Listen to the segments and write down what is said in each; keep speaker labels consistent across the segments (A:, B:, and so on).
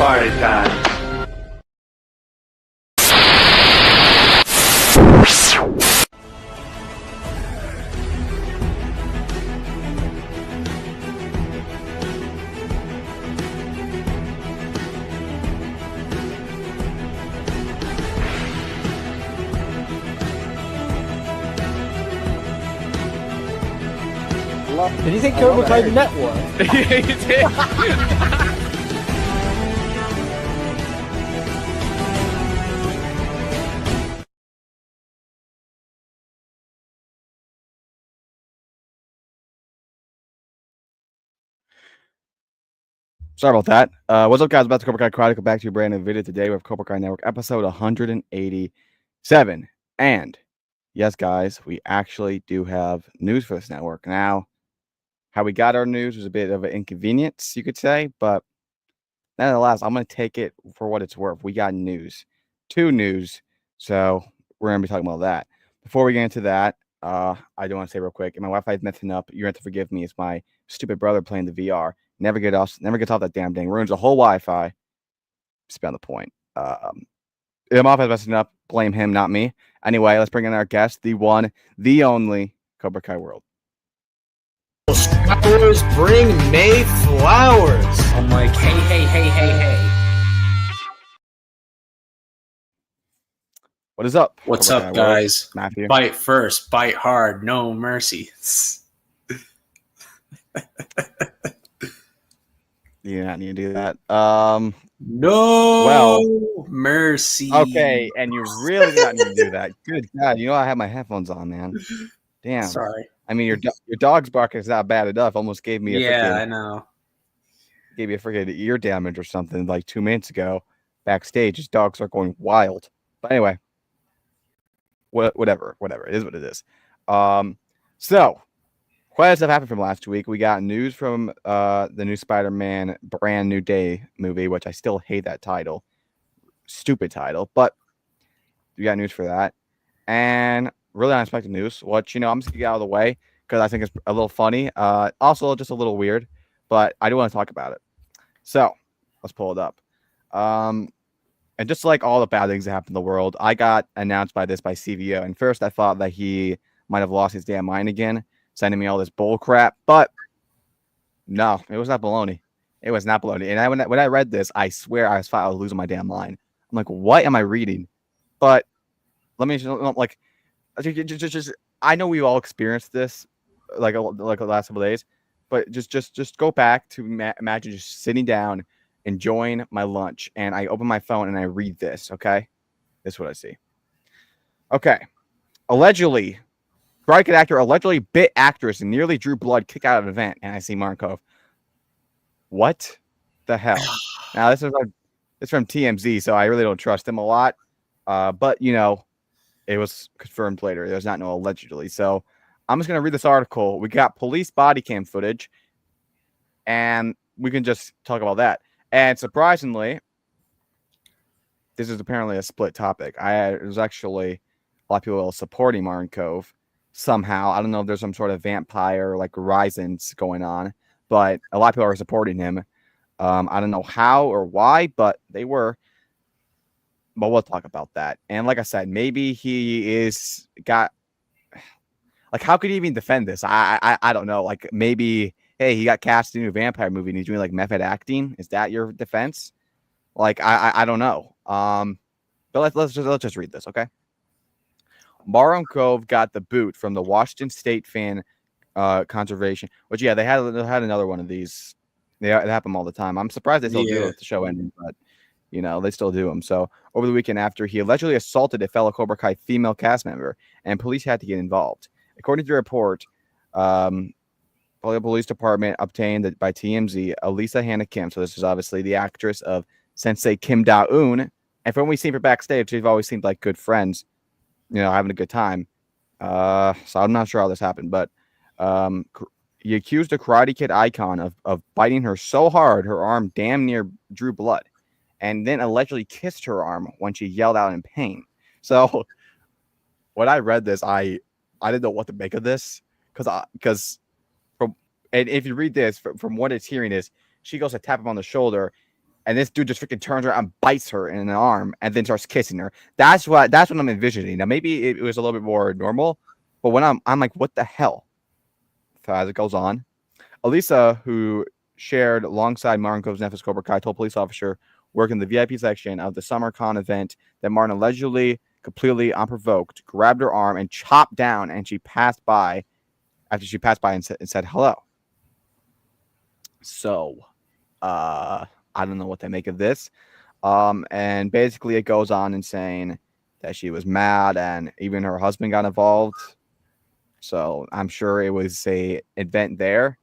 A: party time.
B: Did you think Cobra played the network?
C: Yeah, you did.
D: Sorry about that. What's up, guys? About the Cobra Kai Chronicle. Back to your brand new video today with Cobra Kai Network, episode 187. And yes, guys, we actually do have news for this network. Now, how we got our news was a bit of an inconvenience, you could say, but nonetheless, I'm going to take it for what it's worth. We got news, 2 news, so we're going to be talking about that. Before we get into that, I do want to say real quick, my Wi-Fi is messing up. You're going to have to forgive me. It's my stupid brother playing the VR. Never gets off that damn thing. Ruins the whole Wi-Fi. Just beyond the point. If my Wi-Fi is messing up, blame him, not me. Anyway, let's bring in our guest, the one, the only Cobra Kai World.
B: Flowers bring May flowers.
C: I'm like, hey.
D: What is up?
C: What's
D: Cobra
C: up,
D: Kai World?
C: guys?
D: Matthew.
C: Bite first, bite hard, no mercy.
D: You do not need to do that.
C: No mercy.
D: Okay, and you really do not need to do that. Good God, you know I have my headphones on, man. Damn.
C: Sorry.
D: I mean, your dog's barking is not bad enough. Almost gave me
C: I know.
D: Gave me a freaking ear damage or something like 2 minutes ago. Backstage, his dogs are going wild. But anyway, whatever. It is what it is. So quite a stuff happened from last week. We got news from the new Spider-Man Brand New Day movie, which I still hate that title. Stupid title, but we got news for that. And really unexpected news, which, I'm just going to get out of the way because I think it's a little funny. Also, just a little weird, but I do want to talk about it. So let's pull it up. And just like all the bad things that happen in the world, I got announced by CVO. And first I thought that he might have lost his damn mind again, sending me all this bull crap, but no, it was not baloney. It was not baloney. And when I read this, I swear I was losing my damn mind. I'm like, what am I reading? But let me just I know we've all experienced this, like the last couple of days, but just go back to imagine just sitting down, enjoying my lunch, and I open my phone and I read this. Okay, this is what I see. Okay, allegedly. Karate Kid actor allegedly bit actress and nearly drew blood, kick out of an event. And I see Martin Kove. What the hell? Now, this is from TMZ, so I really don't trust him a lot. But, it was confirmed later. There's not no allegedly. So I'm just going to read this article. We got police body cam footage, and we can just talk about that. And surprisingly, this is apparently a split topic. There's actually a lot of people supporting Martin Kove. Somehow, I don't know if there's some sort of vampire like horizons going on, but a lot of people are supporting him. I don't know how or why, but they were. But we'll talk about that. And like I said, maybe he how could he even defend this? I don't know. Like maybe, hey, he got cast in a new vampire movie and he's doing like method acting. Is that your defense? Like I don't know. But let's just read this, okay? Martin Kove got the boot from the Washington State fan conservation, which they had another one of these. It happen all the time. I'm surprised they still do it with the show ending, but they still do them. So over the weekend after he allegedly assaulted a fellow Cobra Kai female cast member, and police had to get involved. According to the report, the police department obtained by TMZ, Elisa Hannah Kim. So this is obviously the actress of Sensei Kim Da-eun, and from what we've seen her backstage, they've always seemed like good friends. Having a good time. So I'm not sure how this happened, but he accused a Karate Kid icon of biting her so hard her arm damn near drew blood, and then allegedly kissed her arm when she yelled out in pain. So when I read this, I didn't know what to make of this because and if you read this from what it's hearing is she goes to tap him on the shoulder, and this dude just freaking turns around and bites her in an arm and then starts kissing her. That's what I'm envisioning. Now maybe it was a little bit more normal, but when I'm like, what the hell? So as it goes on, Elisa, who shared alongside Martin Kove's nephew Cobra Kai, told police officer working the VIP section of the Summer Con event that Martin allegedly, completely unprovoked, grabbed her arm and chopped down, and she passed by after she passed by and said hello. So, I don't know what they make of this. And basically it goes on and saying that she was mad and even her husband got involved. So I'm sure it was a event there.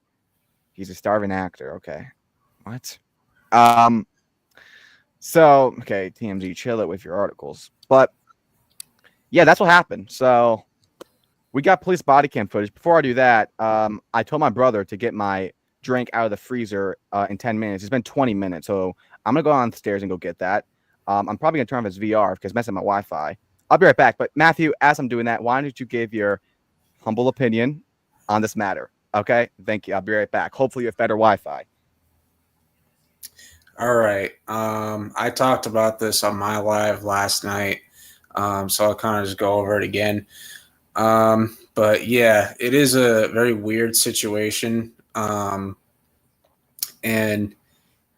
D: He's a starving actor. Okay. What? So, okay, TMZ, chill it with your articles. But yeah, that's what happened. So we got police body cam footage. Before I do that, I told my brother to get my drink out of the freezer in 10 minutes. It's been 20 minutes. So I'm going to go downstairs and go get that. I'm probably going to turn off his VR because it's messing up my Wi-Fi. I'll be right back. But Matthew, as I'm doing that, why don't you give your humble opinion on this matter? Okay, thank you. I'll be right back. Hopefully you have better Wi-Fi.
C: All right. I talked about this on my live last night, so I'll kind of just go over it again. But yeah, it is a very weird situation. And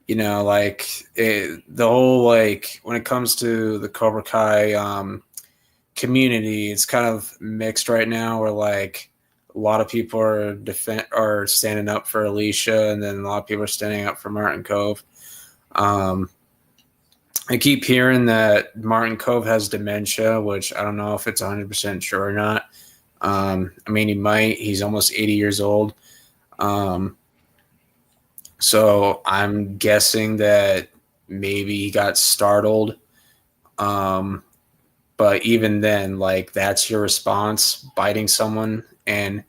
C: you know, like the whole, like when it comes to the Cobra Kai community, it's kind of mixed right now, where like a lot of people are standing up for Alicia, and then a lot of people are standing up for Martin Kove. I keep hearing that Martin Kove has dementia, which I don't know if it's 100% true or not. I mean, he might. He's almost 80 years old. So I'm guessing that maybe he got startled. But even then, like, that's your response, biting someone. And,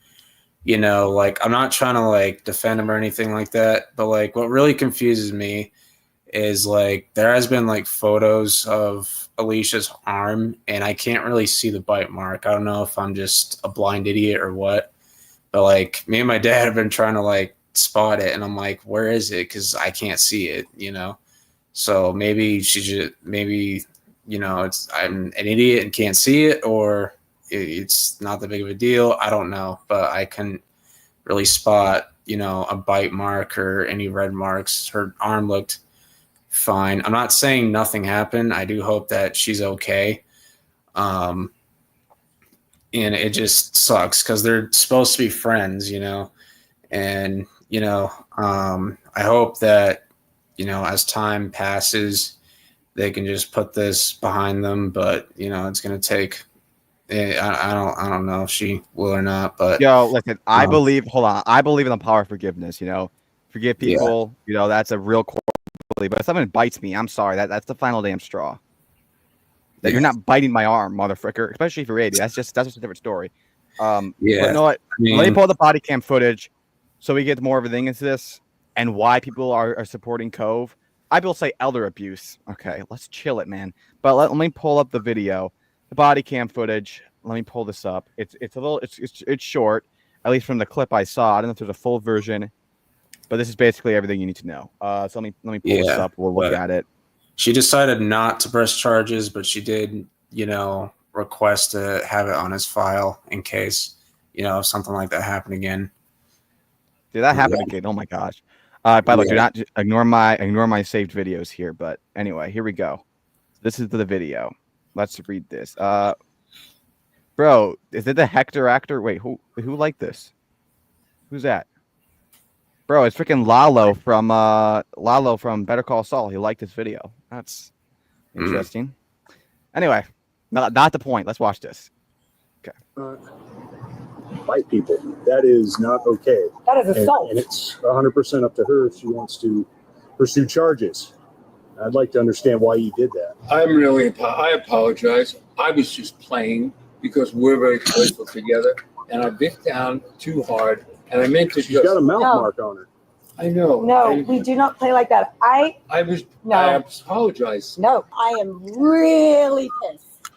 C: you know, like, I'm not trying to, like, defend him or anything like that. But, like, what really confuses me is, like, there has been, like, photos of Alicia's arm, and I can't really see the bite mark. I don't know if I'm just a blind idiot or what. But, like, me and my dad have been trying to, like, spot it. And I'm like, where is it? Because I can't see it, you know? So maybe you know, I'm an idiot and can't see it, or it's not that big of a deal. I don't know, but I couldn't really spot, you know, a bite mark or any red marks. Her arm looked fine. I'm not saying nothing happened. I do hope that she's okay. And it just sucks because they're supposed to be friends, you know, and, you know, I hope that, you know, as time passes, they can just put this behind them, but you know it's gonna take. I don't know if she will or not, but
D: yo, listen, I believe. Hold on, I believe in the power of forgiveness. You know, forgive people. Yeah. You know, that's a real core belief. But if someone bites me, I'm sorry. That's the final damn straw. That you're not biting my arm, motherfucker. Especially if you're 80. That's just a different story. Yeah. But you know what? I mean, let me pull the body cam footage so we get more everything into this and why people are supporting Kove. I will say elder abuse. Okay, let's chill it, man. But let me pull up the video, the body cam footage. Let me pull this up. It's short, at least from the clip I saw. I don't know if there's a full version, but this is basically everything you need to know. So let me pull this up. We'll look at it.
C: She decided not to press charges, but she did, you know, request to have it on his file in case, you know, something like that happened again.
D: Did that happen again? Oh my gosh. By the way, do not ignore my saved videos here. But anyway, here we go. This is the video. Let's read this. Bro, is it the Hector actor? Wait, who liked this? Who's that? Bro, it's freaking Lalo from Better Call Saul. He liked this video. That's interesting. Anyway, not the point. Let's watch this. Okay.
A: Bite people. That is not okay.
E: That is assault.
A: And it's 100% up to her if she wants to pursue charges. I'd like to understand why you did that.
F: I apologize. I was just playing because we're very playful together, and I bit down too hard, and I meant to.
A: She's got a mouth mark on her.
F: I know.
E: No, we do not play like that. I
F: apologize.
E: No, I am really pissed.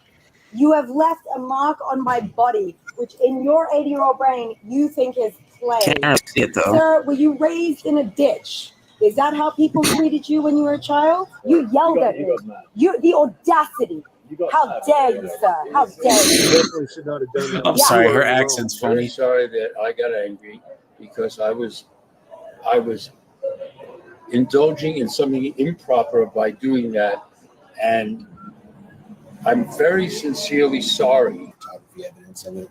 E: You have left a mark on my body, which in your 80-year-old brain, you think is play.
C: Can't see it though.
E: Sir, were you raised in a ditch? Is that how people treated you when you were a child? You yelled at me. The audacity. How dare you, sir? How dare you?
A: You definitely should not have done that.
C: I'm
E: Yeah.
C: sorry, her accent's
F: Very
C: funny.
F: sorry that I got angry because I was indulging in something improper by doing that, and I'm very sincerely sorry.
C: The evidence of it.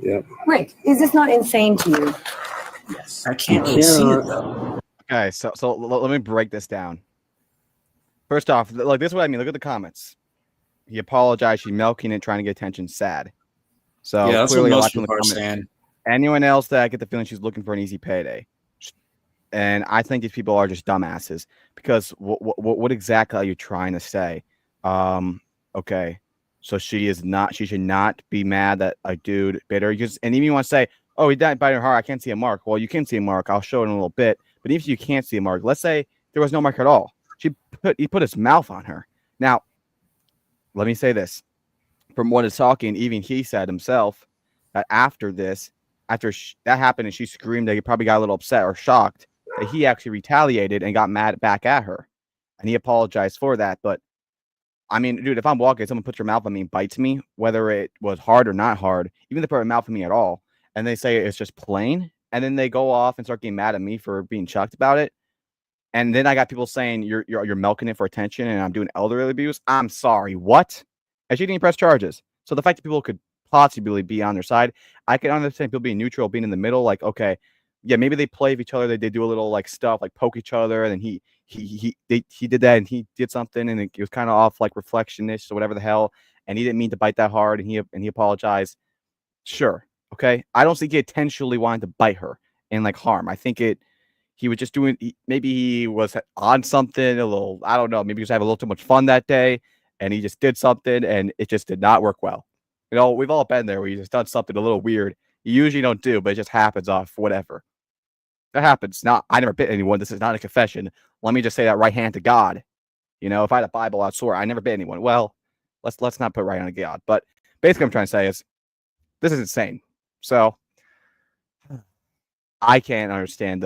A: Yeah.
E: Rick, is this not insane to you?
C: Yes. I can't really see it though.
D: Okay, so let me break this down. First off, like this is what I mean. Look at the comments. He apologized. She's milking it, trying to get attention. Sad. So
C: Yeah, that's what
D: clearly, a lot
C: most
D: of
C: people are
D: comments.
C: saying.
D: Anyone else that I get the feeling she's looking for an easy payday, and I think these people are just dumbasses. Because what exactly are you trying to say? Okay, so she should not be mad that a dude bit her. And even you want to say, oh, he didn't bite her hard. I can't see a mark. Well, you can see a mark. I'll show it in a little bit. But even if you can't see a mark, let's say there was no mark at all. He put his mouth on her. Now, let me say this. From what is talking, even he said himself that after this, that happened and she screamed, that he probably got a little upset or shocked that he actually retaliated and got mad back at her. And he apologized for that. But I mean, dude, if I'm walking, someone puts their mouth on me and bites me, whether it was hard or not hard, even if they put their mouth on me at all, and they say it's just plain, and then they go off and start getting mad at me for being chucked about it. And then I got people saying you're milking it for attention and I'm doing elderly abuse. I'm sorry, what? And she didn't press charges. So the fact that people could possibly be on their sid, I can understand people being neutral, being in the middle. Like, okay, yeah, maybe they play with each other. They do a little like stuff, like poke each other, and then he did that, and he did something, and it was kind of off like reflectionist or whatever the hell, and he didn't mean to bite that hard, and he apologized. Sure, okay. I don't think he intentionally wanted to bite her and like harm. I think he was just doing, maybe he was on something a little, I don't know, maybe he was having a little too much fun that day and he just did something and it just did not work well. You know, we've all been there where you just done something a little weird. You usually don't do, but it just happens off whatever. That happens. I never bit anyone. This is not a confession. Let me just say that right hand to God. You know, if I had a Bible, I'd swear I never bit anyone. Well, let's not put right hand to God. But basically what I'm trying to say is this is insane. So I can understand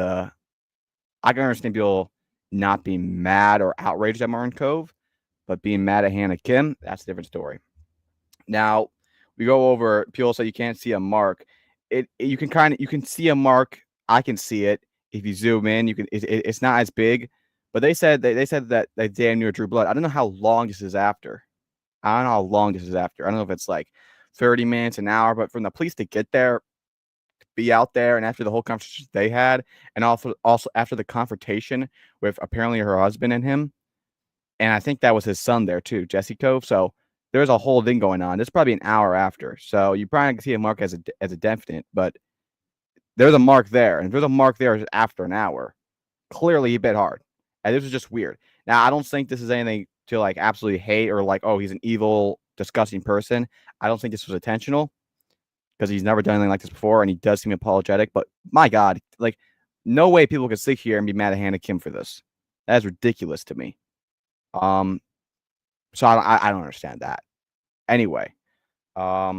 D: people not being mad or outraged at Martin Kove, but being mad at Hannah Kim, that's a different story. Now, we go over, people say you can't see a mark. You can see a mark. I can see it. If you zoom in, it's not as big, but they said that they damn near drew blood. I don't know how long this is after. I don't know if it's like 30 minutes, an hour, but from the police to get there, be out there, and after the whole conversation they had, and also after the confrontation with apparently her husband and him, and I think that was his son there too, Jesse Kove. So there's a whole thing going on. It's probably an hour after, so you probably can see a mark as a definite, but there's a mark there, and if there's a mark there after an hour, clearly he bit hard, and this was just weird. Now I don't think this is anything to like absolutely hate or like, oh, he's an evil, disgusting person. I don't think this was intentional, because he's never done anything like this before, and he does seem apologetic. But my God, like, no way people could sit here and be mad at Hannah Kim for this. That is ridiculous to me. So I don't understand that. Anyway, let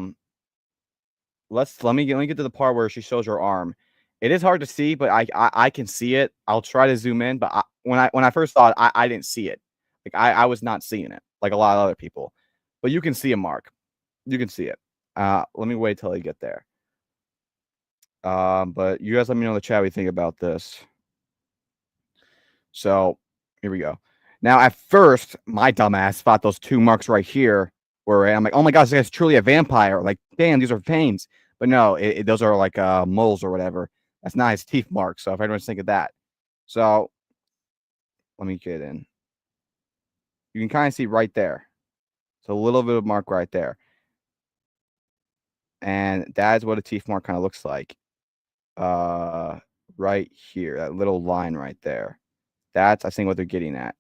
D: me get to the part where she shows her arm. It is hard to see, but I can see it. I'll try to zoom in, but when I first saw it, I didn't see it. Like I was not seeing it like a lot of other people. But you can see a mark. You can see it. Let me wait till I get there. But you guys let me know in the chat what you think about this. So here we go. Now, at first, my dumbass thought those two marks right here were, I'm like, oh my gosh, this guy's truly a vampire. Like, damn, these are veins. But no, those are like moles or whatever. That's not his teeth marks. So if anyone's thinking that. So let me get in. You can kind of see right there. So a little bit of mark right there. And that is what a teeth mark kind of looks like. Right here, that little line right there. That's, I think, what they're getting at.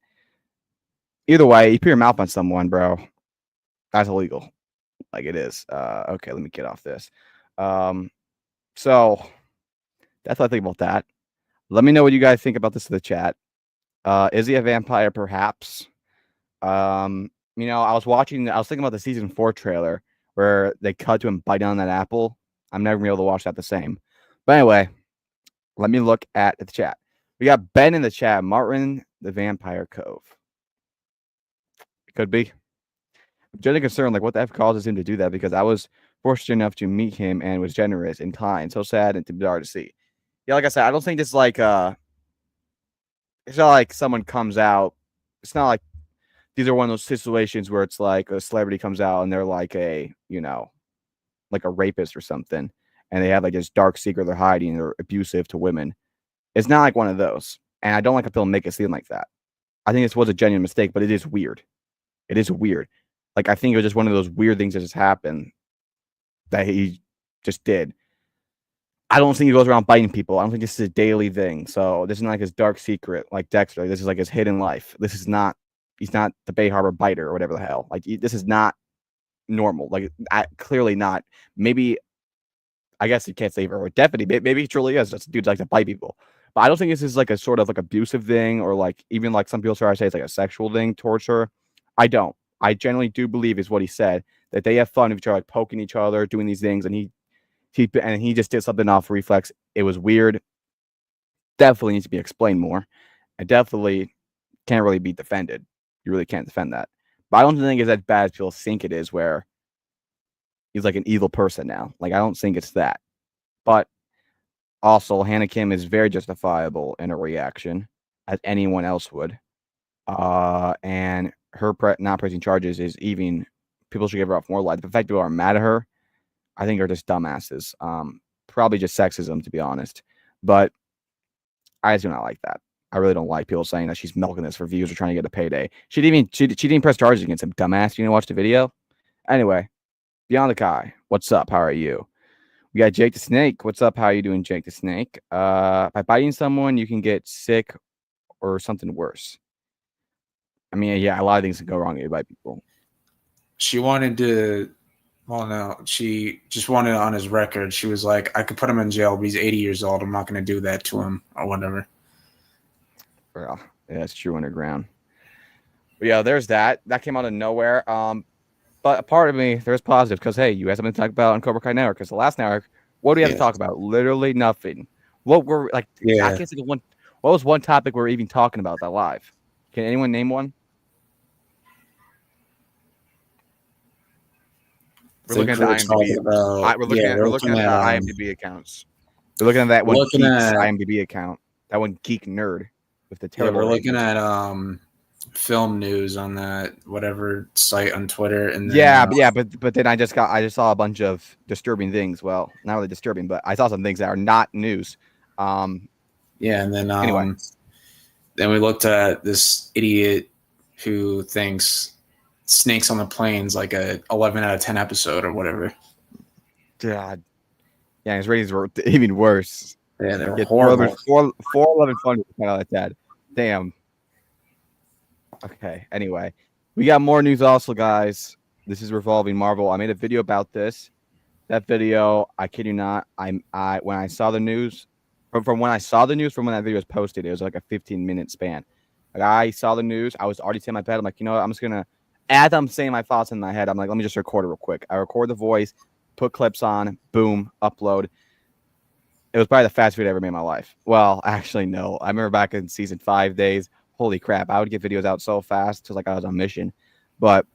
D: Either way, you put your mouth on someone, bro, that's illegal. Like it is. Okay, let me get off this. So that's what I think about that. Let me know what you guys think about this in the chat. Is he a vampire? Perhaps. I was thinking about the season 4 trailer where they cut to him biting on that apple. I'm never gonna be able to watch that the same. But anyway, let me look at the chat. We got Ben in the chat. Martin the Vampire Cove. It could be. I'm generally concerned, like, what the F causes him to do that? Because I was fortunate enough to meet him and was generous and kind. So sad and bizarre to see. Yeah, like I said, I don't think this like it's not like someone comes out. It's not like these are one of those situations where it's like a celebrity comes out and they're like like a rapist or something, and they have like this dark secret they're hiding, they're abusive to women. It's not like one of those. And I don't like a film make it seem like that. I think this was a genuine mistake, but it is weird. It is weird. Like, I think it was just one of those weird things that just happened that he just did. I don't think he goes around biting people. I don't think this is a daily thing. So this is not like his dark secret like Dexter. This is like his hidden life. This is not, he's not the Bay Harbor biter or whatever the hell. Like, this is not normal. Like, clearly not. Maybe, I guess you can't say for definitely. Maybe he truly is. Just dudes like to bite people. But I don't think this is like a sort of like abusive thing, or like even like some people try to say it's like a sexual thing towards her. I don't. I generally do believe is what he said, that they have fun with each other, like poking each other, doing these things, and he just did something off reflex. It was weird. Definitely needs to be explained more. And definitely can't really be defended. You really can't defend that. But I don't think it's as bad as people think it is, where he's like an evil person now. Like, I don't think it's that. But also, Hannah Kim is very justifiable in her reaction, as anyone else would. And her not pressing charges is even, people should give her off more light. The fact people are mad at her, I think are just dumbasses. Probably just sexism, to be honest. But I just do not like that. I really don't like people saying that she's milking this for views or trying to get a payday. She didn't press charges against him, dumbass. You didn't watch the video? Anyway, Beyond the Kai, what's up? How are you? We got Jake the Snake. What's up? How are you doing, Jake the Snake? By biting someone, you can get sick or something worse. I mean, yeah, a lot of things can go wrong if you bite people.
C: She wanted to, well, no, she just wanted on his record. She was like, I could put him in jail, but he's 80 years old. I'm not going to do that to him or whatever.
D: Well, yeah, it's true underground. But yeah, there's that. That came out of nowhere. But a part of me, there's positive, because, hey, you have something to talk about on Cobra Kai Network. Because the last network, what do we have to talk about? Literally nothing. What were, like, I can't think of one. What was one topic we were even talking about that live? Can anyone name one? We're looking at the IMDb. We're looking at the IMDb accounts. We're looking at that one Geek's IMDb account. That one Geek Nerd with the terrible.
C: We're looking at film news on that whatever site on Twitter, and then,
D: but then I just saw a bunch of disturbing things. Well, not really disturbing, but I saw some things that are not news.
C: And then
D: anyway,
C: then we looked at this idiot who thinks Snakes on the Plains like a 11 out of 10 episode or whatever.
D: God, yeah, his ratings were even worse.
C: Yeah, they're horrible.
D: 411 funny, kind of like that. Damn. Okay. Anyway, we got more news also, guys. This is revolving Marvel. I made a video about this. That video, I kid you not, I when I saw the news, from when I saw the news from when that video was posted, it was like a 15-minute span. Like, I saw the news, I was already sitting in my bed. I'm like, you know what? I'm just gonna, as I'm saying my thoughts in my head, I'm like, let me just record it real quick. I record the voice, put clips on, boom, upload. It was probably the fastest video I ever made in my life. Well, actually, no. I remember back in season 5 days. Holy crap! I would get videos out so fast, just like I was on mission. But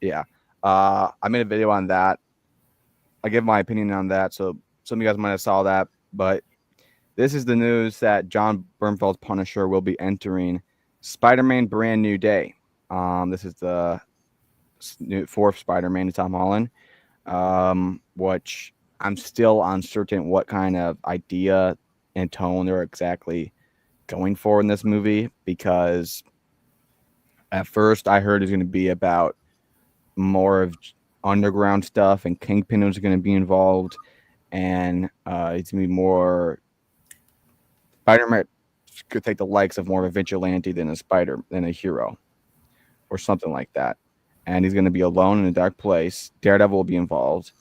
D: yeah, I made a video on that. I give my opinion on that, so some of you guys might have saw that. But this is the news that John Bernfeld's Punisher will be entering Spider-Man Brand New Day. This is the fourth Spider-Man to Tom Holland, which I'm still uncertain what kind of idea and tone they're exactly going for in this movie, because at first I heard it's going to be about more of underground stuff and Kingpin is going to be involved, and it's going to be more Spider-Man could take the likes of more of a vigilante than a hero or something like that, and he's going to be alone in a dark place. Daredevil will be involved.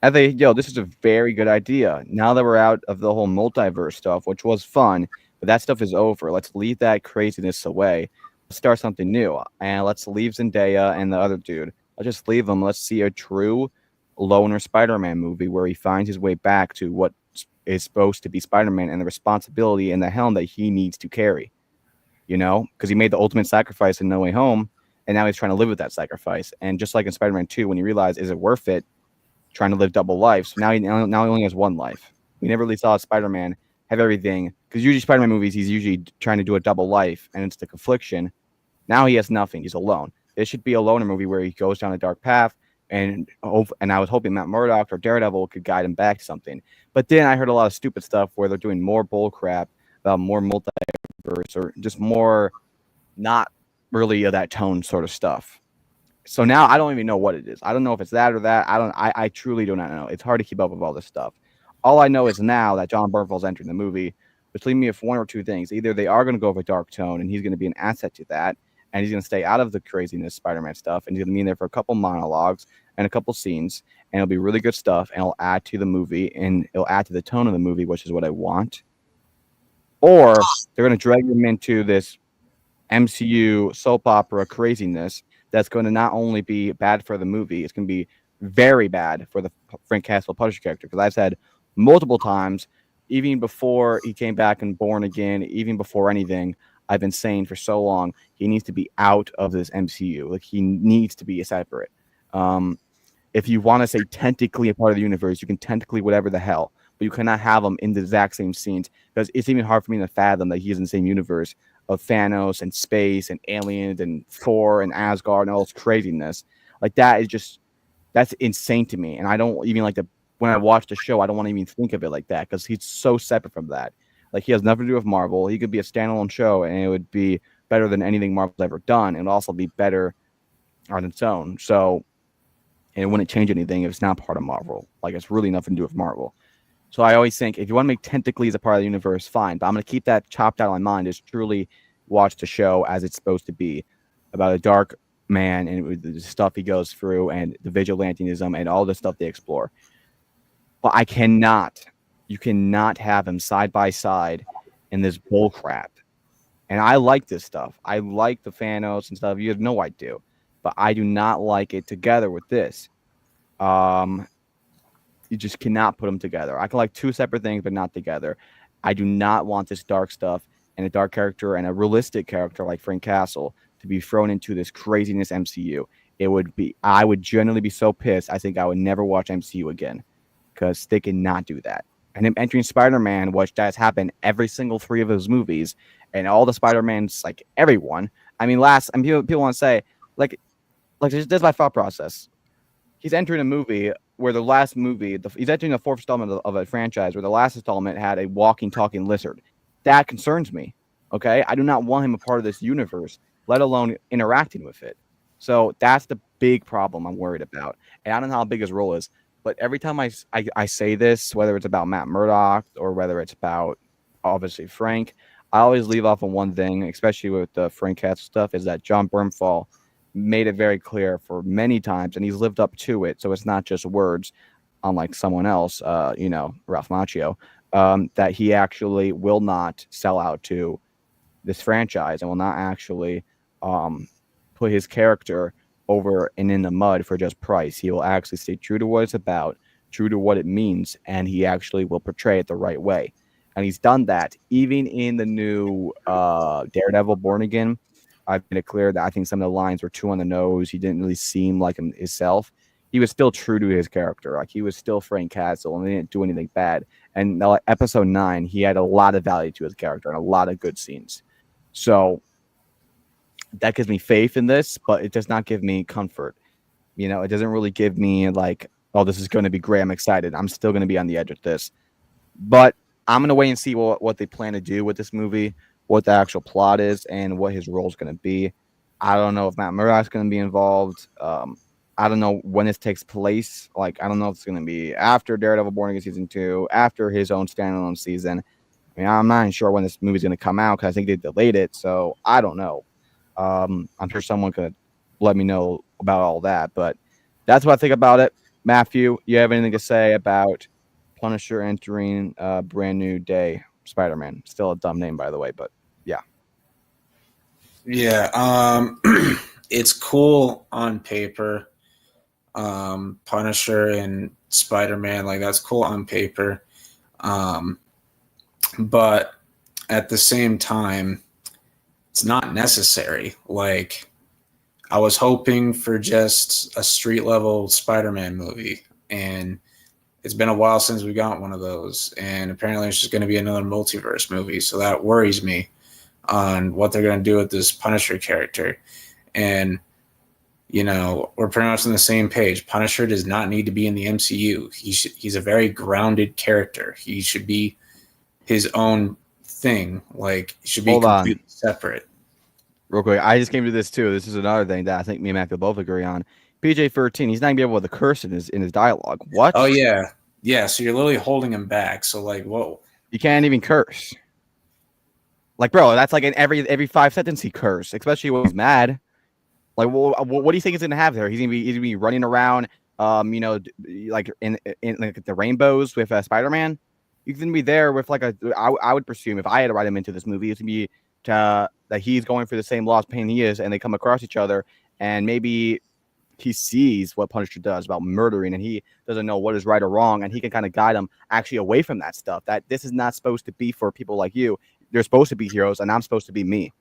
D: I think, this is a very good idea. Now that we're out of the whole multiverse stuff, which was fun, but that stuff is over. Let's leave that craziness away. Let's start something new. And let's leave Zendaya and the other dude. Let's just leave them. Let's see a true loner Spider-Man movie where he finds his way back to what is supposed to be Spider-Man and the responsibility and the helm that he needs to carry. You know, because he made the ultimate sacrifice in No Way Home, and now he's trying to live with that sacrifice. And just like in Spider-Man 2, when he realized, is it worth it trying to live double life? So now he only has one life. We never really saw Spider-Man have everything, because usually Spider-Man movies, he's usually trying to do a double life, and it's the confliction. Now he has nothing. He's alone. This should be a loner movie where he goes down a dark path, and I was hoping Matt Murdock or Daredevil could guide him back to something. But then I heard a lot of stupid stuff where they're doing more bull crap about more multiverse or just more not really of that tone sort of stuff. So now I don't even know what it is. I don't know if it's that or that. I truly do not know. It's hard to keep up with all this stuff. All I know is now that John Bernthald's entering the movie, which leaves me with one or two things. Either they are going to go with a dark tone and he's going to be an asset to that, and he's going to stay out of the craziness Spider-Man stuff, and he's going to be in there for a couple monologues and a couple scenes, and it'll be really good stuff, and it'll add to the movie, and it'll add to the tone of the movie, which is what I want. Or they're going to drag him into this MCU soap opera craziness that's going to not only be bad for the movie, it's going to be very bad for the Frank Castle Punisher character. Because I've said multiple times, even before he came back and Born Again, even before anything, I've been saying for so long, he needs to be out of this MCU. Like, he needs to be separate. If you want to say technically a part of the universe, you can technically whatever the hell, but you cannot have him in the exact same scenes, because it's even hard for me to fathom that he's in the same universe of Thanos and space and aliens and Thor and Asgard and all this craziness. Like, that is just, that's insane to me. And I don't even like to, when I watch the show, I don't want to even think of it like that, because he's so separate from that. Like, he has nothing to do with Marvel. He could be a standalone show and it would be better than anything Marvel's ever done. And also be better on its own. So, and it wouldn't change anything if it's not part of Marvel. Like, it's really nothing to do with Marvel. So I always think, if you want to make tentacles a part of the universe, fine. But I'm going to keep that chopped out of my mind. Just truly watch the show as it's supposed to be, about a dark man and the stuff he goes through and the vigilantism and all the stuff they explore. But you cannot have him side by side in this bull crap. And I like this stuff. I like the Thanos and stuff. You have no idea. But I do not like it together with this. You just cannot put them together. I can like two separate things, but not together. I do not want this dark stuff and a dark character and a realistic character like Frank Castle to be thrown into this craziness MCU. I would generally be so pissed. I think I would never watch MCU again, because they cannot do that. And him entering Spider-Man, which has happened every single 3 of his movies, and all the Spider-Mans, like everyone. I mean, people want to say, like this is my thought process. He's entering a movie where the last movie, he's entering the 4th installment of a franchise where the last installment had a walking, talking lizard. That concerns me. Okay, I do not want him a part of this universe, let alone interacting with it. So that's the big problem I'm worried about. And I don't know how big his role is, but every time I say this, whether it's about Matt Murdock or whether it's about obviously Frank, I always leave off on one thing, especially with the Frank Castle stuff, is that John Bernthal made it very clear for many times, and he's lived up to it. So it's not just words, unlike someone else, Ralph Macchio, that he actually will not sell out to this franchise and will not actually put his character over and in the mud for just price. He will actually stay true to what it's about, true to what it means, and he actually will portray it the right way. And he's done that even in the new Daredevil Born Again. I've made it clear that I think some of the lines were too on the nose. He didn't really seem like himself. He was still true to his character. Like, he was still Frank Castle, and he didn't do anything bad. And episode 9, he had a lot of value to his character and a lot of good scenes. So that gives me faith in this, but it does not give me comfort. You know, it doesn't really give me like, oh, this is going to be great. I'm excited. I'm still going to be on the edge with this. But I'm going to wait and see what they plan to do with this movie, what the actual plot is, and what his role is going to be. I don't know if Matt Murdock's going to be involved. I don't know when this takes place. Like, I don't know if it's going to be after Daredevil Born Again Season 2, after his own standalone season. I mean, I'm not even sure when this movie's going to come out, because I think they delayed it, so I don't know. I'm sure someone could let me know about all that, but that's what I think about it. Matthew, you have anything to say about Punisher entering Brand New Day Spider-Man? Still a dumb name, by the way, but yeah.
C: Yeah, it's cool on paper. Punisher and Spider-Man, like, that's cool on paper. But at the same time, it's not necessary. Like, I was hoping for just a street level Spider-Man movie, and it's been a while since we got one of those. And apparently, it's just going to be another multiverse movie, so that worries me on what they're going to do with this Punisher character. And we're pretty much on the same page. Punisher does not need to be in the MCU. He's a very grounded character. He should be his own thing. Like, he should be completely separate.
D: Real quick, I just came to this too. This is another thing that I think me and Matthew both agree on. PJ-13, he's not gonna be able to curse in his dialogue. What?
C: Oh yeah. So you're literally holding him back. So like, whoa.
D: You can't even curse. Like, bro, that's like in every 5 seconds he curse, especially when he's mad. Like, what do you think he's gonna have there? He's gonna be running around, like in like the rainbows with Spider-Man. He's gonna be there with like I would presume if I had to write him into this movie, it's gonna be that he's going through the same lost pain he is, and they come across each other, and maybe he sees what Punisher does about murdering, and he doesn't know what is right or wrong, and he can kind of guide him actually away from that stuff. That this is not supposed to be for people like you. They're supposed to be heroes, and I'm supposed to be me.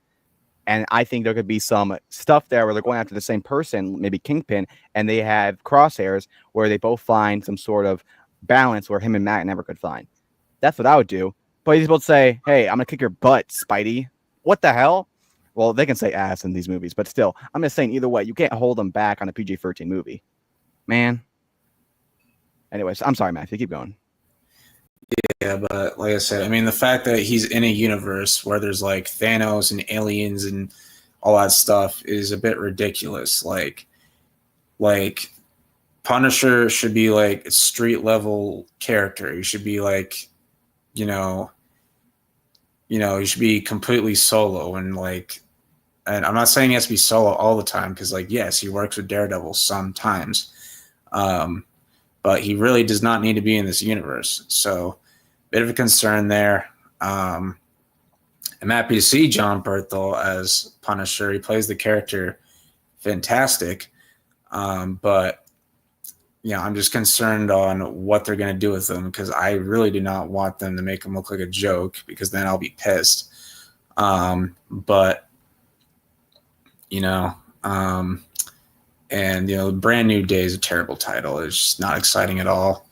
D: And I think there could be some stuff there where they're going after the same person, maybe Kingpin, and they have crosshairs where they both find some sort of balance where him and Matt never could find. That's what I would do. But he's able to say, hey, I'm going to kick your butt, Spidey. What the hell? Well, they can say ass in these movies, but still, I'm just saying either way, you can't hold them back on a PG-13 movie. Man. Anyways, I'm sorry, Matthew. Keep going.
C: Yeah, but like I said, I mean, the fact that he's in a universe where there's like Thanos and aliens and all that stuff is a bit ridiculous. Like Punisher should be like a street level character. He should be like, he should be completely solo and I'm not saying he has to be solo all the time because like, yes, he works with Daredevil sometimes. But he really does not need to be in this universe. So, bit of a concern there. I'm happy to see John Berthel as Punisher. He plays the character fantastic. But, I'm just concerned on what they're going to do with him because I really do not want them to make him look like a joke because then I'll be pissed. And Brand New Day is a terrible title. It's just not exciting at all.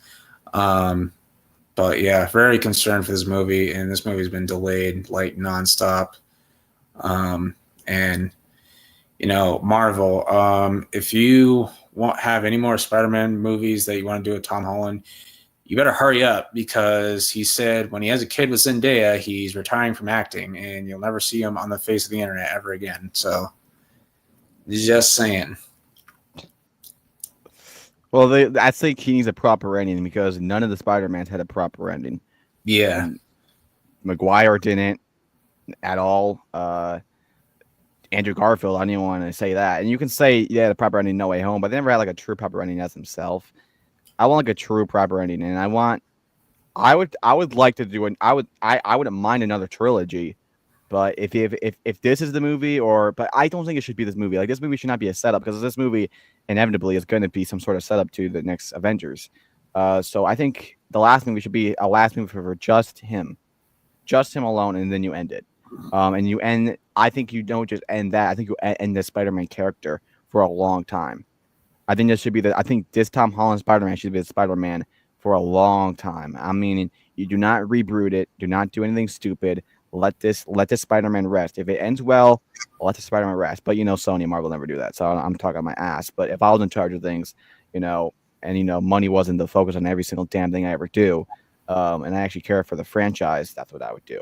C: But yeah, very concerned for this movie, and this movie's been delayed like nonstop. Marvel, if you won't have any more Spider-Man movies that you want to do with Tom Holland, you better hurry up because he said when he has a kid with Zendaya, he's retiring from acting, and you'll never see him on the face of the internet ever again. So, just saying.
D: Well, I think he needs a proper ending because none of the Spider-Mans had a proper ending.
C: Yeah.
D: Maguire didn't at all. Andrew Garfield, I don't even want to say that. And you can say, yeah, the proper ending, No Way Home, but they never had like a true proper ending as himself. I want like a true proper ending, and I would like to do I wouldn't mind another trilogy. But if this is the movie, but I don't think it should be this movie. Like this movie should not be a setup because this movie inevitably is going to be some sort of setup to the next Avengers. So I think the last movie should be a last movie for just him alone, and then you end it. And you end. I think you don't just end that. I think you end the Spider-Man character for a long time. I think this should be I think this Tom Holland Spider-Man should be the Spider-Man for a long time. I mean, you do not reboot it. Do not do anything stupid. Let this Spider-Man rest. If it ends well, let the Spider-Man rest. But Sony and Marvel never do that. So I'm talking my ass. But if I was in charge of things, and money wasn't the focus on every single damn thing I ever do, and I actually care for the franchise, that's what I would do.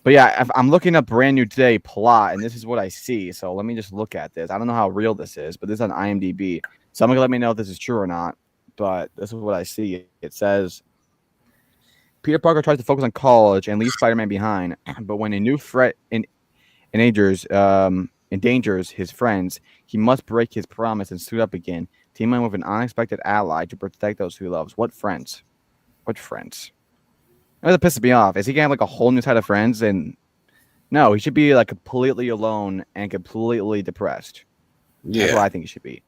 D: But yeah, if I'm looking up Brand New Day plot, and this is what I see. So let me just look at this. I don't know how real this is, but this is on IMDb. Someone can let me know if this is true or not. But this is what I see. It says Peter Parker tries to focus on college and leaves Spider-Man behind, but when a new threat endangers his friends, he must break his promise and suit up again, teaming with an unexpected ally to protect those who he loves. What friends? What friends? That pisses me off. Is he gonna have like a whole new set of friends? And no, he should be like completely alone and completely depressed. Yeah. That's what I think he should be.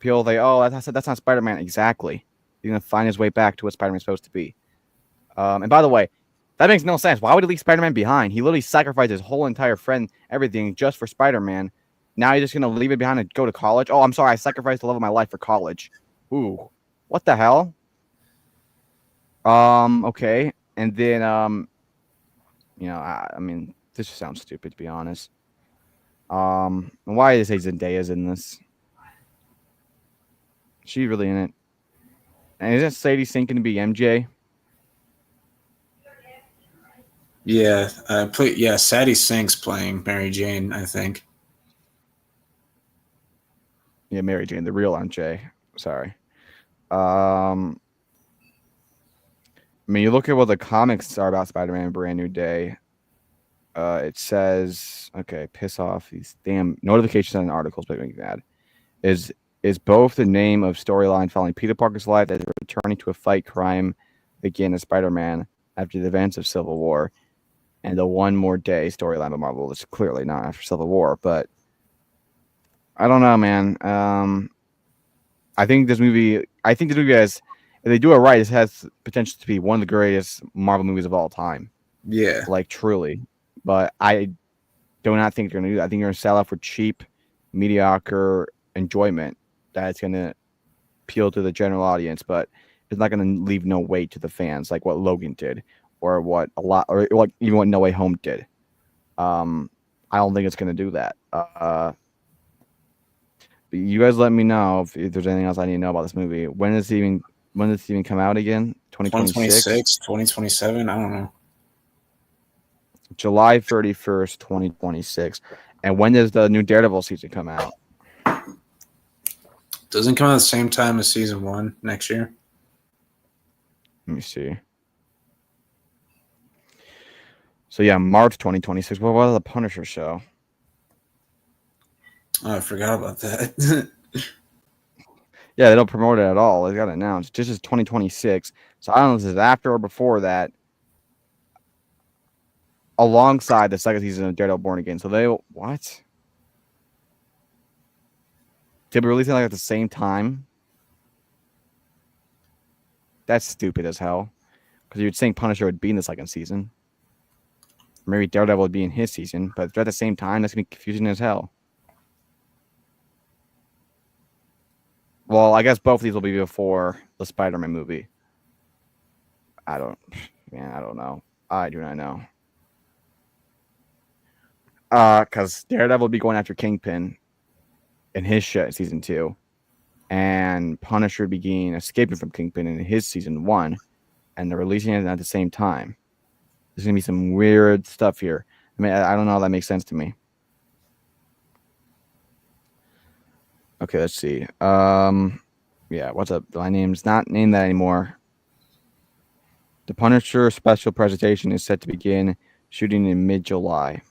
D: People think, oh, that's not Spider-Man. Exactly. He's gonna find his way back to what Spider-Man's supposed to be. And by the way, that makes no sense. Why would he leave Spider-Man behind? He literally sacrificed his whole entire friend, everything, just for Spider-Man. Now he's just gonna leave it behind and go to college. Oh, I'm sorry, I sacrificed the love of my life for college. Ooh, what the hell? Okay, and then I mean, this just sounds stupid to be honest. Why is Zendaya's in this? She's really in it. And isn't Sadie Sink going to be MJ?
C: Yeah, Sadie Sink's playing Mary Jane, I think.
D: Yeah, Mary Jane, the real MJ. Sorry. I mean, you look at what the comics are about Spider-Man Brand New Day. It says, okay, piss off these damn notifications and articles make me mad. Is both the name of storyline following Peter Parker's life that is returning to a fight crime again as Spider-Man after the events of Civil War, and the One More Day storyline of Marvel is clearly not after Civil War, but I don't know, man. I think this movie has, if they do it right, this has potential to be one of the greatest Marvel movies of all time.
C: Yeah.
D: Like, truly. But I do not think they're going to do that. I think they're going to sell out for cheap, mediocre enjoyment that's going to appeal to the general audience, but it's not going to leave no weight to the fans like what Logan did or like even what No Way Home did. I don't think it's going to do that. You guys let me know if there's anything else I need to know about this movie. When does it even come out again?
C: 2026, 2027? I don't know.
D: July 31st, 2026. And when does the new Daredevil season come out?
C: Doesn't come out at the same time as season 1 next year.
D: Let me see. So yeah, March 2026. What about the Punisher show?
C: Oh, I forgot about that.
D: Yeah, they don't promote it at all. It got announced. Just as 2026. So I don't know if this is after or before that. Alongside the second season of Daredevil Born Again. So they what? Did we release it like at the same time? That's stupid as hell. Because you'd think Punisher would be in the second season. Maybe Daredevil would be in his season, but if they're at the same time, that's gonna be confusing as hell. Well, I guess both of these will be before the Spider-Man movie. I don't know. I do not know. Because Daredevil will be going after Kingpin in his shit season 2, and Punisher began escaping from Kingpin in his season 1, and they're releasing it at the same time. There's gonna be some weird stuff here. I mean, I don't know how that makes sense to me. Okay, let's see. Yeah, what's up? My name's not named that anymore. The Punisher special presentation is set to begin shooting in mid-July.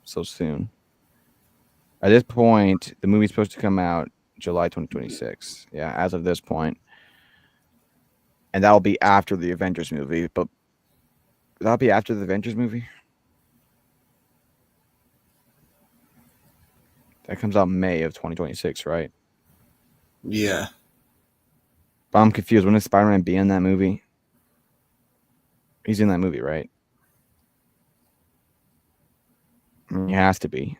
D: So soon. At this point, the movie's supposed to come out July 2026. Yeah, as of this point. And that'll be after the Avengers movie. But that'll be after the Avengers movie? That comes out May of 2026, right?
C: Yeah.
D: But I'm confused. When is Spider-Man be in that movie? He's in that movie, right? He has to be.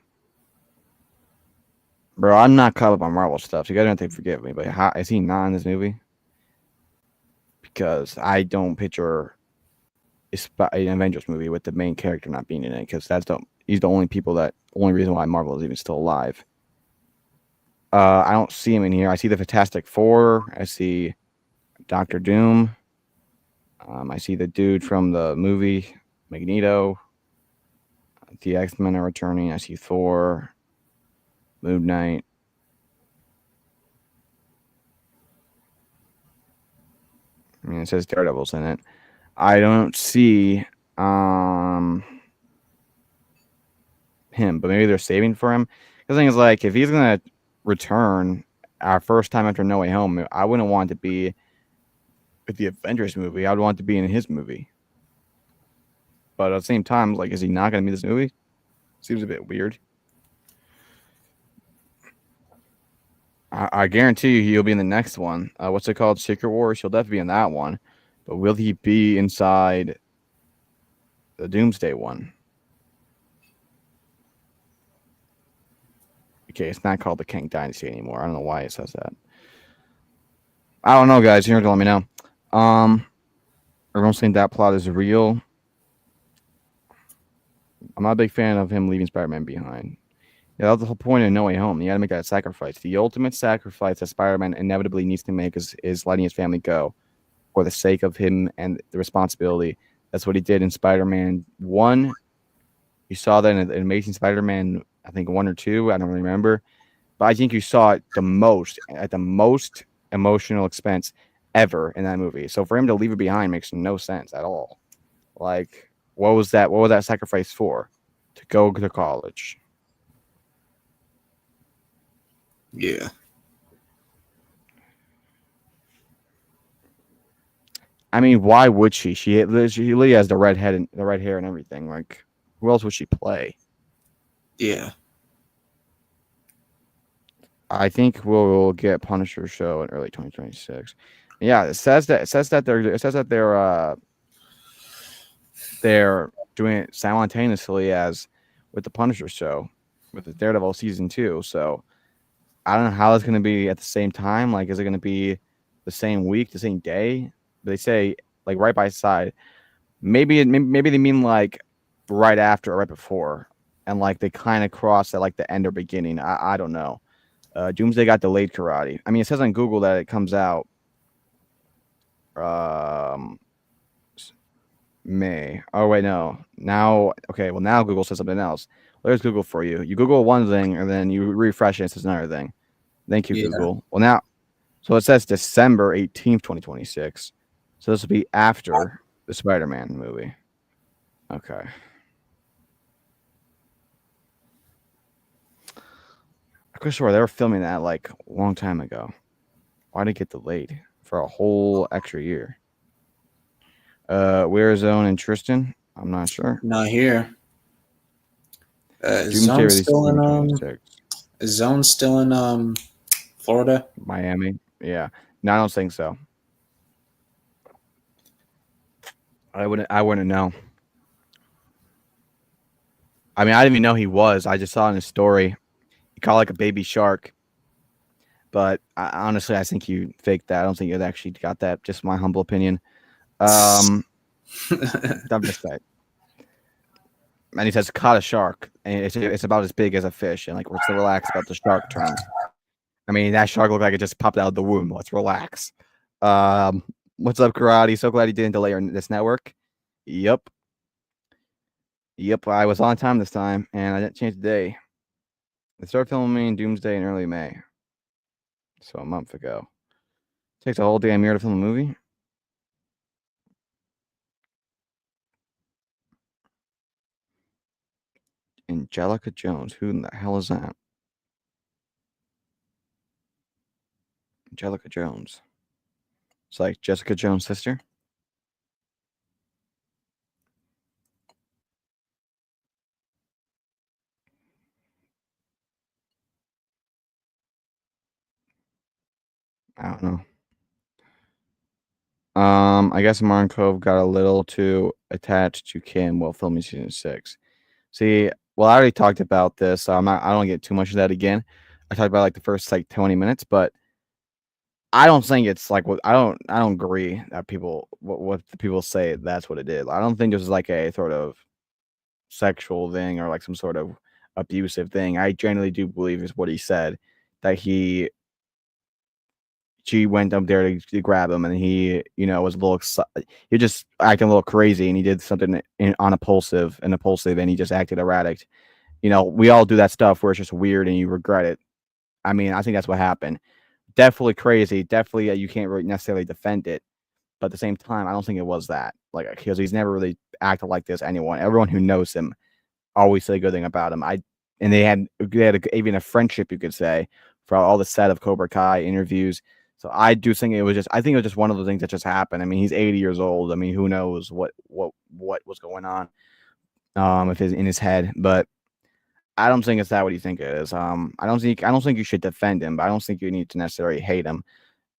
D: Bro, I'm not caught up on Marvel stuff, so you guys don't have to forgive me, but how is he not in this movie? Because I don't picture an Avengers movie with the main character not being in it, because he's the only reason why Marvel is even still alive. I don't see him in here. I see the Fantastic Four. I see Doctor Doom. I see the dude from the movie Magneto. The X-Men are returning. I see Thor, Moon Knight. I mean, it says Daredevil's in it. I don't see him, but maybe they're saving for him. The thing is, like, if he's gonna return our first time after No Way Home, I wouldn't want it to be with the Avengers movie. I would want it to be in his movie. But at the same time, like, is he not gonna be in this movie? Seems a bit weird. I guarantee you he'll be in the next one. What's it called? Secret Wars. He'll definitely be in that one. But will he be inside the Doomsday one? Okay, it's not called the Kang Dynasty anymore. I don't know why it says that. I don't know, guys. You're gonna let me know. Everyone's saying that plot is real. I'm not a big fan of him leaving Spider-Man behind. Yeah, that was the whole point of No Way Home. You got to make that sacrifice. The ultimate sacrifice that Spider-Man inevitably needs to make is letting his family go for the sake of him and the responsibility. That's what he did in Spider-Man 1. You saw that in Amazing Spider-Man, I think 1 or 2. I don't really remember. But I think you saw it at the most emotional expense ever in that movie. So for him to leave it behind makes no sense at all. Like, what was that? What was that sacrifice for? To go to college.
C: Yeah.
D: I mean, why would she? She literally has the red head and the red hair and everything. Like, who else would she play?
C: Yeah.
D: I think we'll get Punisher show in early 2026. Yeah, it says that they're doing it simultaneously as with the Punisher show, with the Daredevil season 2. So I don't know how it's going to be at the same time. Like, is it going to be the same week, the same day? They say like right by side. Maybe they mean like right after or right before, and like they kind of cross at like the end or beginning. I don't know. Doomsday got delayed karate. I mean, it says on Google that it comes out May. Oh wait, no. Now, okay. Well, now Google says something else. There's Google for you. You Google one thing and then you refresh it. It says another thing. Thank you,
C: Yeah.
D: Google. Well, now, so it says December 18th, 2026. So this will be after the Spider-Man movie. Okay. I could swear they were filming that like a long time ago. Why did it get delayed for a whole extra year? Where is Zone and Tristan? I'm not sure.
C: Not here. Is
D: Doomsday
C: Zone
D: release
C: still in
D: 2026.
C: is Zone still in Florida?
D: Miami. Yeah. No, I don't think so. I wouldn't know. I mean, I didn't even know he was. I just saw in his story he caught like a baby shark. But honestly, I think you faked that. I don't think you actually got that. Just my humble opinion. I'm just saying. And he says caught a shark, and it's about as big as a fish. And like, let's relax about the shark terms. I mean, that shark looked like it just popped out of the womb. Let's relax. What's up, Karate? So glad he didn't delay this network. Yep. I was on time this time, and I didn't change the day. They started filming Doomsday in early May, so a month ago. Takes a whole damn year to film a movie. Angelica Jones. Who in the hell is that? Angelica Jones. It's like Jessica Jones' sister. I don't know. I guess Martin Cove got a little too attached to Kim while filming season 6. See, well, I already talked about this, so I don't get too much of that again. I talked about like the first like 20 minutes, but I don't think it's like what I don't agree that what the people say that's what it is. I don't think this is like a sort of sexual thing or like some sort of abusive thing. I genuinely do believe is what he said, that she went up there to grab him, and he, was a little he just acting a little crazy, and he did something impulsive, and he just acted erratic. We all do that stuff where it's just weird and you regret it. I mean, I think that's what happened. Definitely crazy. Definitely, you can't really necessarily defend it, but at the same time, I don't think it was that. Like, because he's never really acted like this. Everyone who knows him always say a good thing about him. And they had even a friendship, you could say, for all the set of Cobra Kai interviews. So I do think it was just one of the things that just happened. I mean, he's 80 years old. I mean, who knows what was going on if it's in his head. But I don't think it's that what you think it is. I don't think you should defend him, but I don't think you need to necessarily hate him.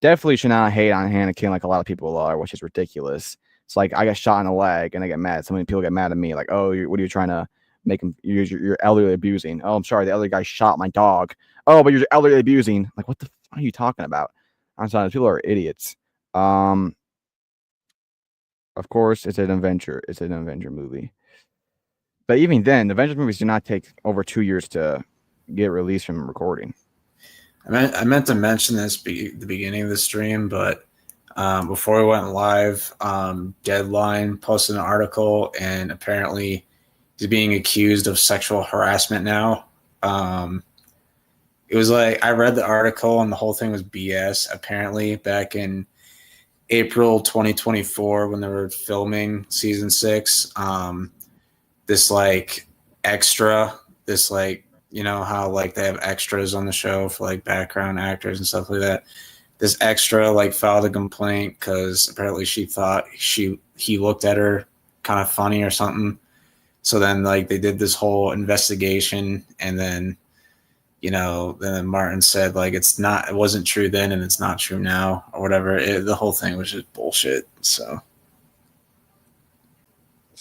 D: Definitely should not hate on Anakin like a lot of people are, which is ridiculous. It's like I got shot in the leg and I get mad. So many people get mad at me, like, "Oh, what are you trying to make him? You're elderly abusing." "Oh, I'm sorry, the other guy shot my dog." "Oh, but you're elderly abusing." Like, what the fuck are you talking about? I'm sorry, people are idiots. Of course, it's an adventure. It's an adventure movie. But even then, Avengers movies do not take over 2 years to get released from recording.
C: I meant to mention this the beginning of the stream, but before we went live, Deadline posted an article, and apparently he's being accused of sexual harassment now. It was like I read the article, and the whole thing was BS. Apparently, back in April 2024, when they were filming season 6, this like extra, this like, you know how like they have extras on the show for like background actors and stuff like that. This extra like filed a complaint because apparently she thought he looked at her kind of funny or something. So then like they did this whole investigation, and then then Martin said like it wasn't true then and it's not true now or whatever. The whole thing was just bullshit. So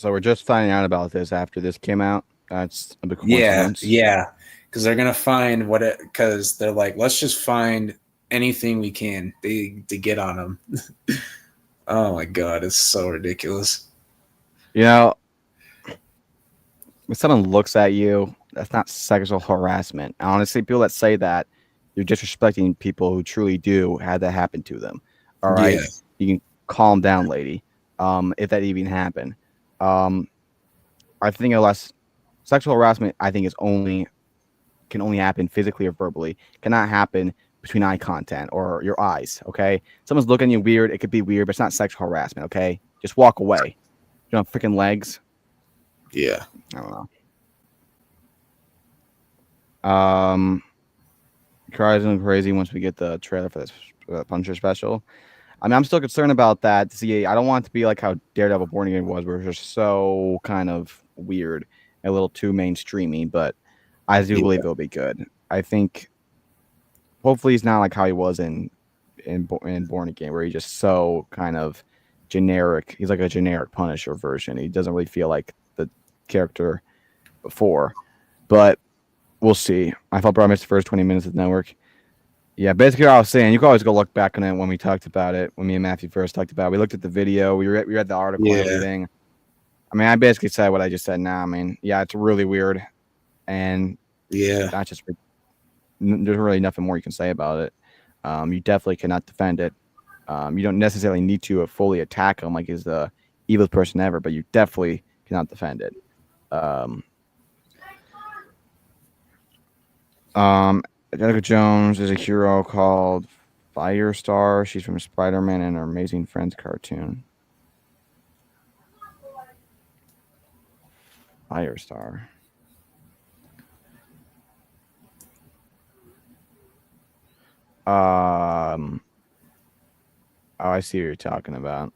D: we're just finding out about this after this came out. That's a big
C: yeah,
D: coincidence.
C: yeah. Because they're gonna find because they're like, let's just find anything we can to get on them. Oh my god, it's so ridiculous.
D: When someone looks at you, that's not sexual harassment. Honestly, people that say that, you're disrespecting people who truly do have that happen to them. All right,
C: Yeah.
D: You can calm down, lady. If that even happened, I think unless sexual harassment, I think can only happen physically or verbally. Cannot happen between eye contact or your eyes. Okay, someone's looking at you weird. It could be weird, but it's not sexual harassment. Okay, just walk away. You don't have freaking legs.
C: Yeah.
D: I don't know. Cries and crazy once we get the trailer for this Punisher special. I mean, I'm still concerned about that. See, I don't want it to be like how Daredevil Born Again was, where it's just so kind of weird, a little too mainstreamy. But I do believe it'll be good. I think, hopefully, he's not like how he was in Born Again, where he's just so kind of generic. He's like a generic Punisher version. He doesn't really feel like the character before, but we'll see. I thought I missed the first 20 minutes of the network. Yeah, basically what I was saying, you can always go look back on it when we talked about it, when me and Matthew first talked about it. We looked at the video, we read the article and everything. I mean, I basically said what I just said now. I mean, yeah, it's really weird. And not just there's really nothing more you can say about it. You definitely cannot defend it. You don't necessarily need to fully attack him like he's the evilest person ever, but you definitely cannot defend it. Jessica Jones is a hero called Firestar. She's from Spider-Man and her Amazing Friends cartoon. Firestar. Oh, I see what you're talking about.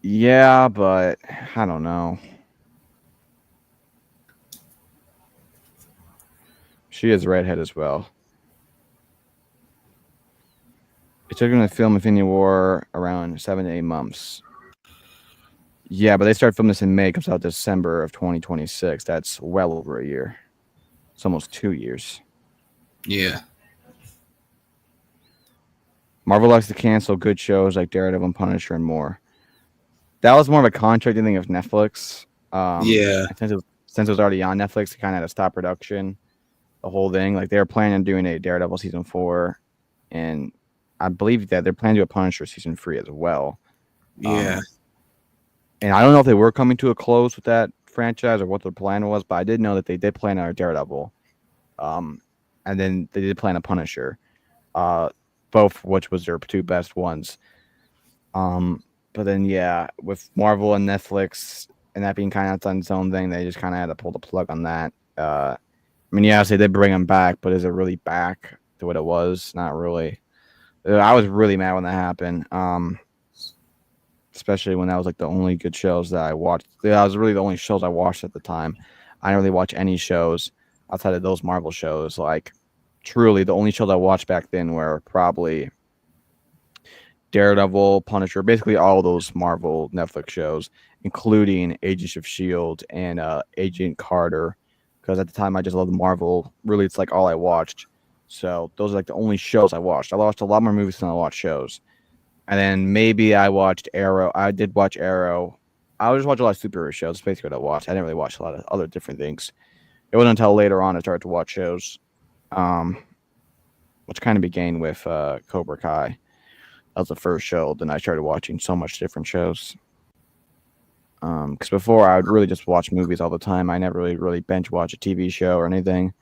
D: Yeah, but I don't know. She is redhead as well. It took them to film Infinity War around 7 to 8 months. Yeah, but they started filming this in May. It comes out December of 2026. That's well over a year. It's almost 2 years.
C: Yeah.
D: Marvel likes to cancel good shows like Daredevil and Punisher and more. That was more of a contract thing of Netflix. Since it was already on Netflix, they kind of had to stop production. The whole thing, like they were planning on doing a Daredevil season 4, and I believe that they're planning to do a Punisher season 3 as well.
C: Yeah.
D: And I don't know if they were coming to a close with that franchise or what their plan was, but I did know that they did plan on a Daredevil, and then they did plan a Punisher, both which was their 2 best ones. But then with Marvel and Netflix and that being kind of on its own thing, they just kind of had to pull the plug on that. I mean, yes, they did bring him back, but is it really back to what it was? Not really. I was really mad when that happened, especially when that was like the only good shows that I watched. That was really the only shows I watched at the time. I don't really watch any shows outside of those Marvel shows. Like, truly, the only shows I watched back then were probably Daredevil, Punisher, basically all those Marvel Netflix shows, including Agents of S.H.I.E.L.D. and Agent Carter, because at the time I just loved Marvel. Really, it's like all I watched. So those are like the only shows I watched. I watched a lot more movies than I watched shows. And then maybe I watched Arrow. I did watch Arrow. I just watched a lot of superhero shows. That's basically what I watched. I didn't really watch a lot of other different things. It wasn't until later on I started to watch shows, which kind of began with Cobra Kai. That was the first show. Then I started watching so much different shows. Because before I would really just watch movies all the time. I never really binge watch a TV show or anything.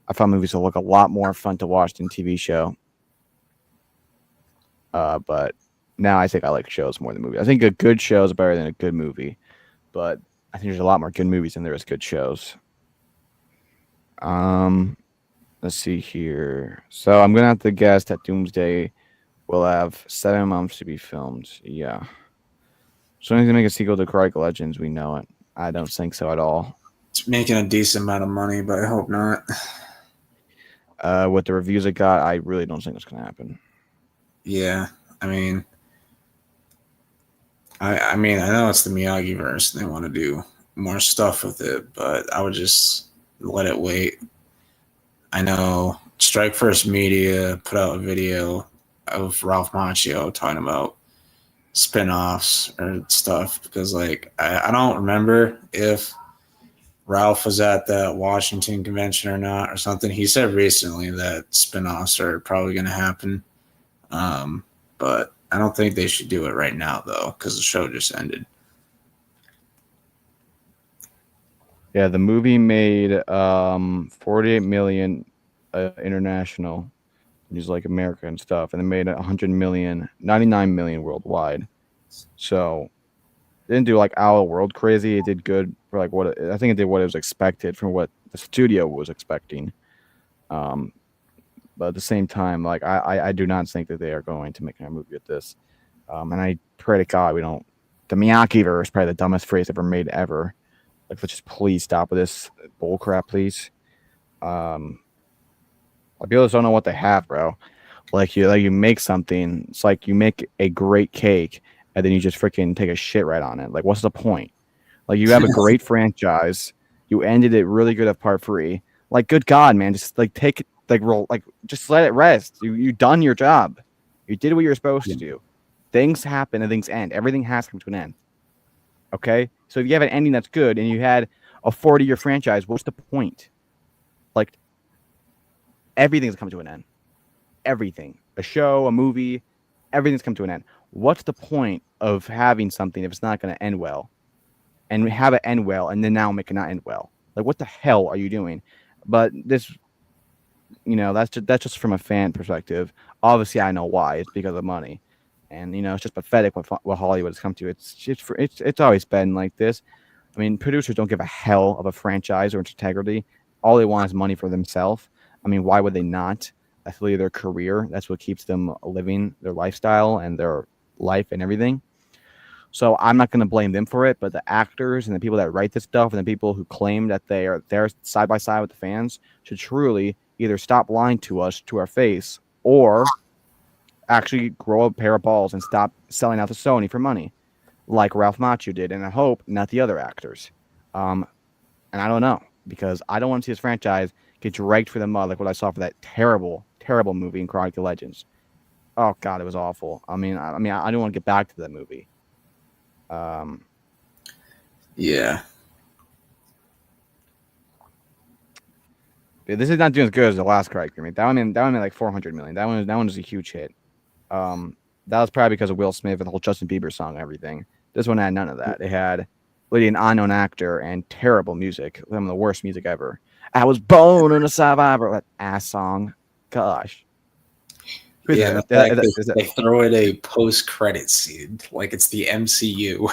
D: I found movies to look a lot more fun to watch than TV show. But now I think I like shows more than movies. I think a good show is better than a good movie. But I think there's a lot more good movies than there is good shows. Let's see here. So I'm gonna have to guess that Doomsday will have 7 months to be filmed. Yeah. So anything to make a sequel to Karate Legends, we know it. I don't think so at all.
C: It's making a decent amount of money, but I hope not.
D: With the reviews it got, I really don't think it's gonna happen.
C: Yeah, I mean, I know it's the Miyagi verse. They want to do more stuff with it, but I would just let it wait. I know Strike First Media put out a video of Ralph Macchio talking about spin-offs or stuff because, like, I don't remember if Ralph was at that Washington convention or not or something. He said recently that spin-offs are probably going to happen, but I don't think they should do it right now, though, because the show just ended.
D: Yeah, the movie made 48 million international, which is like America and stuff, and it made 100 million, 99 million worldwide. So it didn't do like our world crazy. It did good for like I think it did what it was expected from what the studio was expecting. But at the same time, like I do not think that they are going to make a movie with this. And I pray to God we don't. The Miyagi-verse is probably the dumbest phrase ever made ever. Like, let's just please stop with this bull crap, please. People just don't know what they have, bro. Like you make something. It's like you make a great cake and then you just freaking take a shit right on it. Like, what's the point? Like, you have a great franchise. You ended it really good at part 3. Like, good God, man, just like take it, like roll, like just let it rest. You done your job. You did what you were supposed to do. Things happen and things end. Everything has to come to an end. Okay, so if you have an ending that's good and you had a 40-year franchise, what's the point? Like, everything's come to an end. Everything, a show, a movie, everything's come to an end. What's the point of having something if it's not going to end well? And have it end well, and then now make it not end well. Like, what the hell are you doing? But this, that's just from a fan perspective. Obviously, I know why. It's because of money. And it's just pathetic what Hollywood has come to. It's always been like this. I mean, producers don't give a hell of a franchise or its integrity. All they want is money for themselves. I mean, why would they not? That's really their career. That's what keeps them living their lifestyle and their life and everything. So I'm not going to blame them for it, but the actors and the people that write this stuff and the people who claim that they are there side by side with the fans should truly either stop lying to us to our face or actually grow a pair of balls and stop selling out to Sony for money, like Ralph Macchio did, and I hope not the other actors. And I don't know, because I don't want to see this franchise get dragged through the mud like what I saw for that terrible, terrible movie in Karate Legends. Oh God, it was awful. I mean, I don't want to get back to that movie.
C: Yeah.
D: This is not doing as good as the last Karate Kid. That one made like 400 million. That one was a huge hit. That was probably because of Will Smith and the whole Justin Bieber song and everything. This one had none of that. It had really an unknown actor and terrible music. Some of the worst music ever. I was born in a survivor. That ass song. Gosh.
C: Yeah, they throw in a post-credit scene like it's the MCU.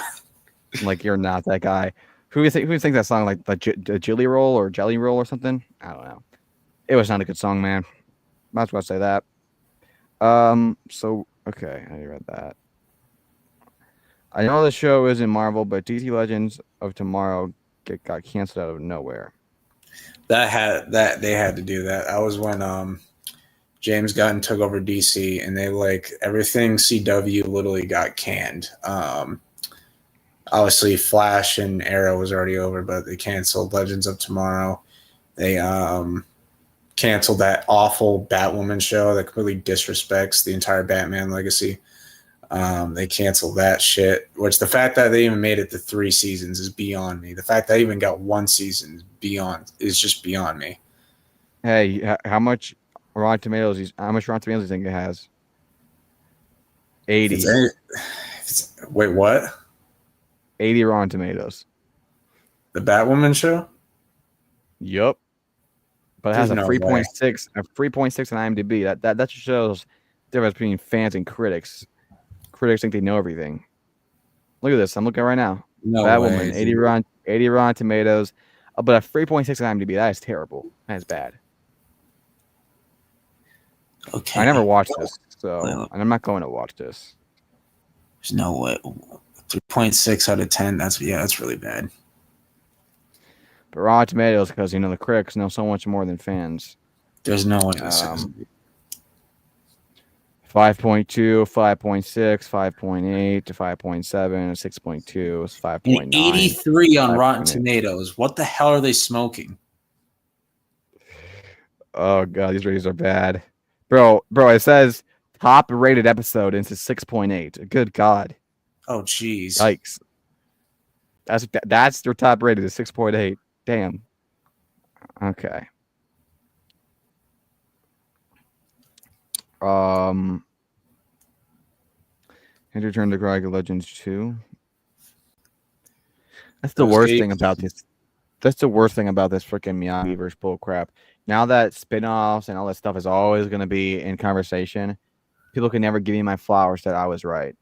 D: Like, you're not that guy. Who thinks that song like the Jelly Roll or Jelly Roll or something? I don't know. It was not a good song, man. Might as well say that. So okay, I read that. I know the show isn't Marvel, but DC Legends of Tomorrow got canceled out of nowhere.
C: They had to do that. That was when James Gunn took over DC, and they like everything CW literally got canned. Obviously, Flash and Arrow was already over, but they canceled Legends of Tomorrow. They canceled that awful Batwoman show that completely disrespects the entire Batman legacy. They canceled that shit, which the fact that they even made it to 3 seasons is beyond me. The fact that they even got 1 season is just beyond me.
D: Hey, how much Rotten Tomatoes do you think it has? 80.
C: Wait, what?
D: 80 Rotten Tomatoes.
C: The Batwoman show?
D: Yup. But it has
C: There's
D: a
C: no
D: 3.6, a 3.6 on IMDb. That just shows the difference between fans and critics. Critics think they know everything. Look at this. I'm looking right now.
C: No
D: Batwoman,
C: way,
D: 80 Rotten Tomatoes. But a 3.6 on IMDb. That is terrible. That is bad.
C: Okay.
D: I never watched this, so and I'm not going to watch this.
C: There's no way. 3.6 out of 10. That's really bad.
D: But Rotten Tomatoes, because the critics know so much more than fans.
C: There's no way this is.
D: 5.2, 5.6, 5.8 to 5.7, 6.2, 5.9.
C: 83 on Rotten Tomatoes. What the hell are they smoking?
D: Oh god, these ratings are bad. Bro, it says top rated episode into 6.8. Good god.
C: Oh jeez.
D: Yikes. That's their top rated is 6.8. Damn. Okay. And Return to Cry Legends 2. That's the worst thing about this. That's the worst thing about this freaking Miyagi versus bull crap. Now that spin-offs and all that stuff is always going to be in conversation, people can never give me my flowers that I was right.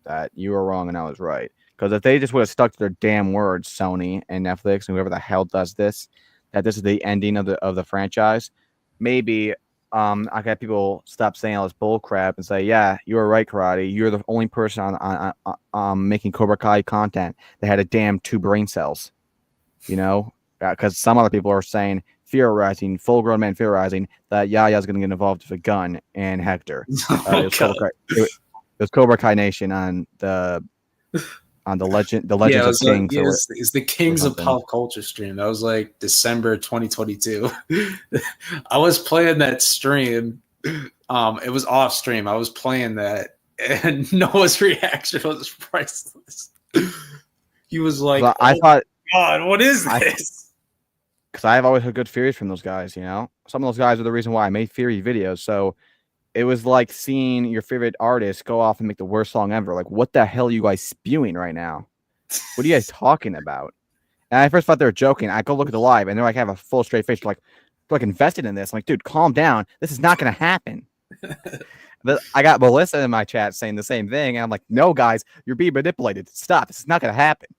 D: That you were wrong and I was right. Because if they just would have stuck to their damn words, Sony and Netflix and whoever the hell does this, that this is the ending of the franchise, maybe I got people stop saying all this bull crap and say, yeah, you were right, Karate. You're the only person on making Cobra Kai content that had a damn 2 brain cells. Because some other people are saying, full-grown men theorizing that Yaya's going to get involved with a gun and Hector. It was Cobra Kai Nation on the Legends of Kings.
C: It's the Kings of Pop Culture stream. That was like December 2022. I was playing that stream. It was off stream. I was playing that, and Noah's reaction was priceless. He was like,
D: well, I thought,
C: God, what is this?
D: Because I've always had good theories from those guys. Some of those guys are the reason why I made theory videos. So it was like seeing your favorite artist go off and make the worst song ever. Like, what the hell are you guys spewing right now? What are you guys talking about? And I first thought they were joking. I go look at the live, and they're like, have a full straight face. They're like invested in this. I'm like, dude, calm down. This is not going to happen. But I got Melissa in my chat saying the same thing. And I'm like, no, guys, you're being manipulated. Stop. This is not going to happen.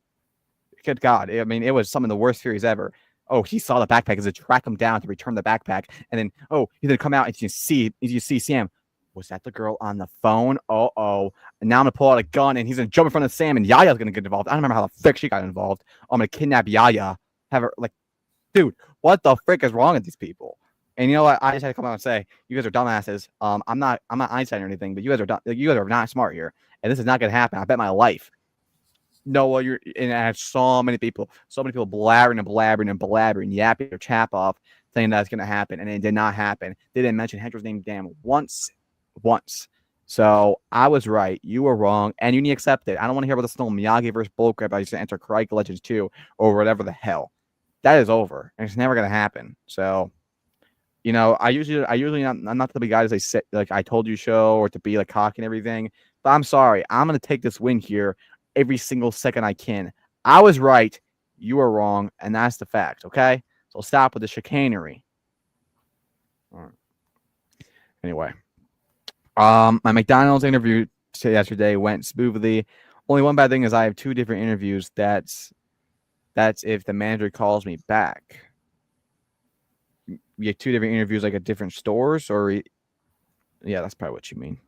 D: Good God. I mean, it was some of the worst theories ever. Oh, he saw the backpack as to track him down to return the backpack. And then, he's going to come out and you see Sam. Was that the girl on the phone? And now I'm going to pull out a gun and he's going to jump in front of Sam and Yaya's going to get involved. I don't remember how the frick she got involved. I'm going to kidnap Yaya. Have her, dude, what the frick is wrong with these people? And you know what? I just had to come out and say, you guys are dumbasses. I'm not Einstein or anything, but you guys are not smart here. And this is not going to happen. I bet my life. Noah, and I had so many people blabbering, yapping their chap off, saying that's going to happen, and it did not happen. They didn't mention Hector's name damn once. So I was right, you were wrong, and you need to accept it. I don't want to hear about this little Miyagi versus bullcrap. I used to enter Karate Legends 2 or whatever the hell. That is over, and it's never going to happen. So, I usually I'm not the big guy to say like I told you so or to be like cocky and everything, but I'm sorry, I'm going to take this win here every single second I can. I was right, you were wrong, and that's the fact, okay? So stop with the chicanery. All right. Anyway, my McDonald's interview yesterday went smoothly. Only one bad thing is I have 2 different interviews. That's if the manager calls me back. You have 2 different interviews like at different stores, or yeah, that's probably what you mean.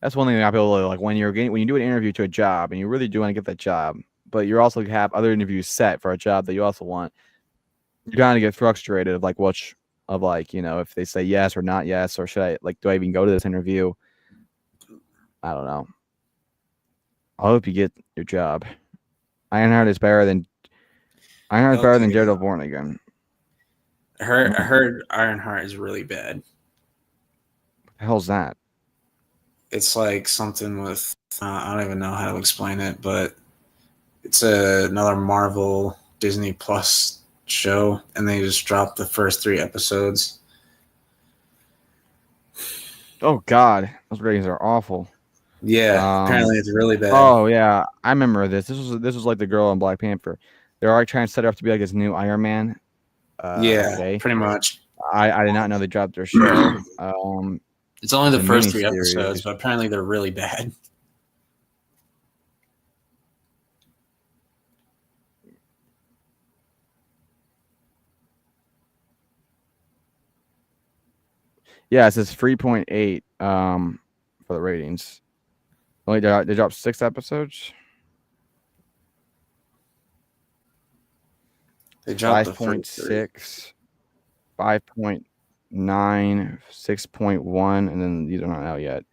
D: That's one thing that people like when you do an interview to a job and you really do want to get that job, but you also have other interviews set for a job that you also want. You kind of get frustrated of like if they say yes or not yes, or should I do I even go to this interview? I don't know. I hope you get your job. Ironheart is better than Daredevil Born Again.
C: I heard Ironheart is really bad.
D: What the hell's that?
C: It's like something with I don't even know how to explain it, but it's another Marvel Disney Plus show, and they just dropped the first 3 episodes.
D: Oh God, those ratings are awful.
C: Yeah, apparently it's really bad.
D: Oh yeah, I remember this. This was like the girl in Black Panther. They're like trying to set her up to be like this new Iron Man.
C: Yeah, pretty much.
D: I did not know they dropped their show.
C: It's only the first 3
D: miniseries.
C: episodes, but apparently they're really bad.
D: Yeah, it says 3.8 for the ratings. Only they dropped 6 episodes.
C: They dropped
D: 5.6, 5.9, 6.1, and then these are not out yet.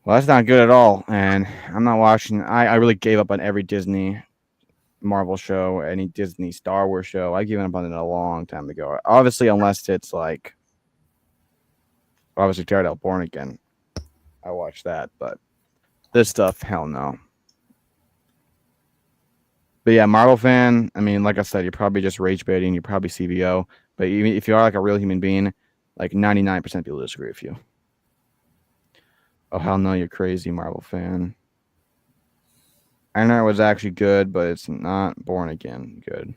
D: Well, that's not good at all, and I'm not watching. I really gave up on every Disney Marvel show, any Disney Star Wars show. I've given up on it a long time ago. Obviously, unless it's like obviously Daredevil Born Again. I watched that, but this stuff, hell no. But yeah, Marvel fan, I mean, like I said, you're probably just rage baiting, you're probably CBO. But even if you are like a real human being, like 99% of people disagree with you. Oh, hell no, you're crazy, Marvel fan. I know it was actually good, but it's not Born Again good.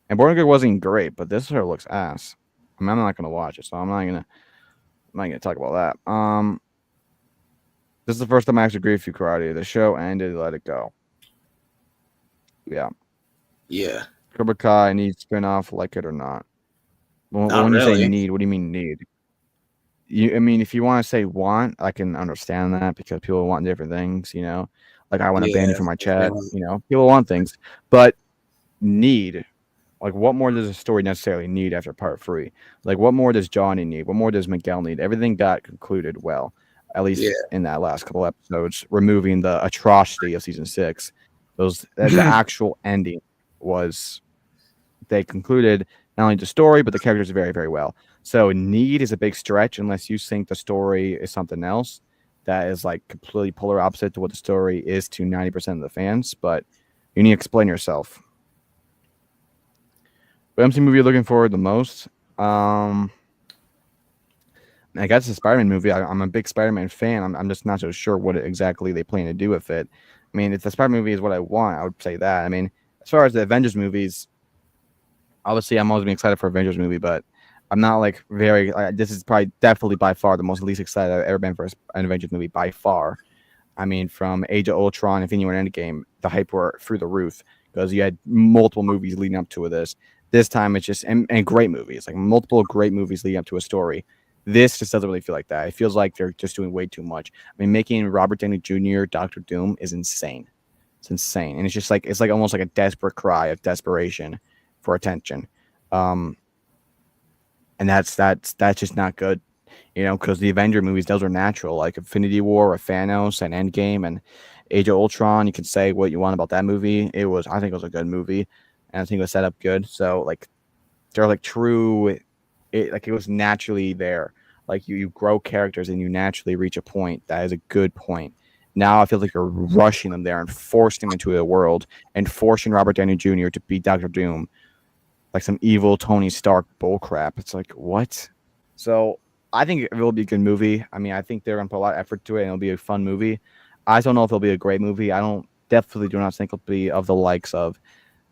D: And Born Again wasn't great, but this sort of looks ass. I mean, I'm not gonna watch it, so I'm not gonna talk about that. This is the first time I actually agree with you, Karate. The show ended, let it go. Yeah.
C: Yeah.
D: Cobra Kai needs spin-off, like it or not. When you say need, what do you mean need? I mean, if you want to say want, I can understand that because people want different things, you know. Like I want to ban you from my chat, you know. People want things, but need, like, what more does a story necessarily need after part 3? Like, what more does Johnny need? What more does Miguel need? Everything got concluded well, at least in that last couple episodes, removing the atrocity of season 6. The actual ending was they concluded not only the story but the characters very, very well. So need is a big stretch unless you think the story is something else that is like completely polar opposite to what the story is to 90% of the fans. But you need to explain yourself. What MC movie you're looking forward the most? I guess the Spider-Man movie. I'm a big Spider-Man fan. I'm just not so sure what exactly they plan to do with it. I mean, if the Spider-Man movie is what I want, I would say that. I mean, as far as the Avengers movies, obviously I'm always been excited for Avengers movie, but I'm not like very. This is probably definitely by far the most least excited I've ever been for an Avengers movie by far. I mean, from Age of Ultron, Infinity War, and Endgame, the hype were through the roof because you had multiple movies leading up to this. This time it's just and great movies, like multiple great movies leading up to a story. This just doesn't really feel like that. It feels like they're just doing way too much. I mean, making Robert Downey Jr. Dr. Doom is insane. It's insane, and it's just like almost like a desperate cry of desperation for attention. And that's just not good, you know, because the Avenger movies, those are natural, like Infinity War or Thanos and Endgame and Age of Ultron. You can say what you want about that movie. I think it was a good movie, and I think it was set up good. So like, they're like true. It was naturally there. Like you grow characters and you naturally reach a point that is a good point. Now I feel like you're rushing them there and forcing them into a world and forcing Robert Downey Jr. to be Dr. Doom, like some evil Tony Stark bullcrap. It's like, what? So I think it will be a good movie. I mean, I think they're gonna put a lot of effort to it and it'll be a fun movie. I don't know if it'll be a great movie. Definitely do not think it'll be of the likes of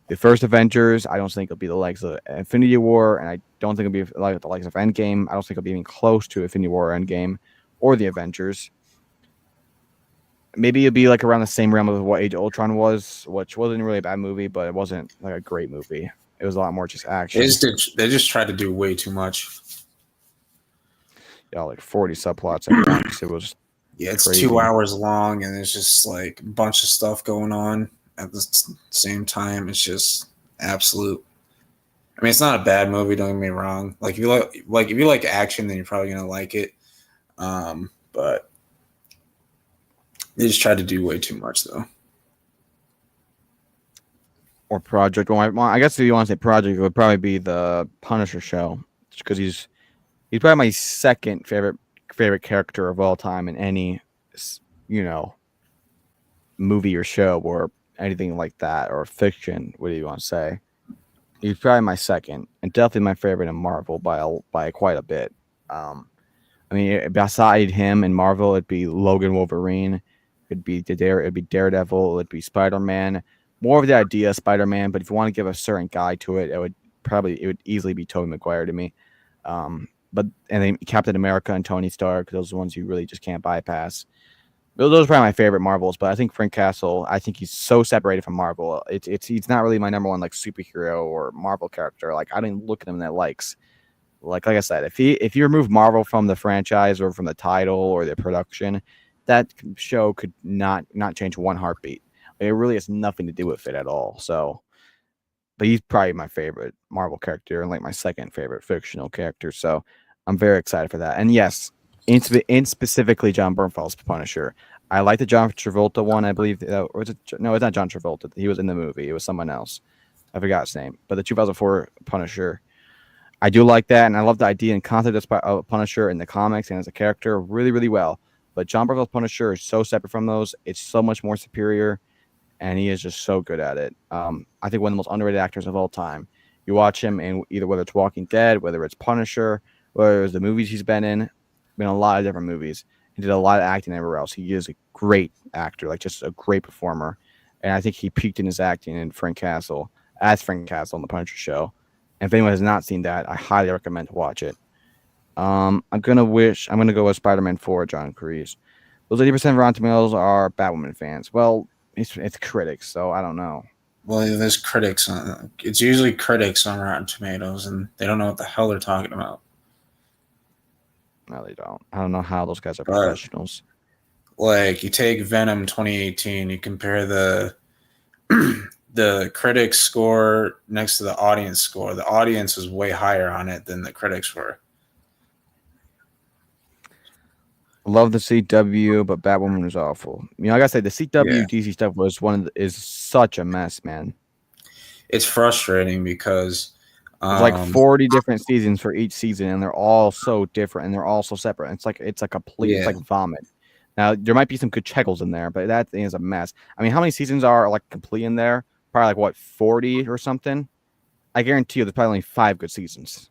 D: the first Avengers. I don't think it'll be the likes of Infinity War, and I don't think it'll be like the likes of Endgame. I don't think it'll be even close to Infinity War or Endgame or the Avengers. Maybe it'll be like around the same realm of what Age of Ultron was, which wasn't really a bad movie, but it wasn't like a great movie. It was a lot more just action.
C: They just tried to do way too much.
D: Yeah, like 40 subplots at once. It was
C: it's
D: crazy.
C: 2 hours long, and there's just like a bunch of stuff going on. at the same time, it's just absolute. I mean, it's not a bad movie. Don't get me wrong. Like if you like action, then you're probably gonna like it. But they just tried to do way too much, though.
D: Or Project. Well, I guess if you want to say Project, it would probably be the Punisher show, because he's probably my second favorite character of all time in any, movie or show or anything like that, or fiction. What do you want to say? He's probably my second, and definitely my favorite in Marvel by quite a bit. I mean, beside him in Marvel, it'd be Logan Wolverine, it'd be Daredevil, it'd be Spider-Man. More of the idea of Spider-Man, but if you want to give a certain guy to it, it would easily be Tobey Maguire to me. And then Captain America and Tony Stark, those are the ones you really just can't bypass. Those are probably my favorite Marvels, but I think Frank Castle, I think he's so separated from Marvel. He's not really my number one like superhero or Marvel character. Like I didn't look at him in that likes. Like I said, if you remove Marvel from the franchise or from the title or the production, that show could not change one heartbeat. It really has nothing to do with it at all. So, but he's probably my favorite Marvel character and like my second favorite fictional character. So I'm very excited for that. And yes, in specifically John Bernthald's Punisher. I like the John Travolta one. I believe, or is it? No, it's not John Travolta. He was in the movie. It was someone else. I forgot his name. But the 2004 Punisher, I do like that, and I love the idea and concept of Punisher in the comics and as a character really, really well. But John Bernthald's Punisher is so separate from those. It's so much more superior, and he is just so good at it. I think one of the most underrated actors of all time. You watch him in either whether it's Walking Dead, whether it's Punisher, whether it's the movies he's been in a lot of different movies. He did a lot of acting everywhere else. He is a great actor, like just a great performer. And I think he peaked in his acting in Frank Castle, as Frank Castle on the Punisher show. And if anyone has not seen that, I highly recommend to watch it. I'm gonna go with Spider-Man 4, John Kreese. Those 80% of Rotten Tomatoes are Batwoman fans. Well, it's critics, so I don't know.
C: Well, there's critics on. It's usually critics on Rotten Tomatoes, and they don't know what the hell they're talking about.
D: No, they don't. I don't know how those guys are professionals.
C: Like you take Venom 2018, you compare the critics score next to the audience score. The audience was way higher on it than the critics were.
D: Love the CW, but Batwoman was awful. I gotta say the CW DC stuff is such a mess, man.
C: It's frustrating because
D: there's like 40 different seasons for each season, and they're all so different, and they're all so separate. It's like it's like vomit. Now there might be some good checkles in there, but that thing is a mess. I mean, how many seasons are like complete in there? Probably like 40 or something. I guarantee you, there's probably only 5 good seasons.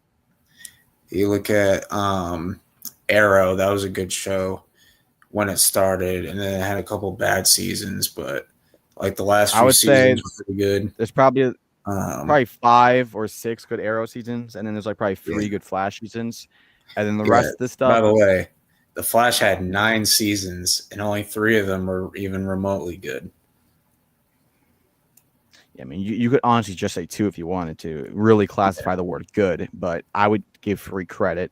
C: You look at Arrow, that was a good show when it started, and then it had a couple bad seasons, but like the last few seasons were pretty good.
D: There's probably 5 or 6 good Arrow seasons, and then there's like probably 3 good Flash seasons, and then the rest of the stuff.
C: By the way, the Flash had 9 seasons, and only 3 of them were even remotely good.
D: Yeah, I mean, you could honestly just say 2 if you wanted to really classify the word good, but I would give 3 credit.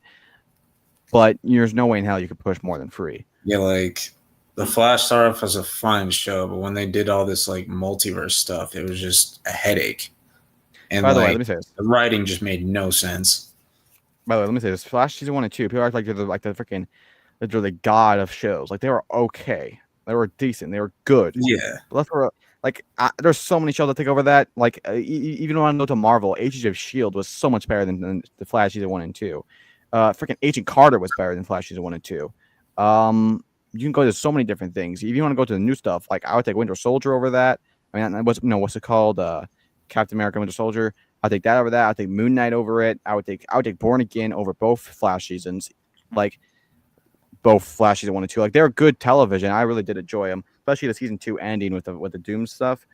D: But there's no way in hell you could push more than 3.
C: Yeah, like the Flash started off as a fine show, but when they did all this like multiverse stuff, it was just a headache. And
D: by the way, let me say this:
C: the writing just made no sense.
D: By the way, let me say this: Flash season 1 and 2, people are like they're the god of shows. Like they were okay, they were decent, they were good.
C: Yeah,
D: but there's so many shows that take over that. Like even when I go to Marvel, Agents of S.H.I.E.L.D. was so much better than the Flash season 1 and 2. Freaking Agent Carter was better than Flash season 1 and 2. You can go to so many different things. If you want to go to the new stuff, like I would take Winter Soldier over that. I mean, what's it called? Captain America, Winter Soldier. I'll take that over that. I'll take Moon Knight over it. I would take Born Again over both Flash seasons. Like both Flash season 1 and 2. Like they're good television. I really did enjoy them, especially the season 2 ending with the Doom stuff.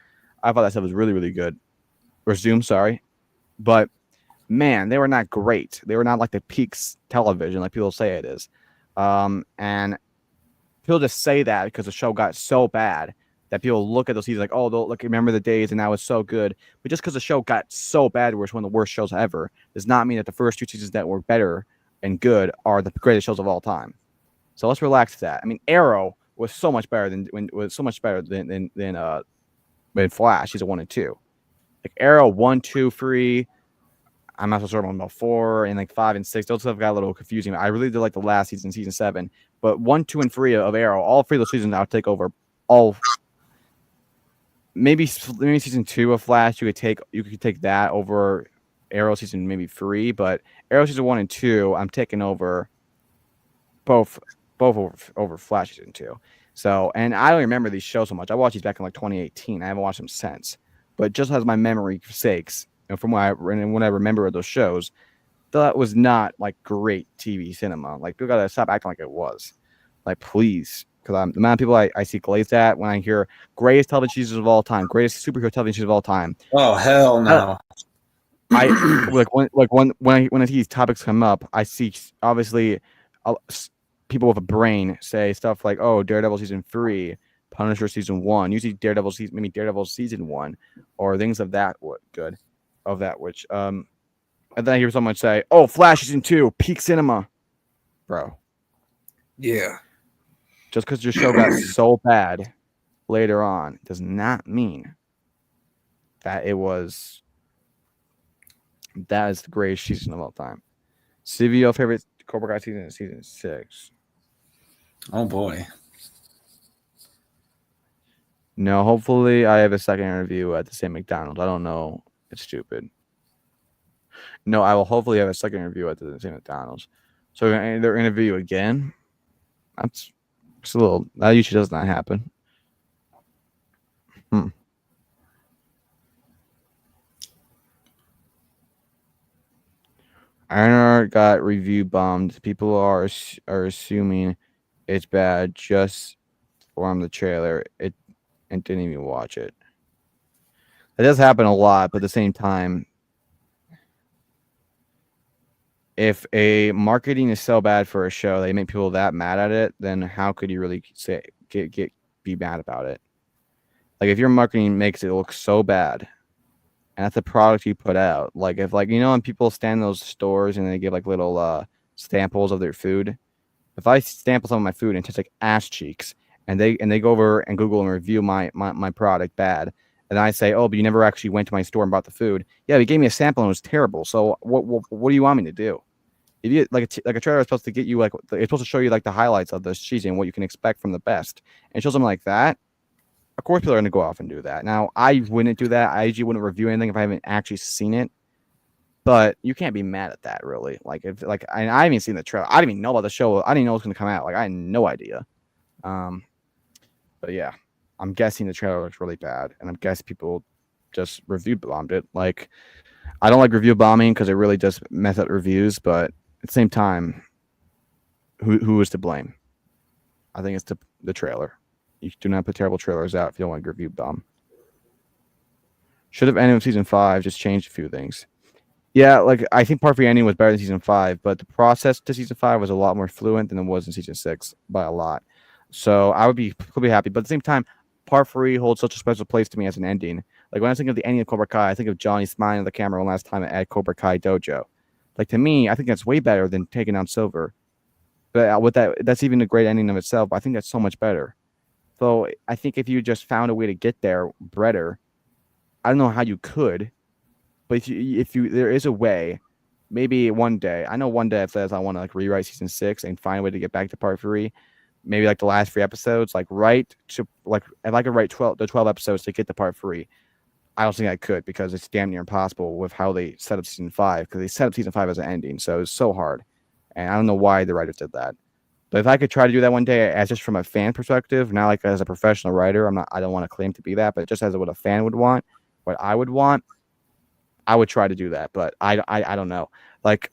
D: I thought that stuff was really, really good. Or Zoom, sorry, but man, they were not great. They were not like the peaks television, like people say it is. And people just say that because the show got so bad that people look at those seasons like, oh, look, remember the days and now it's so good. But just because the show got so bad where it's one of the worst shows ever does not mean that the first 2 seasons that were better and good are the greatest shows of all time. So let's relax that. I mean, Arrow was so much better than But in Flash, season 1 and 2. Like Arrow 1, 2, 3. I'm not so sure about 4 and like 5 and 6. Those stuff got a little confusing. I really did like the last season, season 7. But 1, 2, and 3 of Arrow, all 3 of those seasons, I'll take over all. Maybe season 2 of Flash, you could take that over Arrow season maybe 3. But Arrow season 1 and 2, I'm taking over both over Flash season 2. So, and I don't remember these shows so much. I watched these back in like 2018. I haven't watched them since. But just as my memory sakes, from when I remember of those shows, that was not like great TV cinema. Like, people gotta stop acting like it was. Like, please. Because the amount of people I see glazed at when I hear greatest television seasons of all time, greatest superhero television seasons of all time.
C: Oh, hell no.
D: I when I see these topics come up, I see obviously people with a brain say stuff like, "Oh, Daredevil season 3, Punisher season 1." Usually Daredevil season 1, or things of that good, of that which. And then I hear someone say, "Oh, Flash season 2, peak cinema," bro.
C: Yeah.
D: Just because your show got so bad later on does not mean that that is the greatest season of all time. CVO favorite Cobra Kai season is season 6.
C: Oh boy.
D: No, hopefully I have a second interview at the same McDonald's. I don't know. It's stupid. No, I will hopefully have a second interview at the same McDonald's. So we're going to interview again. That's just a little. That usually does not happen. Ironheart got review bombed. People are assuming it's bad just from the trailer. It and didn't even watch it. It does happen a lot, but at the same time, if a marketing is so bad for a show, they make people that mad at it, then how could you really be mad about it? Like, if your marketing makes it look so bad, and that's the product you put out, like if when people stand in those stores and they give like little samples of their food, if I sample some of my food and it tastes like ass cheeks, and they go over and Google and review my product bad, and I say, oh, but you never actually went to my store and bought the food. Yeah, they gave me a sample and it was terrible. So what do you want me to do? If you like a trailer is supposed to get you it's supposed to show you like the highlights of the season, what you can expect from the best, and show something like that. Of course, people are going to go off and do that. Now, I wouldn't do that. I usually wouldn't review anything if I haven't actually seen it. But you can't be mad at that, really. Like, if I haven't even seen the trailer. I didn't even know about the show. I didn't know it was going to come out. Like, I had no idea. But yeah, I'm guessing the trailer looks really bad, and I'm guessing people just review bombed it. Like, I don't like review bombing because it really does mess up reviews. But at the same time, who is to blame? I think it's the trailer. You do not put terrible trailers out if you don't want to review bomb. Should have ended with season 5, just changed a few things. Yeah, like I think part 3 ending was better than season 5, but the process to season 5 was a lot more fluent than it was in season 6 by a lot. So I would be happy. But at the same time, part 3 holds such a special place to me as an ending. Like when I think of the ending of Cobra Kai, I think of Johnny smiling at the camera one last time at Cobra Kai Dojo. Like, to me, I think that's way better than taking down Silver. But with that's even a great ending of itself. I think that's so much better. So I think if you just found a way to get there better, I don't know how you could, but if you there is a way, maybe one day. I know one day it says I want to like rewrite season 6 and find a way to get back to part 3. Maybe like the last 3 episodes, if I could write 12 episodes to get to part 3, I don't think I could because it's damn near impossible with how they set up season 5 because they set up season 5 as an ending, so it's so hard, and I don't know why the writers did that. But if I could try to do that one day, as just from a fan perspective, not like as a professional writer, I don't want to claim to be that, but just as what a fan would want, what I would want, I would try to do that. But I don't know. Like,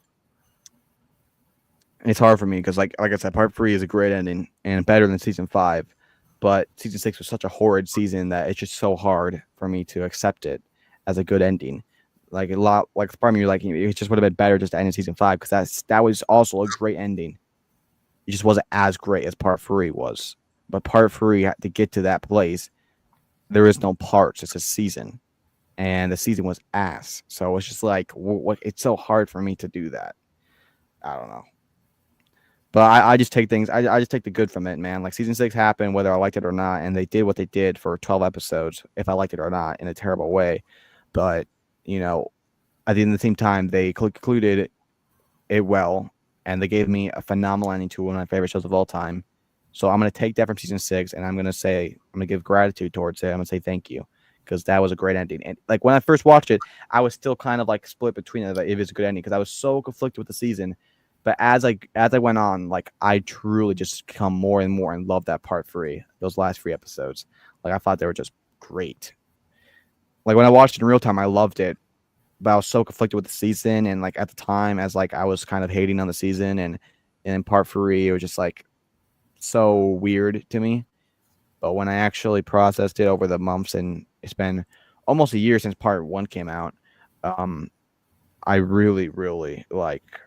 D: it's hard for me because like I said, part 3 is a great ending and better than season 5, but season 6 was such a horrid season that it's just so hard for me to accept it as a good ending. Like a lot, like part of me, like it just would have been better just to end in season 5 because that was also a great ending. It just wasn't as great as part 3 was. But part 3, to get to that place, there is no parts. It's a season. And the season was ass. So it's just like, it's so hard for me to do that. I don't know. But I just take things. I just take the good from it, man. Like season 6 happened, whether I liked it or not, and they did what they did for 12 episodes, if I liked it or not, in a terrible way. But you know, at the end of the same time, they concluded it well, and they gave me a phenomenal ending to one of my favorite shows of all time. So I'm gonna take that from season 6, and I'm gonna give gratitude towards it. I'm gonna say thank you because that was a great ending. And like when I first watched it, I was still kind of like split between it, like, if it's a good ending because I was so conflicted with the season. But as I went on, like I truly just come more and more and love that part 3, those last 3 episodes. Like I thought they were just great. Like when I watched it in real time, I loved it, but I was so conflicted with the season, and like at the time, as like I was kind of hating on the season, and in part 3, it was just like so weird to me. But when I actually processed it over the months, and it's been almost a year since part 1 came out, I really, really like.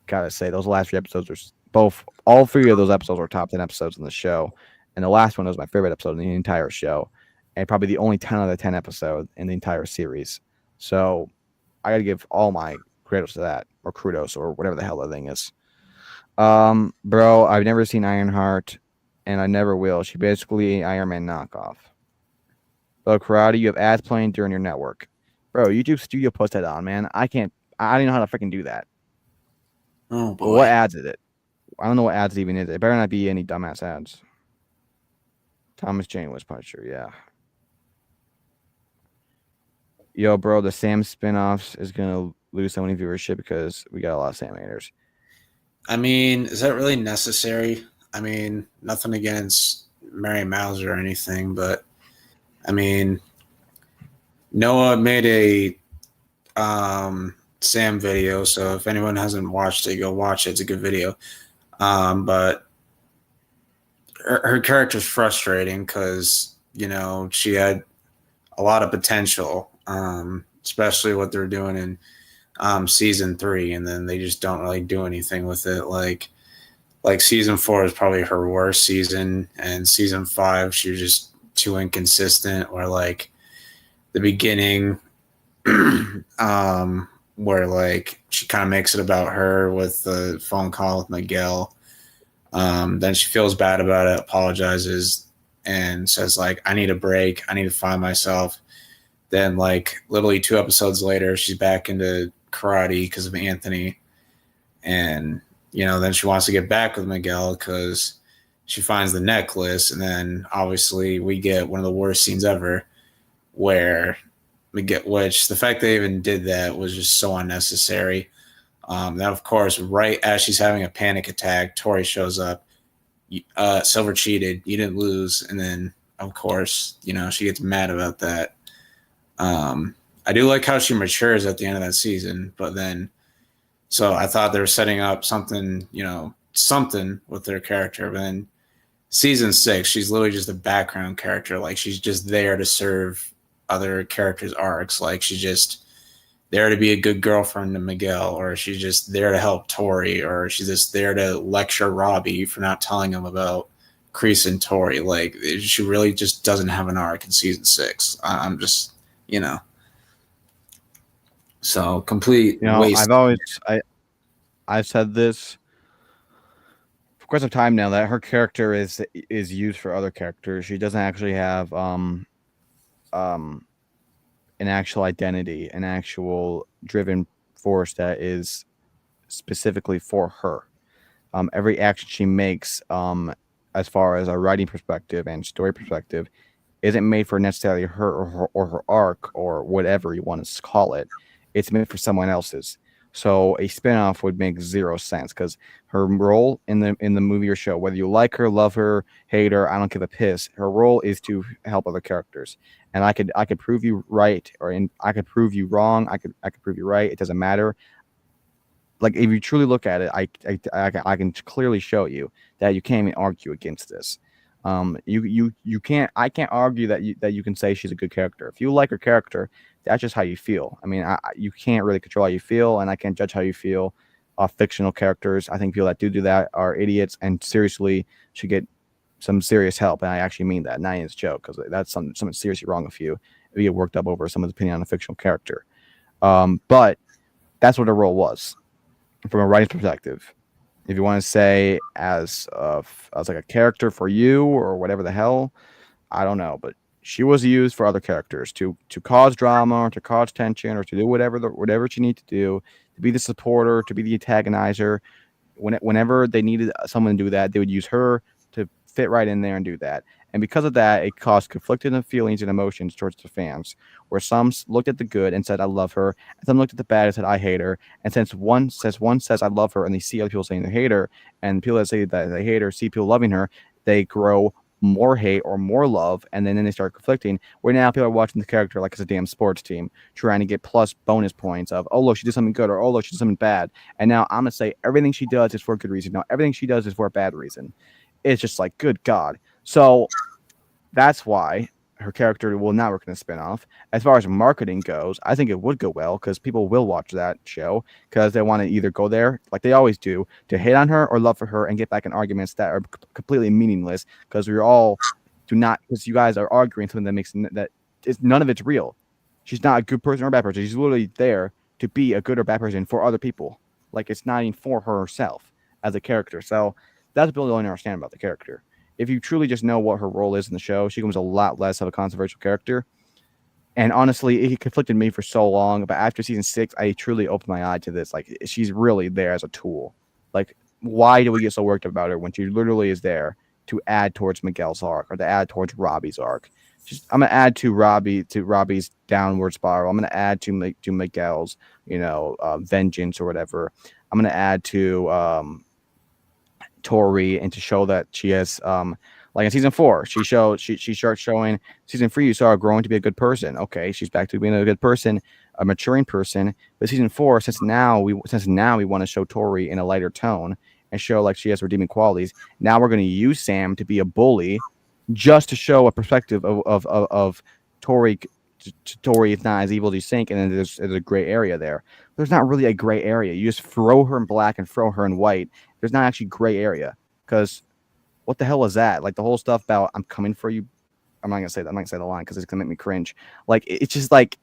D: Gotta say, those last 3 episodes are all 3 of those episodes were top 10 episodes in the show, and the last one was my favorite episode in the entire show, and probably the only 10 out of 10 episode in the entire series. So I gotta give all my kudos to that, or kudos, or whatever the hell that thing is. Bro, I've never seen Ironheart, and I never will. She basically Iron Man knockoff. Bro, Karate, you have ads playing during your network. Bro, YouTube Studio post that on, man. I don't even know how to freaking do that.
C: Oh boy.
D: But what ads is it? I don't know what ads it even is. It better not be any dumbass ads. Thomas Jane was Punisher, yeah. Yo, bro, the Sam spinoffs is gonna lose so many viewership because we got a lot of Sam haters.
C: I mean, is that really necessary? I mean, nothing against Mary Mauser or anything, but I mean, Noah made a Sam video, so if anyone hasn't watched it, go watch it. It's a good video. But her character's frustrating because, you know, she had a lot of potential, especially what they're doing in season 3, and then they just don't really do anything with it. Like season 4 is probably her worst season, and season 5 she was just too inconsistent. Or like the beginning, where like she kind of makes it about her with the phone call with Miguel. Then she feels bad about it, apologizes, and says like, I need a break. I need to find myself. Then like literally 2 episodes later, she's back into karate because of Anthony. And, you know, then she wants to get back with Miguel because she finds the necklace. And then obviously we get one of the worst scenes ever where which the fact they even did that was just so unnecessary. Then of course, right as she's having a panic attack, Tori shows up. Silver cheated. You didn't lose. And then of course, you know, she gets mad about that. I do like how she matures at the end of that season, but then, so I thought they were setting up something, you know, something with their character. But then season 6, she's literally just a background character. Like she's just there to serve other characters' arcs. Like she's just there to be a good girlfriend to Miguel, or she's just there to help Tori, or she's just there to lecture Robbie for not telling him about Kreese and Tori. Like she really just doesn't have an arc in season 6. I'm just, you know, so complete waste.
D: I've said this for quite some time now that her character is used for other characters. She doesn't actually have an actual identity, an actual driven force that is specifically for her. Every action she makes, as far as a writing perspective and story perspective, isn't made for necessarily her or her arc or whatever you want to call it. It's made for someone else's. So a spinoff would make zero sense because her role in the movie or show, whether you like her, love her, hate her, I don't give a piss. Her role is to help other characters. And I could prove you right, I could prove you wrong. I could prove you right. It doesn't matter. Like if you truly look at it, I can clearly show you that you can't even argue against this. You can't. I can't argue that you can say she's a good character. If you like her character, that's just how you feel. I mean, you can't really control how you feel, and I can't judge how you feel. Fictional characters, I think people that do that are idiots, and seriously should get some serious help. And I actually mean that, not even a joke, because that's something seriously wrong with you if you get worked up over someone's opinion on a fictional character. But that's what her role was from a writing perspective. if you want to say as like a character for you or whatever the hell, I don't know, but she was used for other characters to cause drama or to cause tension or to do whatever she needed to do, to be the supporter, to be the antagonizer. Whenever they needed someone to do that, they would use her to fit right in there and do that. And because of that, it caused conflicting feelings and emotions towards the fans, where some looked at the good and said, I love her, and some looked at the bad and said, I hate her. And since one says, I love her, and they see other people saying they hate her, and people that say that they hate her see people loving her, they grow more hate or more love, and then they start conflicting, where now people are watching the character like it's a damn sports team, trying to get plus bonus points of, oh, look, she did something good, or oh, look, she did something bad. And now I'm going to say everything she does is for a good reason. No, everything she does is for a bad reason. It's just like, good God. So that's why her character will not work in a spinoff. As far as marketing goes, I think it would go well because people will watch that show because they want to either go there, like they always do, to hate on her or love for her and get back in arguments that are completely meaningless because we all do not, because you guys are arguing something that makes none of it's real. She's not a good person or a bad person. She's literally there to be a good or bad person for other people. Like it's not even for herself as a character. So that's what people don't understand about the character. If you truly just know what her role is in the show, she becomes a lot less of a controversial character. And honestly, it conflicted me for so long. But after season 6, I truly opened my eye to this. Like, she's really there as a tool. Like, why do we get so worked about her when she literally is there to add towards Miguel's arc or to add towards Robbie's arc? I'm gonna add to Robbie's downward spiral. I'm gonna add to Miguel's, vengeance or whatever. I'm gonna add to Tori, and to show that she has like in season 4 she starts showing. Season 3 you saw her growing to be a good person. Okay, she's back to being a good person, a maturing person. But season 4, since now we want to show Tori in a lighter tone and show like she has redeeming qualities, now we're going to use Sam to be a bully just to show a perspective of Tori. Tori is not as evil as you think, and then there's a gray area there. There's not really a gray area. You just throw her in black and throw her in white. There's not actually gray area, because what the hell was that? Like the whole stuff about I'm coming for you. I'm not gonna say that. I'm not gonna say the line because it's gonna make me cringe. Like it's just like,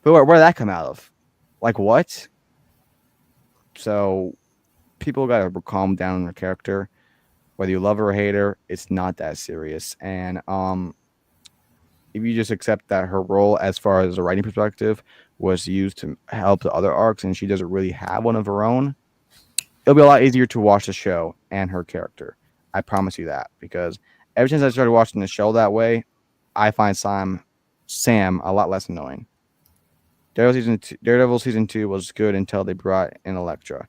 D: where did that come out of? Like what? So people gotta calm down on their character. Whether you love her or hate her, it's not that serious. And if you just accept that her role, as far as a writing perspective, was used to help the other arcs, and she doesn't really have one of her own, it'll be a lot easier to watch the show and her character. I promise you that, because ever since I started watching the show that way, I find Sam a lot less annoying. Daredevil season 2 was good until they brought in Elektra.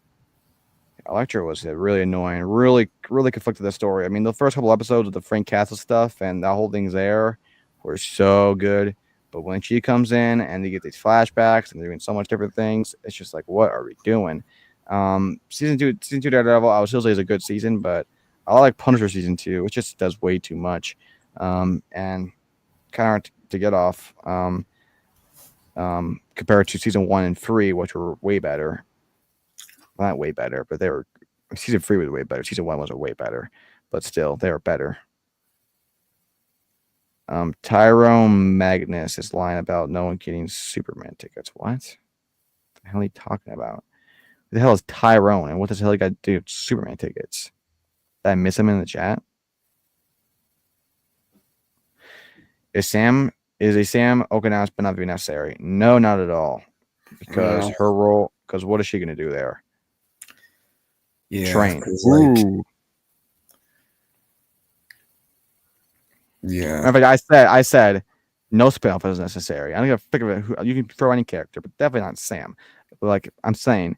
D: Elektra was really annoying, really conflicted the story. I mean, the first couple episodes of the Frank Castle stuff and that whole thing's there were so good. But when she comes in and they get these flashbacks and they're doing so much different things, it's just like, what are we doing? Season two Daredevil, I would still say is a good season, but I like Punisher season 2, which just does way too much. And kind of hard to get off compared to season 1 and 3, which were way better. Well, not way better, but they were. Season 3 was way better. Season 1 was way better, but still, they were better. Tyrone Magnus is lying about no one getting Superman tickets. What the hell are you talking about? Who the hell is Tyrone, and what the hell he got to do with Superman tickets? Did I miss him in the chat? Is a Sam Okinawa spinoff be necessary? No, not at all. Because her role. Because what is she going to do there?
C: Yeah,
D: train.
C: Yeah.
D: In fact, I said no spinoff is necessary. I'm gonna figure out you can throw any character, but definitely not Sam. But like I'm saying,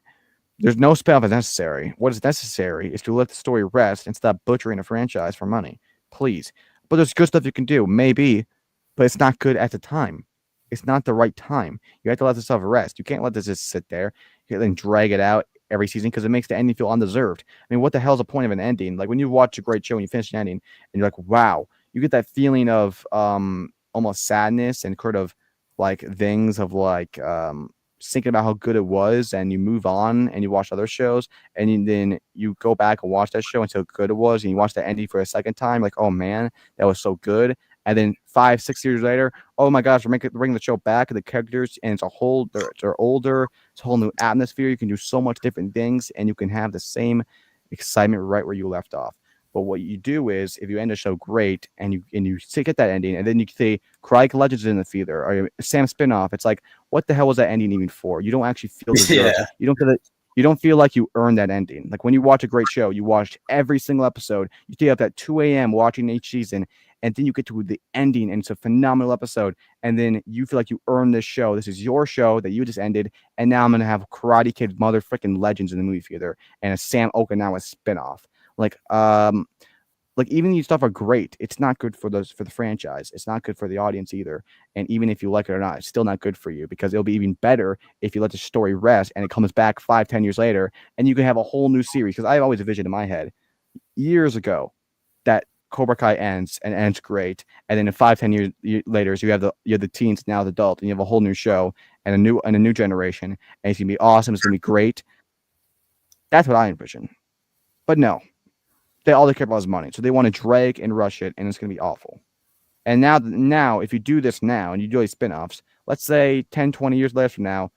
D: there's no spinoff is necessary. What is necessary is to let the story rest and stop butchering a franchise for money, please. But there's good stuff you can do, maybe, but it's not good at the time. It's not the right time. You have to let the stuff rest. You can't let this just sit there and drag it out every season, because it makes the ending feel undeserved. I mean, what the hell is the point of an ending? Like when you watch a great show and you finish an ending and you're like, wow, you get that feeling of almost sadness and sort of like things of like thinking about how good it was, and you move on and you watch other shows, and then you go back and watch that show and see how good it was, and you watch the ending for a second time, like, oh man, that was so good. And then 5-6 years later, oh my gosh, we're bringing the show back, and the characters, and they're older. It's a whole new atmosphere. You can do so much different things, and you can have the same excitement right where you left off. But what you do is, if you end a show great and you get that ending, and then you say Craig Legends in the theater or Sam spinoff, it's like, what the hell was that ending even for? You don't actually feel deserved.
C: Yeah.
D: You don't feel that. You don't feel like you earned that ending. Like when you watch a great show, you watched every single episode. You stay up at 2 a.m. watching each season, and then you get to the ending, and it's a phenomenal episode. And then you feel like you earned this show. This is your show that you just ended, and now I'm gonna have Karate Kid mother freaking Legends in the movie theater and a Sam Okinawa spinoff. Like even these stuff are great. It's not good for the franchise. It's not good for the audience either. And even if you like it or not, it's still not good for you, because it'll be even better if you let the story rest and it comes back 5-10 years later and you can have a whole new series. Because I have always envisioned in my head years ago that Cobra Kai ends great, and then in 5-10 years later, so you have the teens, now the adult, and you have a whole new show and a new generation, and it's gonna be awesome. It's gonna be great. That's what I envision. But no. All they care about is money. So they want to drag and rush it, and it's going to be awful. And now, if you do this now and you do these spin-offs, let's say 10, 20 years later from now,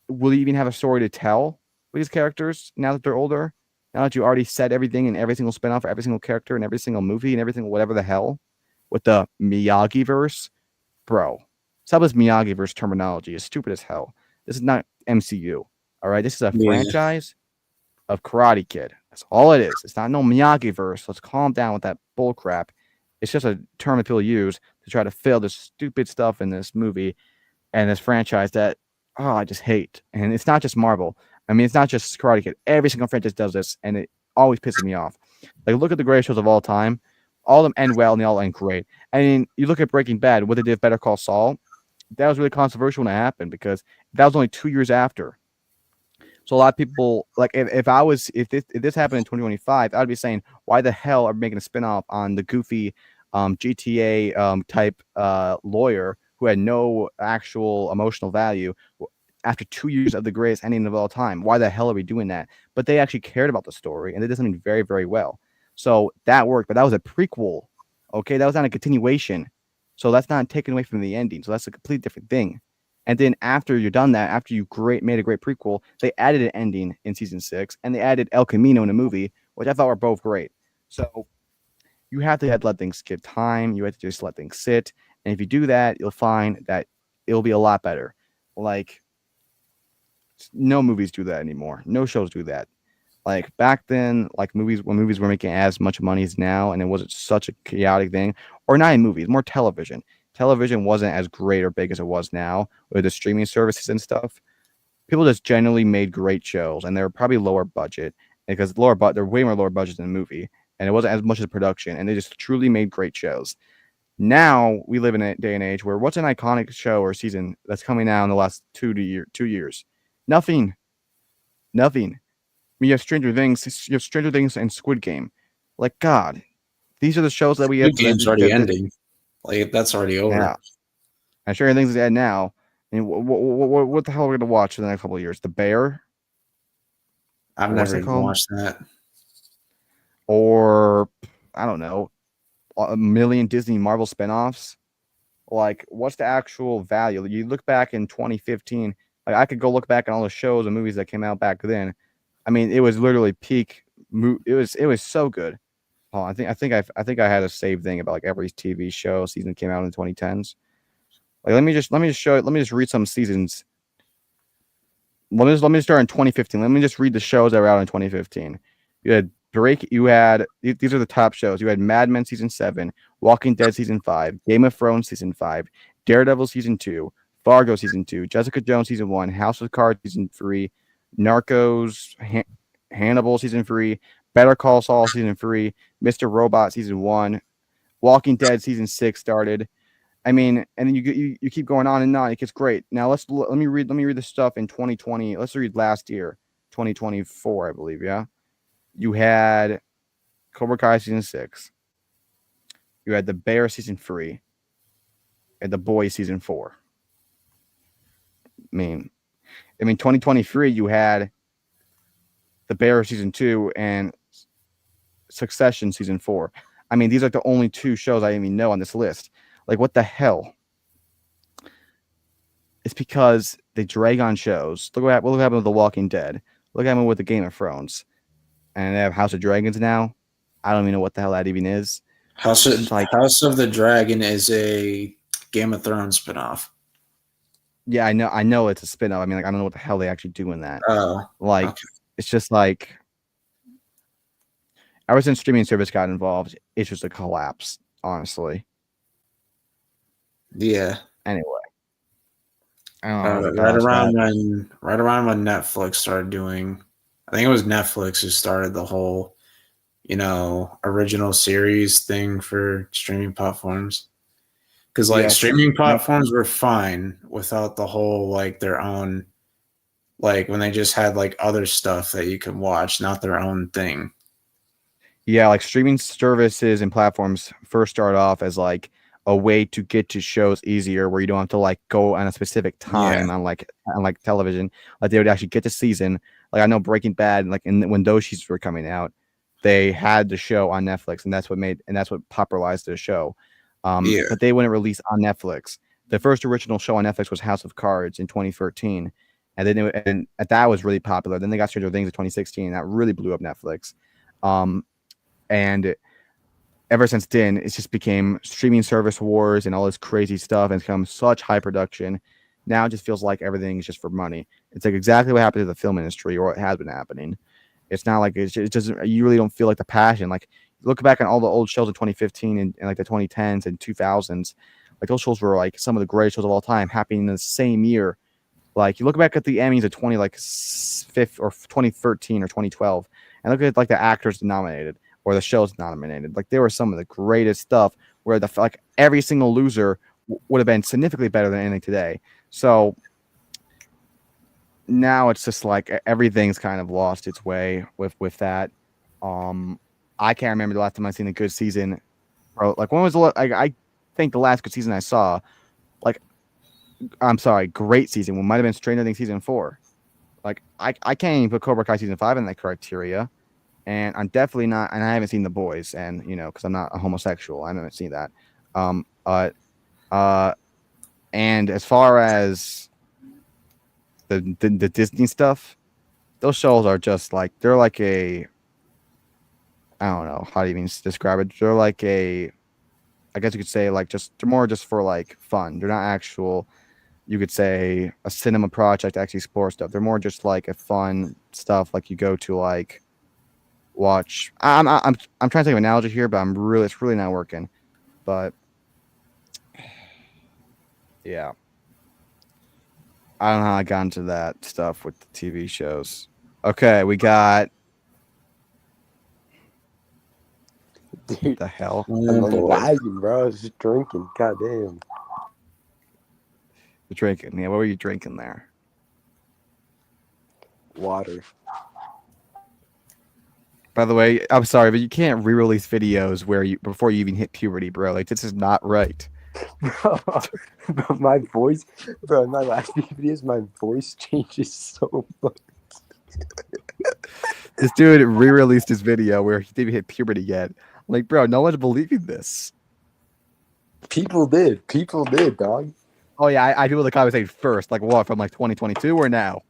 D: will you even have a story to tell with these characters now that they're older? Now that you already said everything in every single spin-off for every single character and every single movie and everything, whatever the hell, with the Miyagi-verse? Bro, some of this Miyagi-verse terminology is stupid as hell. This is not MCU, all right? This is a franchise of Karate Kid. That's all it is. It's not no Miyagi-verse. Let's calm down with that bull crap. It's just a term that people use to try to fill this stupid stuff in this movie and this franchise that I just hate. And it's not just Marvel. I mean, it's not just Karate Kid. Every single franchise does this, and it always pisses me off. Like, look at the greatest shows of all time. All of them end well, and they all end great. I mean, you look at Breaking Bad, what they did with Better Call Saul. That was really controversial when it happened, because that was only 2 years after. So a lot of people, like, if this happened in 2025, I'd be saying, why the hell are we making a spinoff on the goofy GTA type lawyer who had no actual emotional value after 2 years of the greatest ending of all time? Why the hell are we doing that? But they actually cared about the story, and they did something very, very well. So that worked, but that was a prequel. Okay, that was not a continuation. So that's not taken away from the ending. So that's a completely different thing. And then after you're done that, after you made a great prequel, they added an ending in season 6, and they added El Camino in a movie, which I thought were both great. So you have to let things give time. You have to just let things sit. And if you do that, you'll find that it'll be a lot better. Like, no movies do that anymore. No shows do that. Like back then, like when movies were making as much money as now, and it wasn't such a chaotic thing, or not in movies, more television. Television wasn't as great or big as it was now with the streaming services and stuff. People just generally made great shows, and they were probably lower budget, because they're way more lower budget than a movie, and it wasn't as much as production, and they just truly made great shows. Now we live in a day and age where what's an iconic show or season that's coming out in the last 2 years? Nothing. I mean, you have Stranger Things and Squid Game. Like, God, these are the shows that we have.
C: Squid Game's already ending. Like, that's already over. Yeah.
D: And Stranger Things is at now. I mean, what the hell are we going to watch in the next couple of years? The Bear?
C: I've never even watched that.
D: Or, I don't know, a million Disney Marvel spinoffs. Like, what's the actual value? You look back in 2015, like, I could go look back on all the shows and movies that came out back then. I mean, it was literally peak. It was so good. Oh, I think I had a saved thing about like every TV show season that came out in the 2010s. Like, let me just read some seasons. Let me start in 2015. Let me just read the shows that were out in 2015. You had these are the top shows. You had Mad Men season 7, Walking Dead season 5, Game of Thrones season 5, Daredevil season 2, Fargo season 2, Jessica Jones season 1, House of Cards season 3, Narcos, Hannibal season 3, Better Call Saul season 3, Mr. Robot season 1, Walking Dead season 6 started. I mean, and then you keep going on and on. It gets great. Now let me read the stuff in 2020. Let's read last year, 2024, I believe. Yeah, you had Cobra Kai season 6. You had The Bear season 3, and The Boys season 4. I mean, 2023 you had The Bear season 2 and Succession season 4. I mean, these are the only 2 shows I even know on this list. Like, what the hell? It's because they drag on shows. Look what happened with The Walking Dead. Look what happened with the Game of Thrones. and they have House of Dragons now. I don't even know what the hell that even is.
C: House of the Dragon is a Game of Thrones spinoff.
D: Yeah, I know it's a spin-off. I mean, like, I don't know what the hell they actually do in that.
C: Oh,
D: Like,
C: okay.
D: it's just like ever since streaming service got involved, it's just a collapse, honestly.
C: Yeah.
D: Anyway, I don't know.
C: Right around when Netflix started doing, I think it was Netflix who started the whole, original series thing for streaming platforms. Because streaming platforms were fine without the whole their own, when they just had other stuff that you could watch, not their own thing.
D: Yeah, like streaming services and platforms first start off as like a way to get to shows easier, where you don't have to go on a specific time on television. Like they would actually get the season. Like I know Breaking Bad, when those shows were coming out, they had the show on Netflix, and that's what popularized the show. But they wouldn't release on Netflix. The first original show on Netflix was House of Cards in 2013, and then that was really popular. Then they got Stranger Things in 2016, and that really blew up Netflix. And ever since then, it's just became streaming service wars and all this crazy stuff, and it's become such high production. Now it just feels like everything is just for money. It's like exactly what happened to the film industry, or what has been happening. It's not like it doesn't. You really don't feel like the passion. Like look back on all the old shows in 2015 and like the 2010s and 2000s. Like those shows were like some of the greatest shows of all time, happening in the same year. Like you look back at the Emmys of 2013 or 2012, and look at the actors nominated or the shows nominated. Like they were some of the greatest stuff, where every single loser would have been significantly better than anything today. So now it's just everything's kind of lost its way with that. I can't remember the last time I seen a good season. Bro, when was I think the last good season I saw, great season. It might have been Stranger Things season 4. I can't even put Cobra Kai season 5 in that criteria. And I'm definitely not, and I haven't seen The Boys, and because I'm not a homosexual, I haven't seen that. And as far as the Disney stuff, those shows are just they're like I don't know how to even describe it. They're I guess you could say they're more just for fun. They're not actual, you could say, a cinema project to actually explore stuff. They're more just a fun stuff you go to watch. I'm trying to think of an analogy here, but it's really not working. But yeah, I don't know how I got into that stuff with the TV shows. Okay, we got
G: Dude,
D: what the hell?
G: I'm lagging, bro. I was just drinking. God damn.
D: You're drinking. Yeah, what were you drinking there?
G: Water.
D: By the way, I'm sorry, but you can't re-release videos before you even hit puberty, bro. This is not right.
G: Bro, my voice, bro, in my last few videos, my voice changes so much.
D: This dude re-released his video where he didn't hit puberty yet. Bro, no one's believing this.
G: People did, dog.
D: Oh yeah, I people in the comments say first, what, from 2022 or now?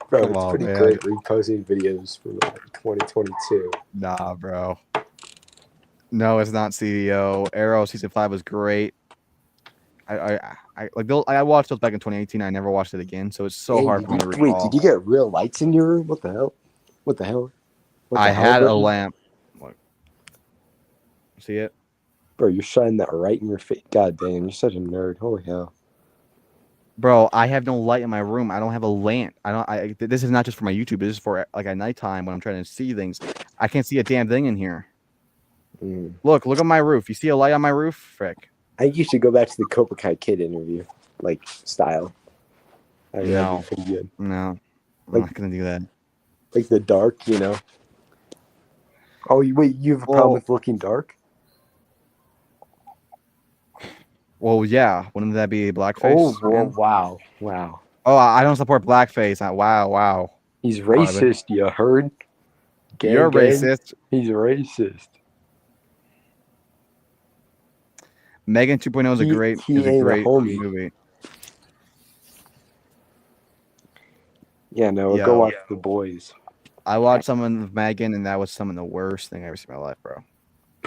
G: Bro,
D: Come
G: it's
D: on,
G: pretty
D: man.
G: great reposting videos from 2022.
D: Nah, bro. No, it's not CDO. Arrow season 5 was great. I watched those back in 2018. I never watched it again, so it's so hard for me to recall.
G: Wait, did you get real lights in your room? What the hell?
D: I had a lamp. Look. See it?
G: Bro, you're shining that right in your face. God damn, you're such a nerd. Holy hell.
D: Bro, I have no light in my room. I don't have a lamp. This is not just for my YouTube. This is for at nighttime when I'm trying to see things. I can't see a damn thing in here. Look at my roof. You see a light on my roof? Frick.
G: I think you should go back to the Cobra Kai Kid interview, style. That'd
D: No.
G: be pretty good.
D: No. I'm not gonna do that.
G: The dark, Oh, wait, you have a problem with looking dark?
D: Well, yeah. Wouldn't that be blackface?
G: Wow.
D: Oh, I don't support blackface. Wow.
G: He's racist, you heard?
D: You're racist.
G: He's racist.
D: Megan 2.0 is a great movie.
G: Yeah, Yeah, no,
D: Yo.
G: go watch The Boys.
D: I watched some of Megan, and that was some of the worst thing I ever seen in my life, bro.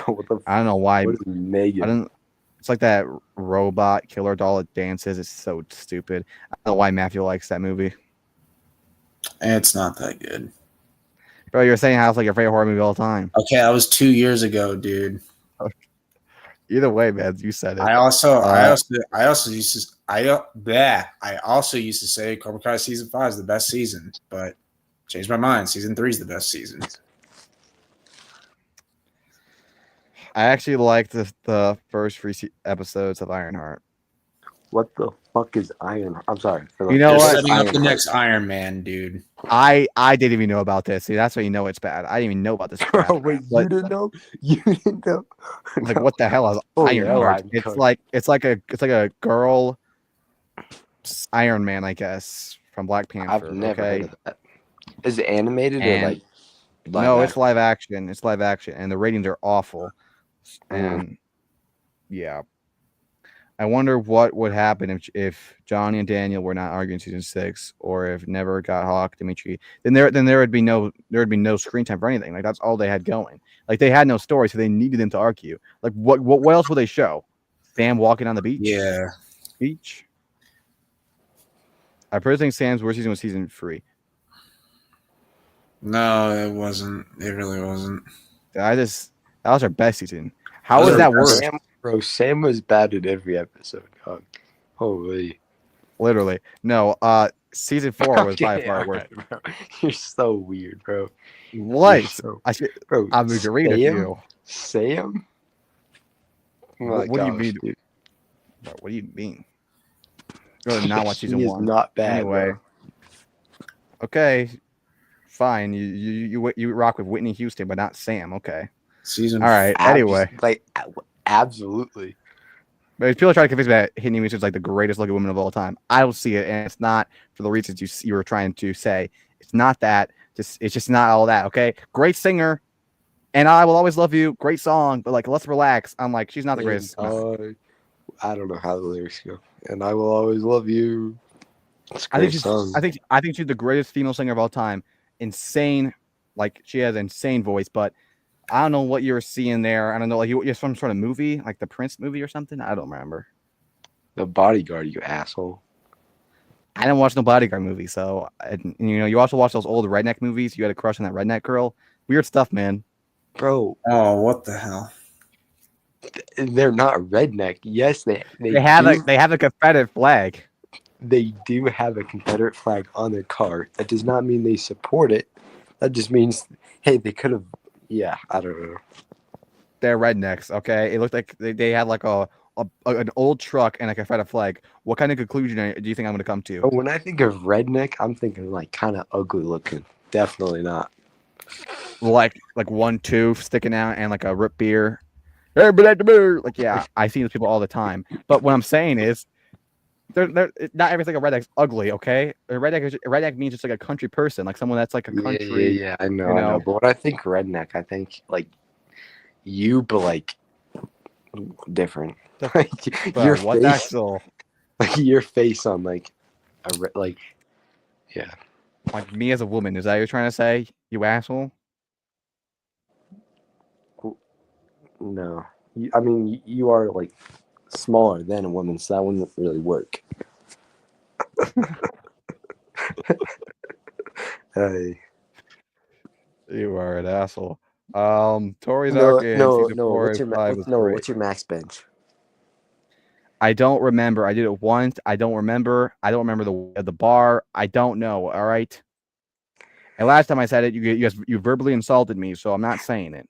G: What the?
D: I don't know why.
G: What is Megan?
D: I don't. It's like that robot killer doll that dances. It's so stupid. I don't know why Matthew likes that movie.
C: It's not that good.
D: Bro, you're saying how it's like your favorite horror movie all the time.
C: Okay, that was 2 years ago, dude.
D: Either way, man, you said it.
C: I also used to say Cobra Kai season 5 is the best season, but changed my mind. Season 3 is the best season.
D: I actually liked the first 3 episodes of Ironheart.
G: What the fuck is Iron? I'm sorry.
D: You know
C: They're
D: what?
C: setting up the next Iron Man, dude.
D: I didn't even know about this. See, that's why you know it's bad. I didn't even know about this.
G: Bro,
D: crap.
G: wait,
D: But,
G: you didn't know? You didn't know?
D: like, what the hell is
G: Oh,
D: Ironheart?
G: yeah,
D: It's like a girl Iron Man, I guess, from Black Panther.
G: I've never
D: okay?
G: heard of that. Is it animated
D: And-
G: or like?
D: No,
G: live
D: it's live action. It's live action, and the ratings are awful.
G: Mm.
D: And yeah, I wonder what would happen if Johnny and Daniel were not arguing season 6, or if Never got Hawk, Dimitri. Then there would be no screen time for anything. Like that's all they had going. Like they had no story, so they needed them to argue. Like what else would they show? Sam walking on the beach.
C: Yeah.
D: Beach. I personally think Sam's worst season was season 3.
C: No, it wasn't. It really wasn't.
D: That was our best season. How is that worse?
G: Sam was bad in every episode, dog. Holy.
D: Literally. No, season 4 was by
G: Okay,
D: far
G: all
D: worse.
G: right, bro. You're so weird, bro.
D: What?
G: So-
D: I should.
G: Bro,
D: I'm going to read a few.
G: Sam? Oh my
D: What do you
G: gosh,
D: mean?
G: dude.
D: Bro, what do you mean? Go to not watch season
G: He is
D: 1.
G: not bad.
D: Anyway.
G: Bro.
D: Okay. Fine. You rock with Whitney Houston, but not Sam. Okay.
C: Season
D: All right. Anyway.
G: Absolutely.
D: But people try to convince me that Whitney Houston is like the greatest looking woman of all time. I don't see it, and it's not for the reasons you were trying to say. It's not that. It's just not all that. Okay. Great singer, and I will always love you. Great song, but like let's relax. I'm like she's not the greatest.
G: I don't know how the lyrics go. And I will always love you. It's a
D: I
G: great
D: think
G: song.
D: I think she's the greatest female singer of all time. Insane, like she has an insane voice, but I don't know what you were seeing there. I don't know, like you're some sort of movie, like the Prince movie or something. I don't remember.
G: The Bodyguard, you asshole.
D: I didn't watch no Bodyguard movie, so you also watch those old redneck movies. You had a crush on that redneck girl. Weird stuff, man.
G: Bro,
C: Oh, what the hell?
G: they're not redneck. Yes, they
D: have
G: do,
D: a Confederate flag.
G: they do have a Confederate flag on their car. That does not mean they support it. That just means, hey, they could have. Yeah, I don't know.
D: They're rednecks. Okay, it looked like they had like an old truck and a Confederate flag. What kind of conclusion do you think I'm going to come to?
G: But when I think of redneck, I'm thinking like kind of ugly looking. Definitely not.
D: Like 1 tooth sticking out and like a root beer. Hey, but at the beer. Like yeah, I see those people all the time. But what I'm saying is, they're not everything a redneck's ugly. Okay, a redneck means just like a country person, like someone that's like a country.
G: Yeah, I know. But when I think redneck, I think like you, but like different. Like
D: Bro,
G: your
D: what
G: face,
D: Axel?
G: like your face on like yeah.
D: Like me as a woman? Is that what you're trying to say? You asshole.
G: No, I mean you are like smaller than a woman, so that wouldn't really work. Hey.
D: You are an asshole. Tori's
G: No,
D: out in
G: no,
D: season 4
G: what's
D: and
G: your
D: 5 was great.
G: what's your max bench?
D: I don't remember. I did it once. I don't remember. I don't remember the bar. I don't know. All right. And last time I said it, you verbally insulted me, so I'm not saying it.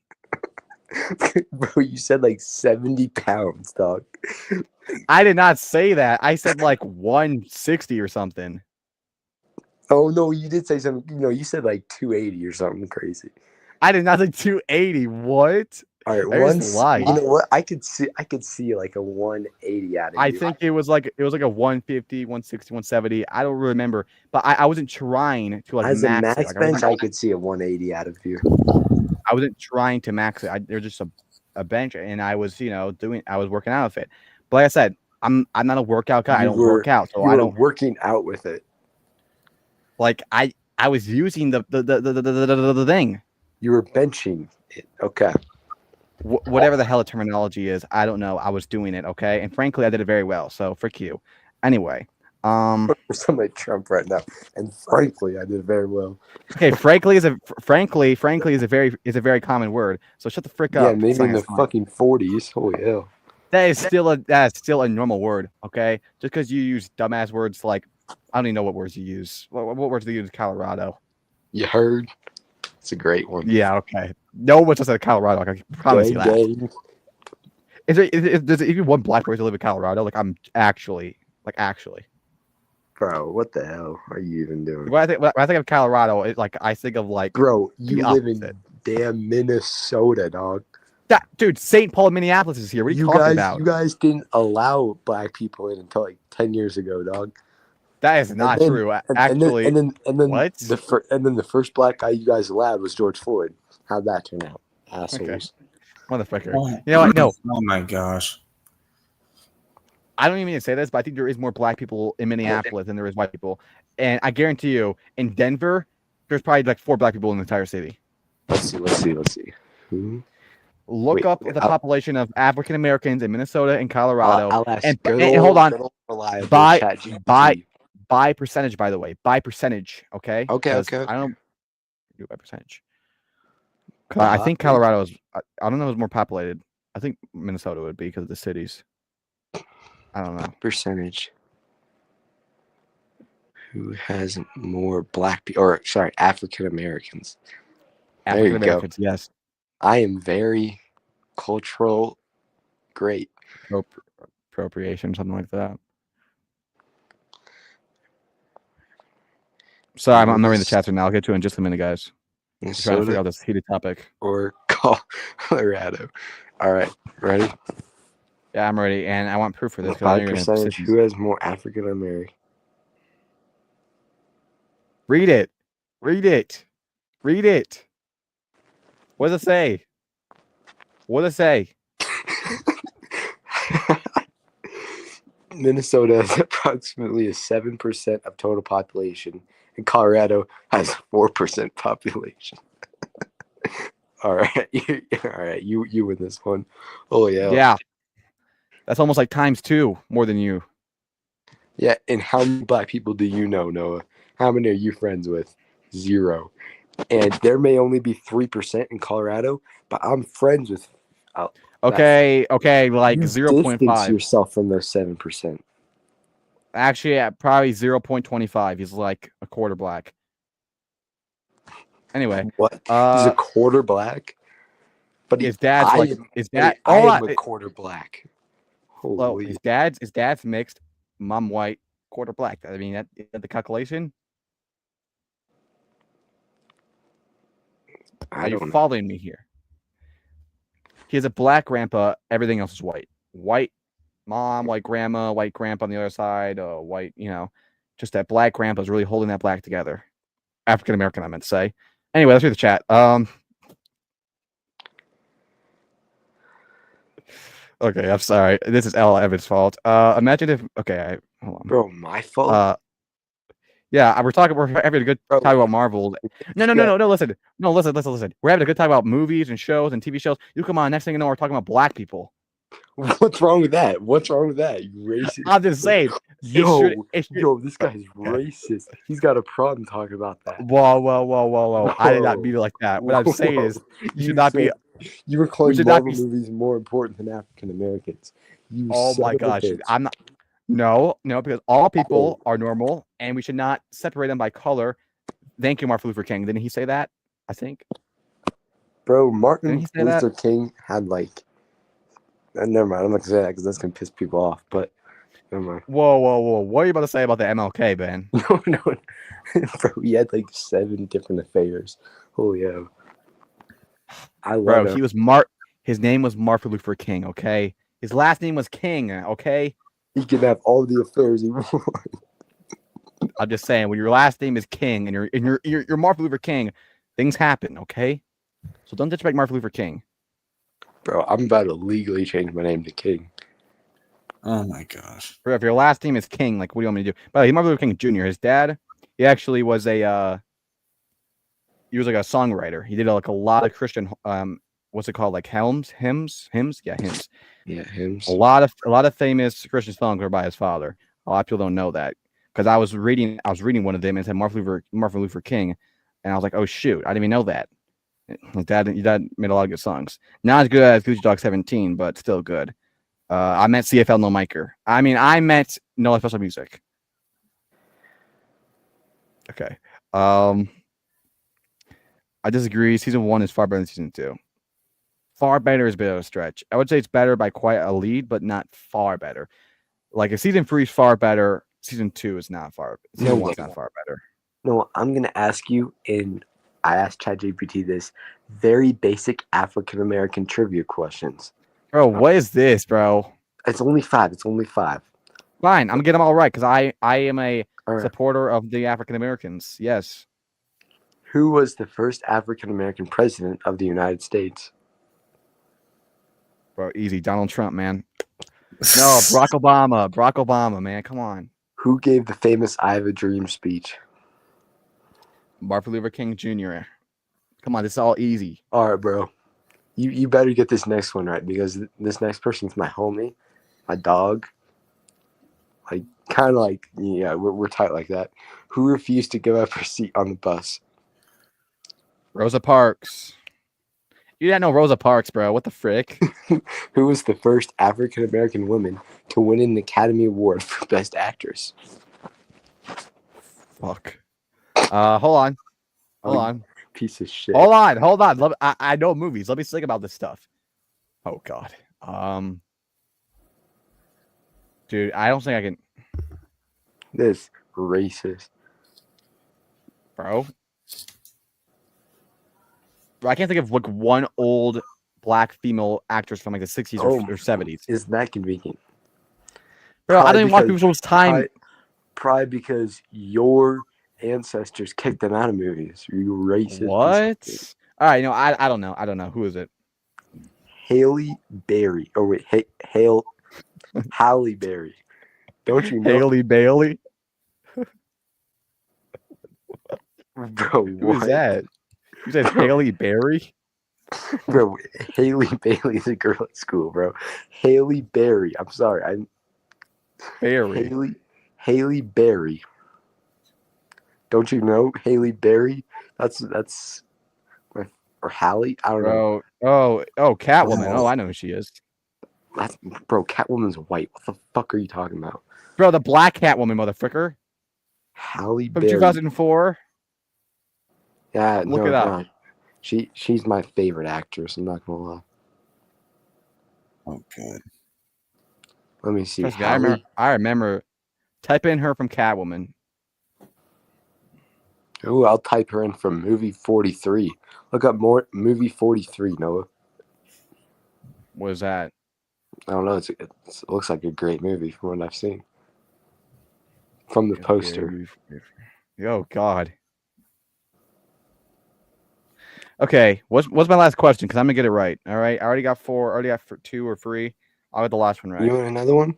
G: Bro, you said like 70 pounds, dog.
D: I did not say that. I said like 160 or something.
G: Oh no, you did say something. You said like 280 or something crazy.
D: I did not say 280. What?
G: All right,
D: I just lied.
G: You know what? I could see like a 180 out of
D: I
G: you.
D: think it was like a 150, 160, 170. I don't remember, but I wasn't trying to like
G: As a
D: max
G: max
D: it. Like,
G: bench, I could see a 180 out of you.
D: I wasn't trying to max it. There's just a bench, and I was I was working out with it. But like I said, I'm not a workout guy. I don't work out, so I don't
G: working out with it.
D: Like I was using the thing.
G: You were benching it. Okay.
D: Whatever the hell the terminology is, I don't know. I was doing it, okay? And frankly, I did it very well. So frick you. Anyway,
G: Sound like Trump right now. And frankly, I did very well.
D: okay. Frankly is a very common word. So shut the frick up.
G: Yeah, maybe in
D: science
G: the
D: fan.
G: fucking 40s. Holy hell.
D: That is still a normal word, okay? Just because you use dumbass words like I don't even know what words you use. What words do you use in Colorado?
G: You heard? It's a great one.
D: Yeah, okay. No one just said Colorado. I can promise you that.
G: Gay.
D: Is there even one black person to live in Colorado? Like I'm actually.
G: Bro, what the hell are you even doing?
D: When I think of Colorado, I think of like
G: Bro, you
D: the
G: live in
D: opposite.
G: damn Minnesota, dog.
D: that dude. St. Paul, Minneapolis is here. What are you talking about?
G: You guys didn't allow black people in until like 10 years ago, dog.
D: That is not
G: then-
D: true.
G: And
D: Actually,
G: then
D: what?
G: the first black guy you guys allowed was George Floyd. How'd that turn out? Assholes.
D: Motherfucker.
C: Oh,
D: You know what? No,
C: oh my gosh.
D: I don't even mean to say this, but I think there is more black people in Minneapolis than there is white people. And I guarantee you, in Denver, there's probably like 4 black people in the entire city.
G: Let's see. Who?
D: Look
G: Wait,
D: up the population of African Americans in Minnesota and Colorado.
G: I'll ask
D: and
G: good
D: hold on.
G: old reliable
D: By-
G: ChatGPT.
D: By percentage, by the way. By percentage, okay?
G: Okay.
D: 'Cause I don't do it by percentage. I think Colorado is. I don't know. Is more populated. I think Minnesota would be because of the cities. I don't know.
G: Percentage. Who has more black people? Or sorry, African Americans. There you
D: African
G: go.
D: Americans, yes.
G: I am very cultural. Great.
D: Appropriation, something like that. Sorry, I'm not reading the chats right now. I'll get to it in just a minute, guys. I'm trying to figure
G: Minnesota
D: out this heated topic.
G: or Colorado. All right, ready?
D: Yeah, I'm ready, and I want proof for this. 'cause I
G: By
D: know you're gonna
G: percentage,
D: sit-
G: who has more African American?
D: Read it. Read it. Read it. What does it say? What does it say?
G: Minnesota has approximately a 7% of total population, and Colorado has 4% population. All right, you win this one. Oh yeah,
D: Yeah. That's almost like ×2 more than you.
G: yeah. And how many black people do you know, Noah? How many are you friends with? 0. And there may only be 3% in Colorado, but I'm friends with.
D: Okay, like
G: You
D: 0.5.
G: distance yourself from those 7%.
D: Actually, at probably 0.25. He's like a quarter black. Anyway,
G: What? He's a quarter black. But
D: his dad's
G: I
D: like
G: am-
D: his dad.
G: I
D: Hold
G: am
D: on.
G: a quarter black.
D: Well,
G: Holy.
D: his dad's mixed, mom white, quarter black. I mean, that the calculation.
G: I
D: Are you
G: don't know.
D: following me here? He has a black grandpa. Everything else is white. White mom, white grandma, white grandpa on the other side. White, just that black grandpa is really holding that black together. African American, I meant to say. Anyway, let's read the chat. Okay, I'm sorry. This is L. Evan's fault. Imagine if. Okay, hold on.
G: Bro, my fault.
D: Yeah, we're having a good
G: Bro.
D: time about Marvel. No, listen. No, listen. We're having a good time about movies and shows and TV shows. You come on, next thing you know, we're talking about black people.
G: What's wrong with that? You racist.
D: I'm just saying.
G: Yo,
D: it should-
G: yo, this guy's racist. He's got a problem talking about that.
D: Whoa. I did not mean it like that. What I'm saying is, you should not be.
G: You were calling
D: should not
G: Marvel
D: be-
G: movies more important than African Americans.
D: Oh my gosh. I'm not. No, because all people are normal and we should not separate them by color. Thank you, Martin Luther King. Didn't he say that? I think.
G: Bro,
D: Didn't
G: Martin
D: he say
G: Luther King had like. Never mind. I'm not gonna say that because that's gonna piss people off. But never mind.
D: Whoa. What are you about to say about the MLK, Ben?
G: No. Bro, he had like 7 different affairs. Oh yeah. I love
D: Bro,
G: him.
D: he was His name was Martin Luther King. Okay, his last name was King. Okay,
G: He can have all the affairs he wants.
D: I'm just saying when your last name is King and you're Martin Luther King, things happen. Okay, so don't disrespect Martin Luther King.
G: Bro, I'm about to legally change my name to King.
C: Oh my gosh.
D: Bro, if your last name is King, like what do you want me to do? By the way, Martin Luther King Jr. His dad, He actually was he was like a songwriter. He did like a lot of Christian what's it called, like hymns? Yeah, hymns.
G: Yeah, hymns.
D: A lot of famous Christian songs were by his father. A lot of people don't know that, because I was reading one of them and it said Martin Luther King, and I was like, oh shoot, I didn't even know that. His dad made a lot of good songs. Not as good as Gucci Dog 17, but still good. I met CFL No Miker. I met No Special Music. Okay. I disagree. Season 1 is far better than season 2. Far better is a bit of a stretch. I would say it's better by quite a lead, but not far better. Like if season 3 is far better, season 2 is not far. Season 1 is not far better.
G: No, I'm gonna ask you, and I asked ChatGPT this, very basic African American trivia questions.
D: Bro, what is this, bro?
G: It's only 5. It's only 5.
D: Fine, I'm gonna get them all right because I am a
G: All right.
D: supporter of the African Americans. Yes.
G: Who was the first African American president of the United States?
D: Bro, easy. Donald Trump, man. No, Barack Obama. Barack Obama, man. Come on.
G: Who gave the famous "I Have a Dream" speech?
D: Martin Luther King Jr. Come on, this is all easy.
G: All right, bro. You better get this next one right, because this next person's my homie, my dog. Like, kind of like, yeah, we're tight like that. Who refused to give up her seat on the bus?
D: Rosa Parks. You didn't know Rosa Parks, bro. What the frick?
G: Who was the first African American woman to win an Academy Award for Best Actress?
D: Fuck. Hold on.
G: Piece of shit.
D: Hold on. I know movies. Let me think about this stuff. Oh God. Dude, I don't think I can.
G: This racist.
D: Bro, I can't think of like one old black female actress from like the 60s or 70s.
G: Isn't that convenient?
D: Bro, I didn't watch people's time.
G: Probably because your ancestors kicked them out of movies. You racist.
D: What? All right, no, I don't know. I don't know. Who is it?
G: Halle Berry. Oh wait, Halle Berry. Don't you know?
D: Haley Bailey?
G: Bro,
D: Who is that? You said Haley Berry?
G: Bro, Halle Bailey is a girl at school, bro. Halle Berry. I'm sorry.
D: Berry.
G: Halle Berry. Don't you know Halle Berry? That's or Halle? I don't know.
D: Oh, Catwoman. Oh, I know who she is.
G: Bro, Catwoman's white. What the fuck are you talking about?
D: Bro, the black Catwoman, motherfucker.
G: Halle
D: From
G: Berry.
D: 2004.
G: Yeah,
D: Look it up.
G: No. She's my favorite actress. I'm not gonna lie.
C: Oh god.
G: Let me see.
D: I remember. Type in her from Catwoman.
G: Ooh, I'll type her in from movie 43. Look up more movie 43, Noah.
D: What is that?
G: I don't know. It looks like a great movie from what I've seen. From the poster.
D: Oh God. Okay, what's my last question? Because I'm gonna get it right. All right, I already got 4. Already got 2 or 3. I'll get the last one right.
G: You want another one?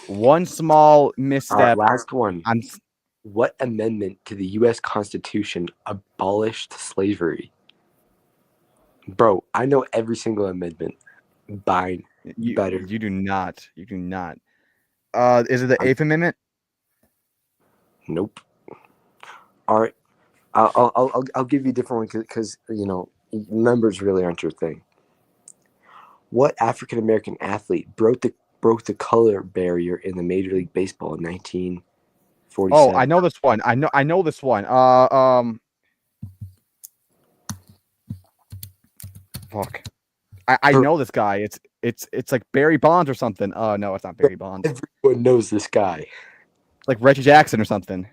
D: One small misstep.
G: Last one. What amendment to the U.S. Constitution abolished slavery? Bro, I know every single amendment. Better.
D: You do not. You do not. Is it the 8th Amendment?
G: Nope. All right. I'll give you a different one because numbers really aren't your thing. What African American athlete broke the color barrier in the Major League Baseball in 1947?
D: Oh, I know this one. I know this one. Fuck. I know this guy. It's like Barry Bonds or something. Oh no, it's not Barry Bonds.
G: Everyone knows this guy.
D: Like Reggie Jackson or something.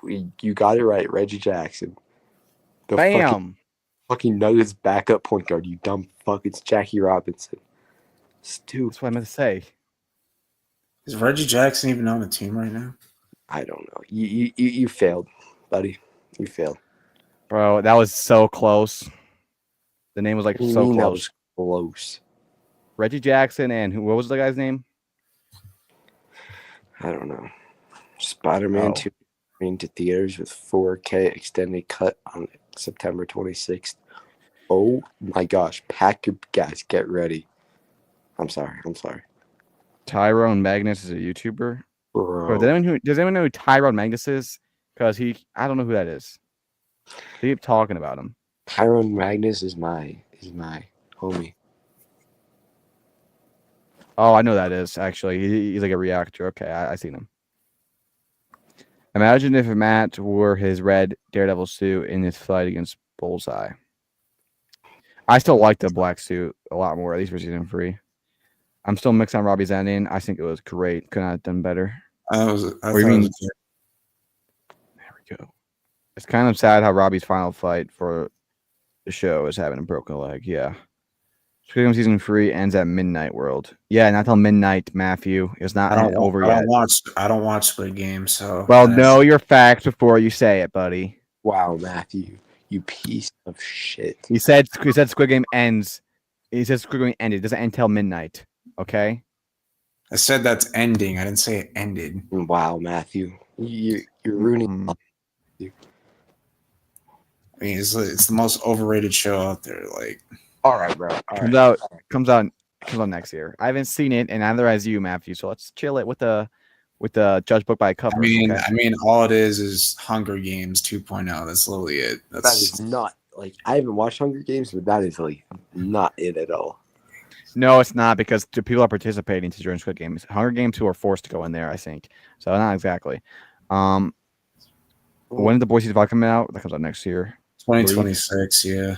G: You got it right, Reggie Jackson. The
D: Bam.
G: Fucking Nuggets backup point guard. You dumb fuck. It's Jackie Robinson. Stupid.
D: That's what I meant to say.
C: Is Reggie Jackson even on the team right now?
G: I don't know. You failed, buddy. You failed.
D: Bro, that was so close. The name was like so close.
G: That was close.
D: Reggie Jackson and what was the guy's name?
G: I don't know. Spider-Man 2. into theaters with 4K extended cut on September 26th. Oh my gosh! Pack your guys, get ready. I'm sorry.
D: Tyrone Magnus is a YouTuber.
G: Bro,
D: Bro, does anyone know who Tyrone Magnus is? Because I don't know who that is. They keep talking about him.
G: Tyrone Magnus is my homie.
D: Oh, I know that is actually. He's like a reactor. Okay, I seen him. Imagine if Matt wore his red Daredevil suit in his fight against Bullseye. I still like the black suit a lot more, at least for season 3. I'm still mixed on Robbie's ending. I think it was great. Could not have done better.
C: I
D: What do you
C: thought it
D: mean?
C: was-
D: There we go. It's kind of sad how Robbie's final fight for the show is having a broken leg. Yeah. Squid Game season 3 ends at Midnight World. Yeah, not till midnight, Matthew. It's not over yet.
C: I don't watch Squid Game, so.
D: Well, know your facts before you say it, buddy.
G: Wow, Matthew, you piece of shit.
D: He said Squid Game ends. He said Squid Game ended. It doesn't end till midnight. Okay.
C: I said that's ending. I didn't say it ended.
G: Wow, Matthew, you're ruining.
C: I mean, it's the most overrated show out there. Like,
G: All right, bro.
D: Comes out next year. I haven't seen it, and neither has you, Matthew. So let's chill it with the judge book by cover.
C: I mean,
D: okay?
C: all it is Hunger Games 2.0. That's literally it.
G: That is not like I haven't watched Hunger Games, but that is like not it at all.
D: No, it's not because the people are participating to join Squid Games. Hunger Games who are forced to go in there, I think. So not exactly. When did the Boy Season 5 come out? That comes out next year.
C: 2026. Yeah.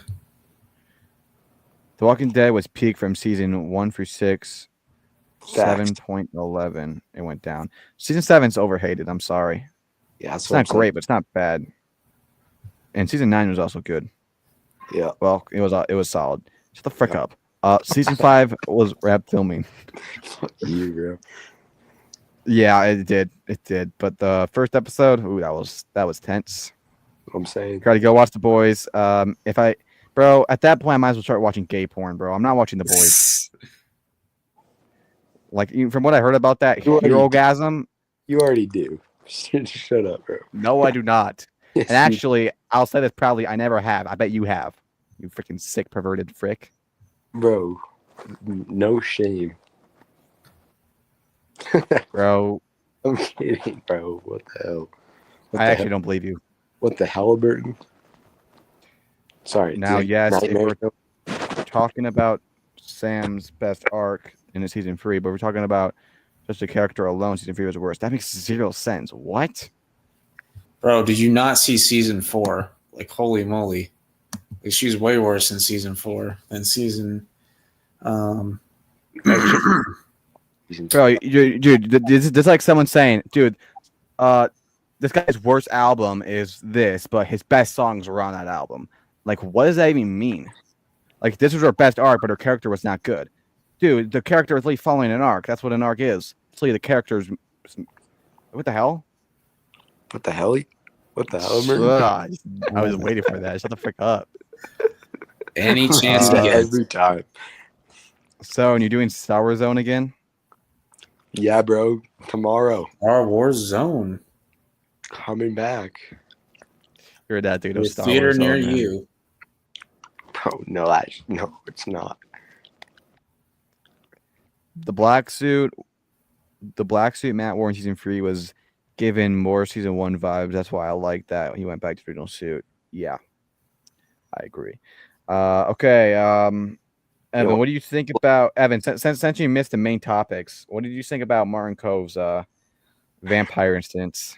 D: The Walking Dead was peak from season 1 through 6.
G: Facts.
D: 7.11. It went down. Season 7's overhated. I'm sorry.
G: Yeah, that's
D: It's
G: what
D: not
G: I'm saying.
D: great, but it's not bad. And season 9 was also good.
G: Yeah.
D: Well, it was solid. Shut the frick up. Season 5 was wrapped filming.
G: Fuck you, bro.
D: Yeah, it did. It did. But the first episode, ooh, that was tense.
G: I'm saying.
D: Gotta go watch The Boys. Bro, at that point, I might as well start watching gay porn, bro. I'm not watching The Boys. Like, from what I heard about that Herogasm,
G: You already do. Shut up, bro.
D: no, I do not.
G: Yes,
D: And actually, I'll say this proudly, I never have. I bet you have. You freaking sick, perverted frick.
G: bro, no shame.
D: Bro,
G: I'm kidding, bro. What the hell?
D: I actually don't believe you.
G: What the Halliburton? Sorry.
D: Now, yes, if
G: Nightmare
D: we're talking about Sam's best arc in the season 3, but we're talking about just the character alone, season 3 was the worst. That makes zero sense. What?
C: Bro, did you not see season 4? Like, holy moly. Like, she's way worse in season 4 than season.
D: Bro, dude, this is like someone saying, dude, this guy's worst album is this, but his best songs were on that album. Like, what does that even mean? Like, this was her best arc, but her character was not good. Dude, the character is literally following an arc. That's what an arc is. It's literally the character's. What the hell?
G: What the hell? What the hell, man?
D: I was waiting for that. Shut the frick up.
C: Any chance he gets.
G: Every time.
D: So, and you're doing Star Zone again?
G: Yeah, bro. Tomorrow.
C: Star Wars Zone.
G: Coming back.
D: You're that dude.
C: The theater near you.
G: Bro, no, it's not.
D: The black suit Matt wore in season 3 was given more season 1 vibes. That's why I like that he went back to the original suit. Yeah, I agree. Okay, Evan, what do you think about Evan? Since you missed the main topics, what did you think about Martin Cove's vampire instance?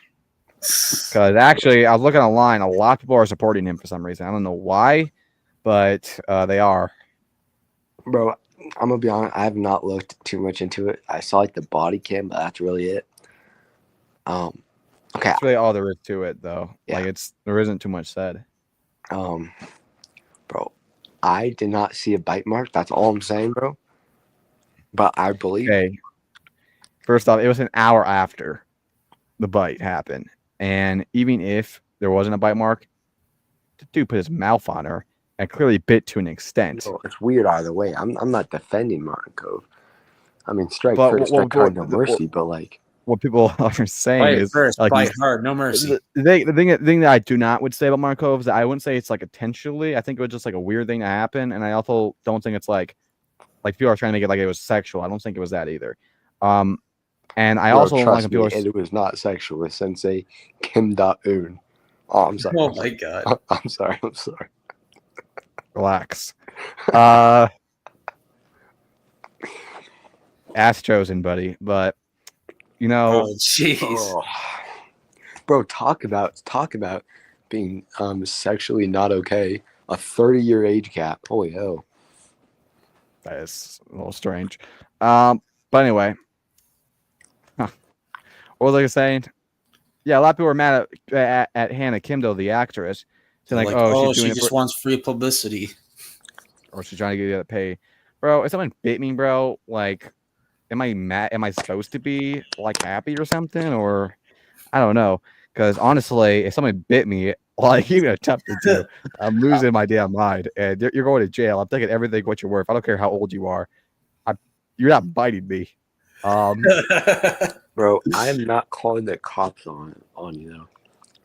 D: Because actually, I was looking online. A lot of people are supporting him for some reason. I don't know why, but they are.
G: Bro, I'm gonna be honest. I have not looked too much into it. I saw like the body cam, but that's really it. Okay.
D: That's really all there is to it, though.
G: Yeah.
D: Like there isn't too much said.
G: Bro, I did not see a bite mark. That's all I'm saying, bro. But I believe.
D: Okay. First off, it was an hour after the bite happened, and even if there wasn't a bite mark, the dude put his mouth on her and clearly bit to an extent.
G: No, it's weird either way. I'm not defending Martin Cove. I mean, strike
D: But
G: first, strike hard, no mercy. But like,
D: what people are saying
C: Bite
D: is
C: first,
D: like
C: bite hard, no mercy.
D: the thing that I do not would say about Mark Cove is that I wouldn't say it's like intentionally. I think it was just like a weird thing to happen, and I also don't think it's like people are trying to make it like it was sexual. I don't think it was that either. And I also don't like when people
G: it was not sexual. It's Sensei Kim Da-eun. Oh, I'm sorry.
C: Oh my god.
G: I'm sorry.
D: relax. Ass chosen, buddy. But you know,
C: Oh jeez.
G: Oh. Bro, talk about being sexually not okay. A 30-year age gap. Holy hell.
D: that is a little strange. But anyway. What was I saying? Yeah, a lot of people are mad at Hannah Kim, though, the actress. Saying like, oh, she's doing
C: she just wants free publicity.
D: Or she's trying to get paid. Bro, if someone bit me, bro, like, am I mad? Am I supposed to be, like, happy or something? Or, I don't know. Because, honestly, if someone bit me, like, even attempted to, I'm losing my damn mind. And you're going to jail. I'm taking everything what you're worth. I don't care how old you are. You're not biting me.
G: Bro, I am not calling the cops on you, though.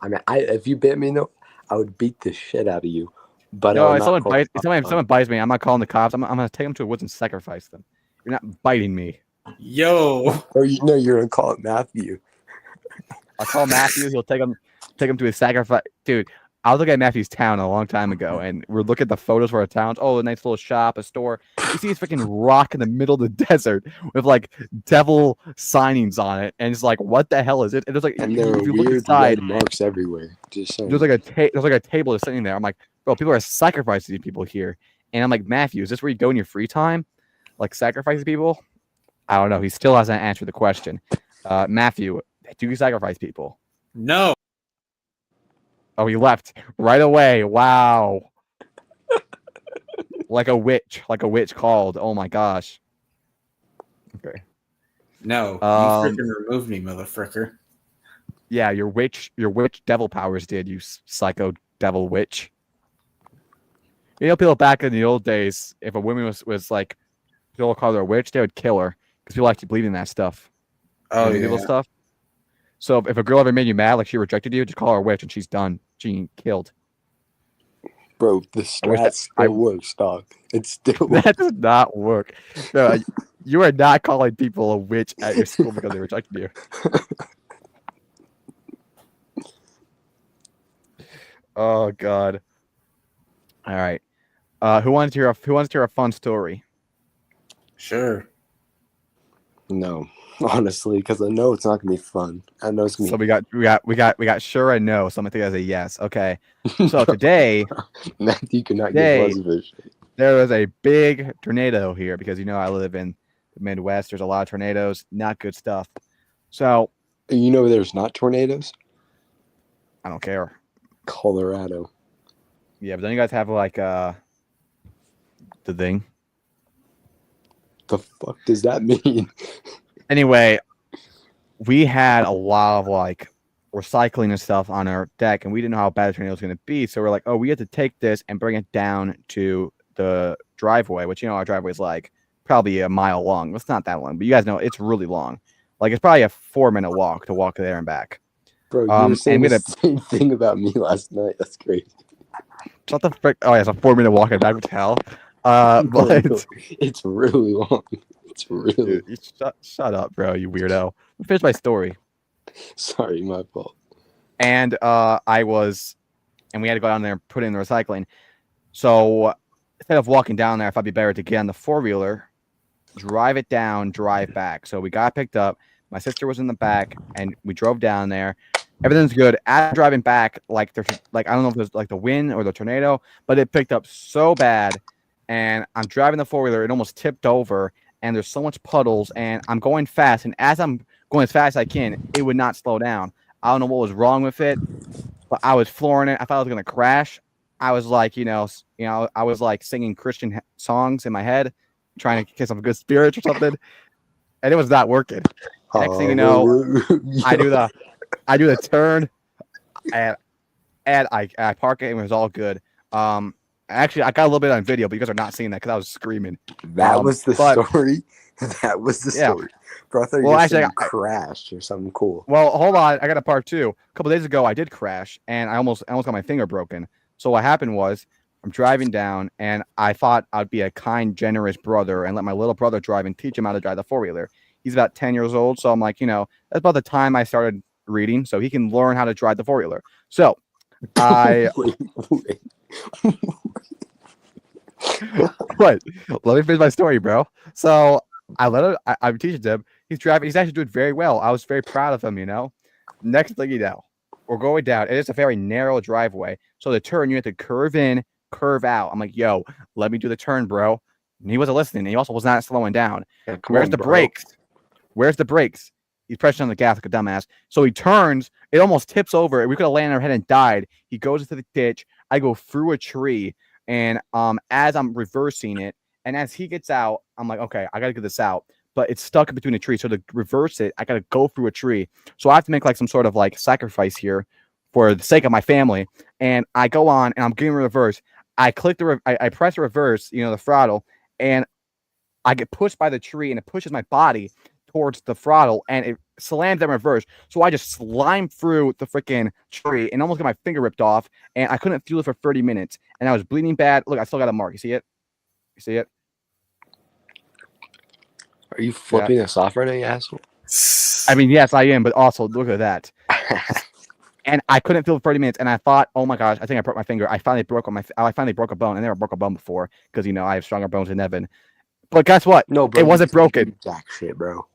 G: I mean, if you bit me, though, I would beat the shit out of you. But
D: no, if someone bites me, I'm not calling the cops. I'm gonna take them to the woods and sacrifice them. You're not biting me.
C: Yo.
G: Or you're gonna call it Matthew.
D: I'll call Matthews. He'll take him to his sacrifice. Dude, I was looking at Matthew's town a long time ago, and we're looking at the photos for our towns. Oh, a nice little shop, a store. You see this freaking rock in the middle of the desert with like devil signings on it, and it's like, what the hell is it? And there's like,
G: And there are
D: if you look
G: weird
D: inside,
G: red marks everywhere. Just saying.
D: there's like a table just sitting there. I'm like, bro, people are sacrificing people here, and I'm like, Matthew, is this where you go in your free time, like sacrificing people? I don't know. He still hasn't answered the question. Matthew, do you sacrifice people?
C: No.
D: Oh, he left right away. Wow. like a witch called. Oh my gosh. Okay.
C: No. You freaking removed me, motherfucker.
D: Yeah, your witch devil powers did, you psycho devil witch. You know, people back in the old days, if a woman was like, people call her a witch, they would kill her because people actually believe in that stuff.
C: Oh, yeah.
D: Evil stuff. So if a girl ever made you mad, like she rejected you, just call her a witch and she's done. She killed.
G: Bro, the strat still works, dog. It still works.
D: That does not work. No, you are not calling people a witch at your school because they rejected you. Oh God. All right. Who wants to hear a fun story?
C: Sure.
G: No, honestly, because I know it's not gonna be fun. I know it's gonna
D: So
G: be.
D: we got sure and no. So I'm gonna think as a yes. Okay. So today,
G: Matthew could not get positive.
D: there was a big tornado here because you know I live in the Midwest. There's a lot of tornadoes. Not good stuff. So
G: You know, there's not tornadoes.
D: I don't care.
G: Colorado.
D: Yeah, but don't you guys have like the thing?
G: The fuck does that mean?
D: Anyway, we had a lot of like recycling and stuff on our deck, and we didn't know how bad the tornado was going to be. So we're like, oh, we have to take this and bring it down to the driveway, which, you know, our driveway is like probably a mile long. It's not that long, but you guys know it's really long. Like, it's probably a 4-minute walk to walk there and back.
G: Bro, you were saying the same thing about me last night. That's crazy.
D: Shut the frick. Oh, yeah, it's a 4-minute walk and back. What the hell? But
G: it's really long. It's really.
D: Dude, shut up, bro. You weirdo. Finish my story.
G: Sorry, my fault.
D: And we had to go down there and put it in the recycling. So instead of walking down there, I thought it'd be better to get on the 4-wheeler, drive it down, drive back. So we got picked up. My sister was in the back, and we drove down there. Everything's good. As driving back, I don't know if it was like the wind or the tornado, but it picked up so bad. And I'm driving the 4-wheeler, it almost tipped over, and there's so much puddles, and I'm going fast. And as I'm going as fast as I can, it would not slow down. I don't know what was wrong with it, but I was flooring it. I thought I was gonna crash. I was like, I was like singing Christian songs in my head, trying to get some good spirits or something, and it was not working. Next thing you know, I do the turn, and I park it, and it was all good. Actually, I got a little bit on video, but you guys are not seeing that because I was screaming.
G: That was the
D: but-
G: story. That was the
D: Yeah.
G: story. Bro, I thought you
D: Well,
G: were
D: actually,
G: saying you crashed or something cool.
D: Well, hold on. I got a part 2. A couple days ago, I did crash, and I almost got my finger broken. So what happened was, I'm driving down, and I thought I'd be a kind, generous brother and let my little brother drive and teach him how to drive the 4-wheeler. He's about 10 years old, so I'm like, that's about the time I started reading, so he can learn how to drive the 4-wheeler. So I
G: Wait.
D: what? Let me finish my story, bro. So I let him. I'm teaching him. He's driving. He's actually doing very well. I was very proud of him. Next thing you know, we're going down. It is a very narrow driveway, so the turn you have to curve in, curve out. I'm like, yo, let me do the turn, bro. And he wasn't listening. And he also was not slowing down.
G: Yeah,
D: Where's the brakes? Where's the brakes? He's pressing on the gas like a dumbass. So he turns. It almost tips over. We could have landed on our head and died. He goes into the ditch. I go through a tree. And as I'm reversing it, and as he gets out, I'm like, okay, I gotta get this out. But it's stuck in between a tree. So to reverse it, I gotta go through a tree. So I have to make like some sort of like sacrifice here for the sake of my family. And I go on and I'm getting reverse. I click I press reverse, the throttle, and I get pushed by the tree and it pushes my body towards the throttle and it slams in reverse. So I just slime through the freaking tree and almost got my finger ripped off. And I couldn't feel it for 30 minutes. And I was bleeding bad. Look, I still got a mark. You see it? You see it?
G: Are you flipping us off right now, you asshole?
D: I mean, yes, I am. But also, look at that. And I couldn't feel it for 30 minutes. And I thought, oh my gosh, I think I broke my finger. I finally broke a bone. I never broke a bone before because, I have stronger bones than Evan. But guess what?
G: No, bro.
D: It wasn't broken.
G: Jack shit, bro.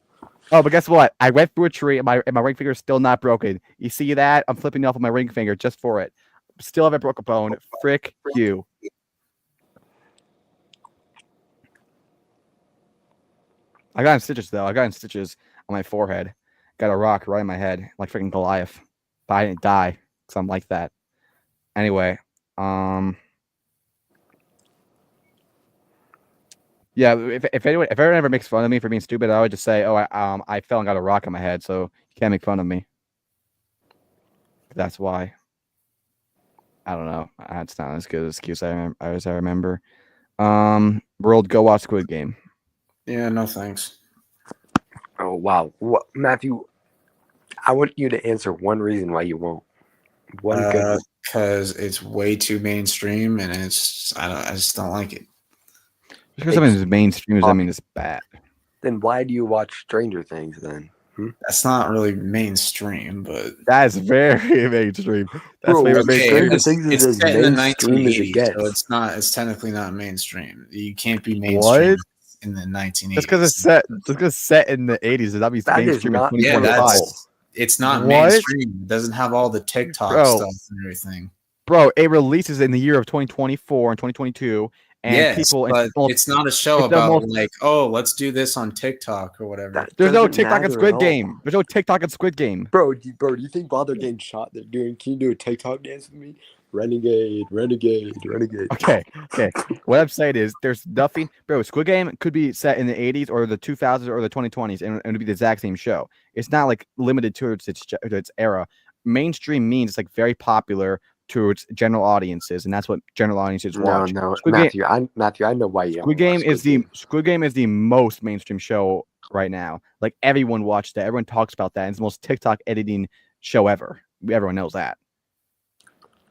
D: Oh, but guess what? I went through a tree and my ring finger is still not broken. You see that? I'm flipping off of my ring finger just for it. Still haven't broke a bone. Frick you. I got in stitches though. I got in stitches on my forehead. Got a rock right in my head, like freaking Goliath. But I didn't die because I'm like that. Anyway, yeah. If anyone ever makes fun of me for being stupid, I would just say, "Oh, I fell and got a rock on my head," so you can't make fun of me. That's why. I don't know. That's not as good an excuse as I remember. World, go watch Squid Game.
C: Yeah, no thanks.
G: Oh, wow. What, Matthew, I want you to answer one reason why you won't. One good
C: Because it's way too mainstream and I just don't like it.
D: Because something is mainstream doesn't mean it's bad.
G: Then why do you watch Stranger Things then?
C: That's not really mainstream, but
D: That's very mainstream. That's
G: Bro,
D: very
G: okay,
D: mainstream.
G: Stranger Things is
C: it's
G: as
C: set in the
G: mainstream as it
C: 1980s,
G: gets.
C: so it's technically not mainstream. You can't be mainstream
D: What?
C: in the 1980s.
D: Just because it's set in the 80s, that means
G: That is
D: mainstream in
G: not-
C: yeah,
D: 2025.
C: it's not
D: What?
C: mainstream. It doesn't have all the TikTok
D: Bro.
C: stuff and everything.
D: Bro, it releases in the year of 2024 and 2022, and
C: Yes,
D: people.
C: but it's not a show
D: it's the
C: about
D: most-
C: like, oh, let's do this on TikTok or whatever.
G: That
D: There's no
G: doesn't
D: TikTok and
G: matter
D: Squid
G: at all.
D: Game. There's no TikTok and Squid Game.
G: Bro, do you think while they're getting shot, they're doing, can you do a TikTok dance with me? Renegade.
D: Okay. What I'm saying is, there's nothing, bro. Squid Game could be set in the 80s or the 2000s or the 2020s, and it'd be the exact same show. It's not like limited to its era. Mainstream means it's like very popular to its general audiences, and that's what general audiences watch.
G: No,
D: Squid Game-
G: Matthew, I know why you.
D: Squid Game is the most mainstream show right now. Like everyone watched that. Everyone talks about that. It's the most TikTok editing show ever. Everyone knows that.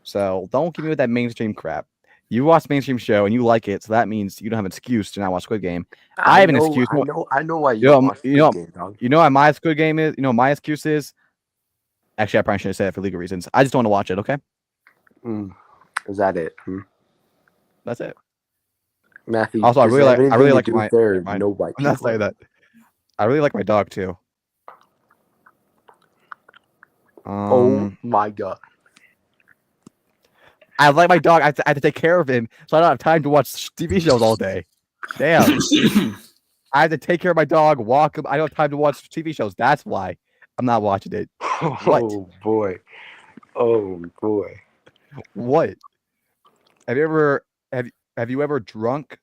D: So don't give me with that mainstream crap. You watch mainstream show and you like it, so that means you don't have an excuse to not watch Squid Game. I have an excuse.
G: I know why you
D: You know,
G: don't watch
D: you know-
G: Squid Game, dog.
D: You know what my Squid Game is? You know what my excuse is? Actually, I probably shouldn't say that for legal reasons. I just don't want to watch it. Okay,
G: Is that it?
D: that's it.
G: Matthew.
D: Also, I
G: does
D: really
G: it
D: like-
G: have
D: I really
G: anything
D: like
G: to do
D: my-
G: with there
D: my-
G: no white
D: I'm not
G: people?
D: saying that. I really like my dog too.
G: Oh my god.
D: I like my dog. I have to take care of him, so I don't have time to watch TV shows all day. Damn. I have to take care of my dog, walk him. I don't have time to watch TV shows. That's why I'm not watching it. What?
G: Oh boy. Oh boy.
D: What? Have you ever drunk,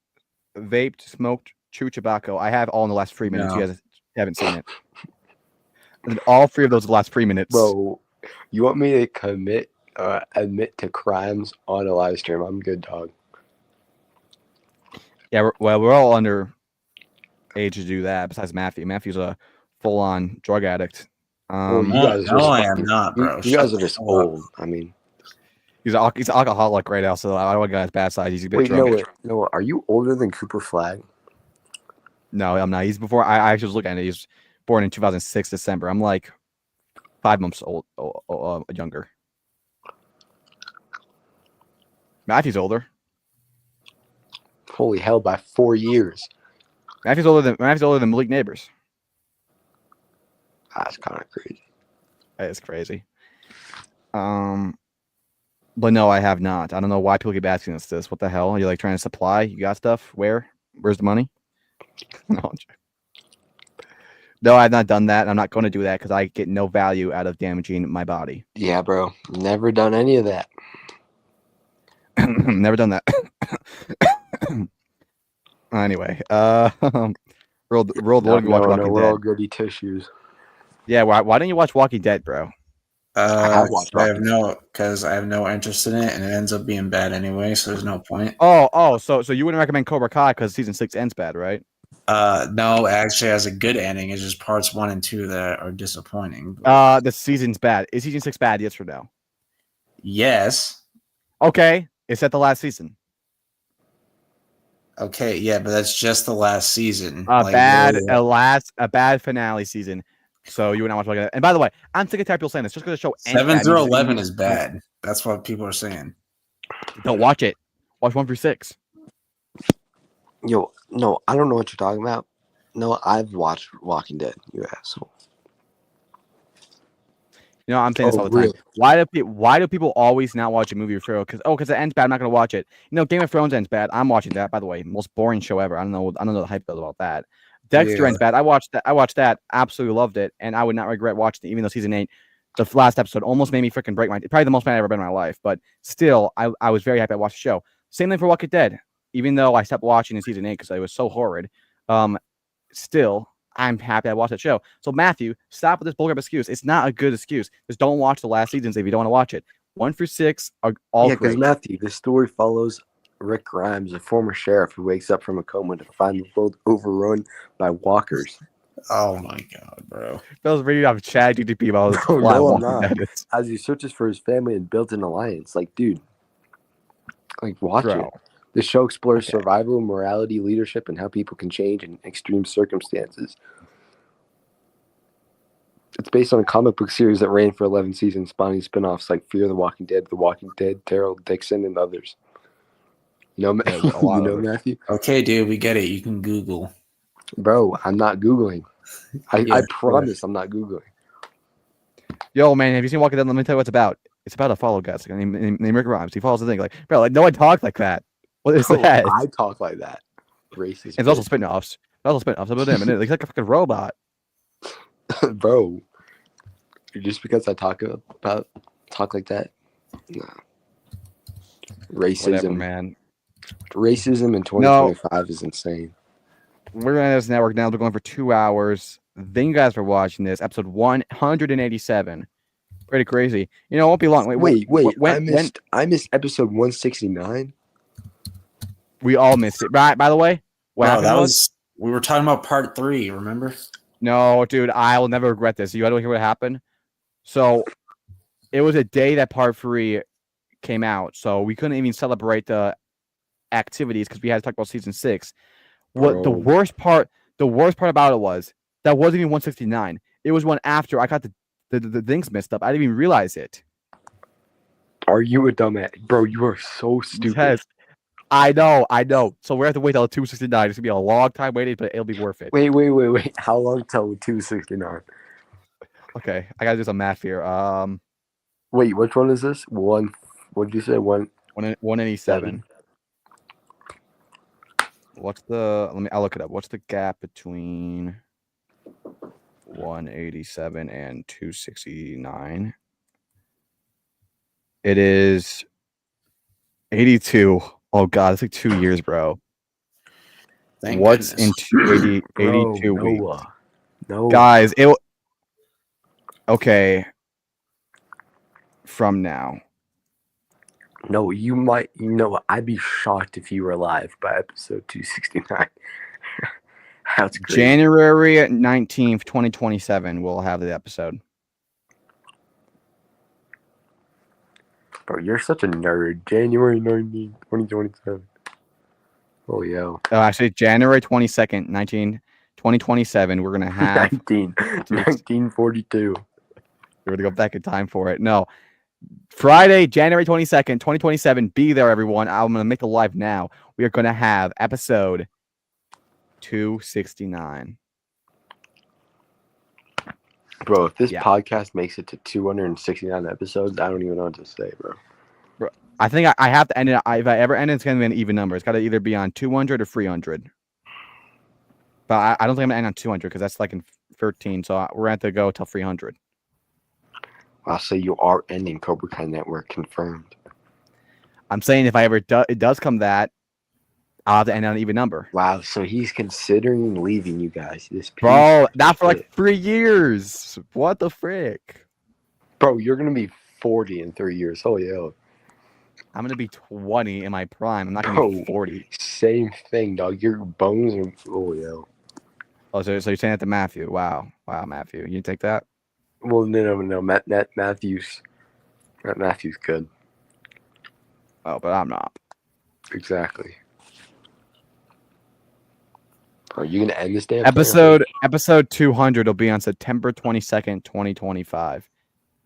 D: vaped, smoked, chewed tobacco? I have all in the last 3 minutes.
C: No.
D: You guys haven't seen it. And all 3 of those last 3 minutes.
G: Bro, you want me to admit to crimes on a live stream? I'm good, dog.
D: Yeah, we're all under age to do that. Besides Matthew, Matthew's a full-on drug addict.
G: Well, you
C: No,
G: guys are
C: no, I am
G: fucking-
C: not, bro.
G: You guys
C: Shut
G: are just
C: the hell up.
G: old. I mean,
D: he's an alcoholic right now, so I don't want to get on his bad side. He's a bit
G: wait,
D: drunk.
G: no, are you older than Cooper Flag?
D: No, I'm not. He's before. I actually was looking at it. He's born in 2006 December. I'm like 5 months younger. Matthew's older.
G: Holy hell, by 4 years.
D: Matthew's older than Malik Neighbors.
G: That's kind of crazy.
D: That is crazy. But no, I have not. I don't know why people keep asking us this. What the hell? Are you like trying to supply? You got stuff? Where? Where's the money? No, I've not done that. I'm not going to do that because I get no value out of damaging my body.
G: Yeah, bro. Never done any of that.
D: Never done that. Anyway, world watch Walking
G: we're
D: Dead.
G: all goody tissues.
D: Yeah, why don't you watch Walking Dead, bro?
G: have watched
C: I have no interest in it, and it ends up being bad anyway, so there's no point.
D: So you wouldn't recommend Cobra Kai because season 6 ends bad, right?
C: No, it actually has a good ending. It's just parts 1 and 2 that are disappointing.
D: The season's bad. Is season 6 bad? Yes or no?
C: Yes.
D: Okay, is that the last season?
C: Okay, yeah, but that's just the last season.
D: A bad
C: literally.
D: finale season. So you would not watch Walking Dead. And by the way, I'm sick of tired of people saying this. Just because the show ends
C: 7
D: bad,
C: through
D: means
C: 11 is bad. That's what people are saying.
D: Don't watch it. Watch 1 through 6.
G: Yo, no, I don't know what you're talking about. No, I've watched Walking Dead, you asshole.
D: You know, I'm saying this all the time. Why do people always not watch a movie or show? Because it ends bad. I'm not going to watch it. You know, Game of Thrones ends bad. I'm watching that. By the way, most boring show ever. I don't know the hype goes about that. Dexter ends bad. I watched that. Absolutely loved it, and I would not regret watching it. Even though season 8, the last episode almost made me freaking break my. Probably the most mad I've ever been in my life. But still, I was very happy I watched the show. Same thing for Walking Dead. Even though I stopped watching in season 8 because it was so horrid, still. I'm happy I watched that show. So Matthew, stop with this bullcrap excuse. It's not a good excuse. Just don't watch the last seasons if you don't want to watch it. 1 through 6 are all
G: Yeah, because
D: great.
G: Matthew, this story follows Rick Grimes, a former sheriff who wakes up from a coma to find the world overrun by walkers.
C: Oh my god, bro.
D: I was reading off Chad GDP about the
G: No,
D: plot of
G: I'm
D: Walking
G: not.
D: Dead.
G: As he searches for his family and builds an alliance. Like, dude, like, watch it. The show explores survival, morality, leadership, and how people can change in extreme circumstances. It's based on a comic book series that ran for 11 seasons, spawning spin-offs like Fear the Walking Dead, Terrell Dixon, and others. You know, Matthew?
C: Okay, dude, we get it. You can Google.
G: Bro, I'm not Googling. I
C: Yeah,
G: promise I'm not Googling.
D: Yo, man, have you seen Walking Dead? Let me tell you what it's about. It's about a follow guy named Rick Grimes. He follows the thing. Like, bro, like no one talks like that. What is
G: Bro,
D: that?
G: I talk like that. Racist.
D: It's also spin-offs. About him. And he's like a fucking robot.
G: Bro, just because I talk like that, nah. Racism,
D: Whatever, man.
G: Racism in 2025 is insane.
D: We're on this network now. We're going for 2 hours. Thank you guys for watching this episode 187. Pretty crazy. You know, it won't be long.
G: Wait. I missed episode 169.
D: We all missed it. Right. By the way, what happened
C: we were talking about part 3. Remember?
D: No, dude, I will never regret this. You want to hear what happened? So, it was a day that part 3 came out, so we couldn't even celebrate the activities because we had to talk about season 6. What the worst part about it was that wasn't even 169. It was one after I got the things messed up. I didn't even realize it.
G: Are you a dumbass, bro? You are so stupid.
D: Yes. I know. So we have to wait till 269. It's gonna be a long time waiting, but it'll be worth it.
G: Wait. How long till 269?
D: Okay, I gotta do some math here.
G: Wait, which one is this? What did you say?
D: 187. I'll look it up. What's the gap between 187 and 269? It is 82. Oh god, it's like 2 years, bro.
C: Thank
D: What's
C: goodness.
D: in 82 weeks?
G: No.
D: Guys, okay. From now.
G: No, you might. You know what? I'd be shocked if you were alive by episode 269. That's great.
D: January 19th, 2027, we'll have the episode.
G: Bro, you're such a nerd. January 19th, 2027. Oh, yo.
D: Oh, actually, January 22nd, 2027, we're going to have...
G: 1942.
D: We're going to go back in time for it. No. Friday, January 22nd, 2027. Be there, everyone. I'm going to make the live now. We are going to have episode 269.
G: Bro, if this
D: Yeah.
G: podcast makes it to 269 episodes, I don't even know what to say, bro.
D: I think I have to end it. If I ever end it, it's going to be an even number. It's got to either be on 200 or 300. But I don't think I'm going to end on 200 because that's like in 13. So we're going to have to go till 300.
G: I'll say you are ending Cobra Kai Network, confirmed.
D: I'm saying if I ever it does come that, I'll have to end on an even number.
G: Wow, so he's considering leaving you guys. This piece
D: Bro,
G: of
D: not for like
G: shit.
D: 3 years. What the frick?
G: Bro, you're going to be 40 in 3 years. Oh, yeah.
D: I'm going to be 20 in my prime. I'm not going to be
G: Bro.
D: 40.
G: Same thing, dog. Your bones are... Oh, yeah.
D: Oh, so you're saying that to Matthew. Wow, Matthew. You take that?
G: Well, no. Matthew's good.
D: Oh, but I'm not.
G: Exactly. Are you gonna end this damn
D: Episode 200 will be on September 22nd, 2025.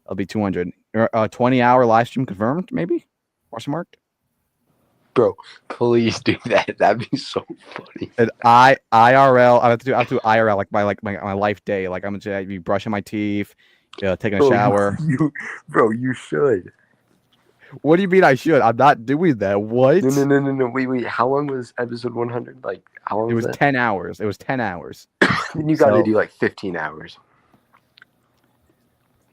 D: It'll be 200. 20-hour live stream confirmed, maybe? Question mark?
G: Bro, please do that. That'd be so funny.
D: And IRL. I have to do IRL like my life day. Like I'm gonna be brushing my teeth, taking a shower.
G: You should.
D: What do you mean I should? I'm not doing that. What?
G: No. Wait. How long was episode 100? Like, how long
D: It was
G: that?
D: 10 hours. It was 10 hours.
G: Then you got to
D: So-
G: do like 15 hours.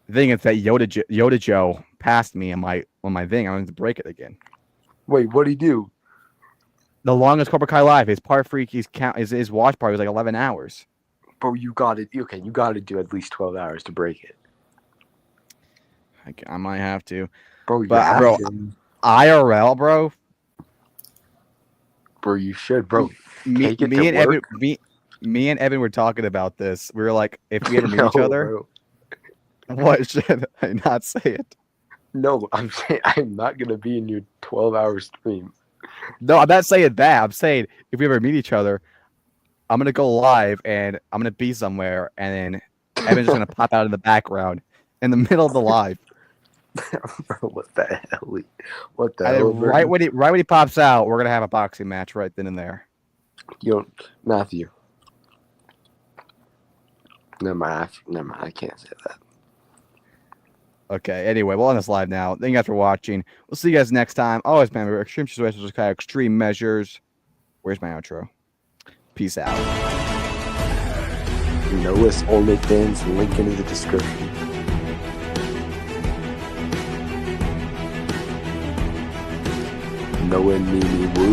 D: The thing is that Yoda Joe passed me on my thing. I wanted to break it again.
G: Wait, what'd he do?
D: The longest Cobra Kai live, his part freak, his watch party was like 11 hours.
G: Bro, you got to do at least 12 hours to break it.
D: I might have to.
G: Bro, you
D: But,
G: have
D: bro,
G: to.
D: IRL, bro.
G: Bro, you should, bro.
D: Me
G: Take it to
D: and Evan,
G: work.
D: me and Evan were talking about this. We were like, if we ever meet each
G: No,
D: other,
G: bro.
D: what should I not say it?
G: No, I'm saying I'm not gonna be in your 12-hour stream.
D: No, I'm not saying that. I'm saying if we ever meet each other, I'm gonna go live and I'm gonna be somewhere, and then Evan's just gonna pop out in the background in the middle of the live.
G: Bro, what the hell? What the
D: And
G: hell?
D: then right when he pops out, we're gonna have a boxing match right then and there.
G: Yo, Matthew. Never mind. I can't say that.
D: Okay. Anyway, we'll end this live now. Thank you guys for watching. We'll see you guys next time. Always remember, extreme situations require extreme measures. Where's my outro? Peace out.
G: Noah's OnlyFans link in the description. Noah Mimi Woo.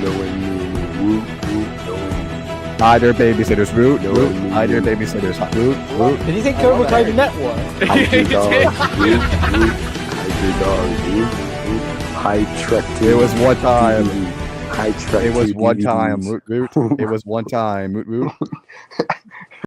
G: Noah Mimi Woo.
D: Hi there, babysitters. Root.
G: No,
D: Root.
G: me,
D: Hi there,
G: me.
D: babysitters. Root. Root.
B: Did you think Cobra Kai Network?
G: Hydra Dog. Hydra Dog. High Trek TV.
D: It was one time.
G: High Trek
D: It was
G: TV
D: one time.
G: DVDs.
D: Root. Root. It was one time. Root. Root.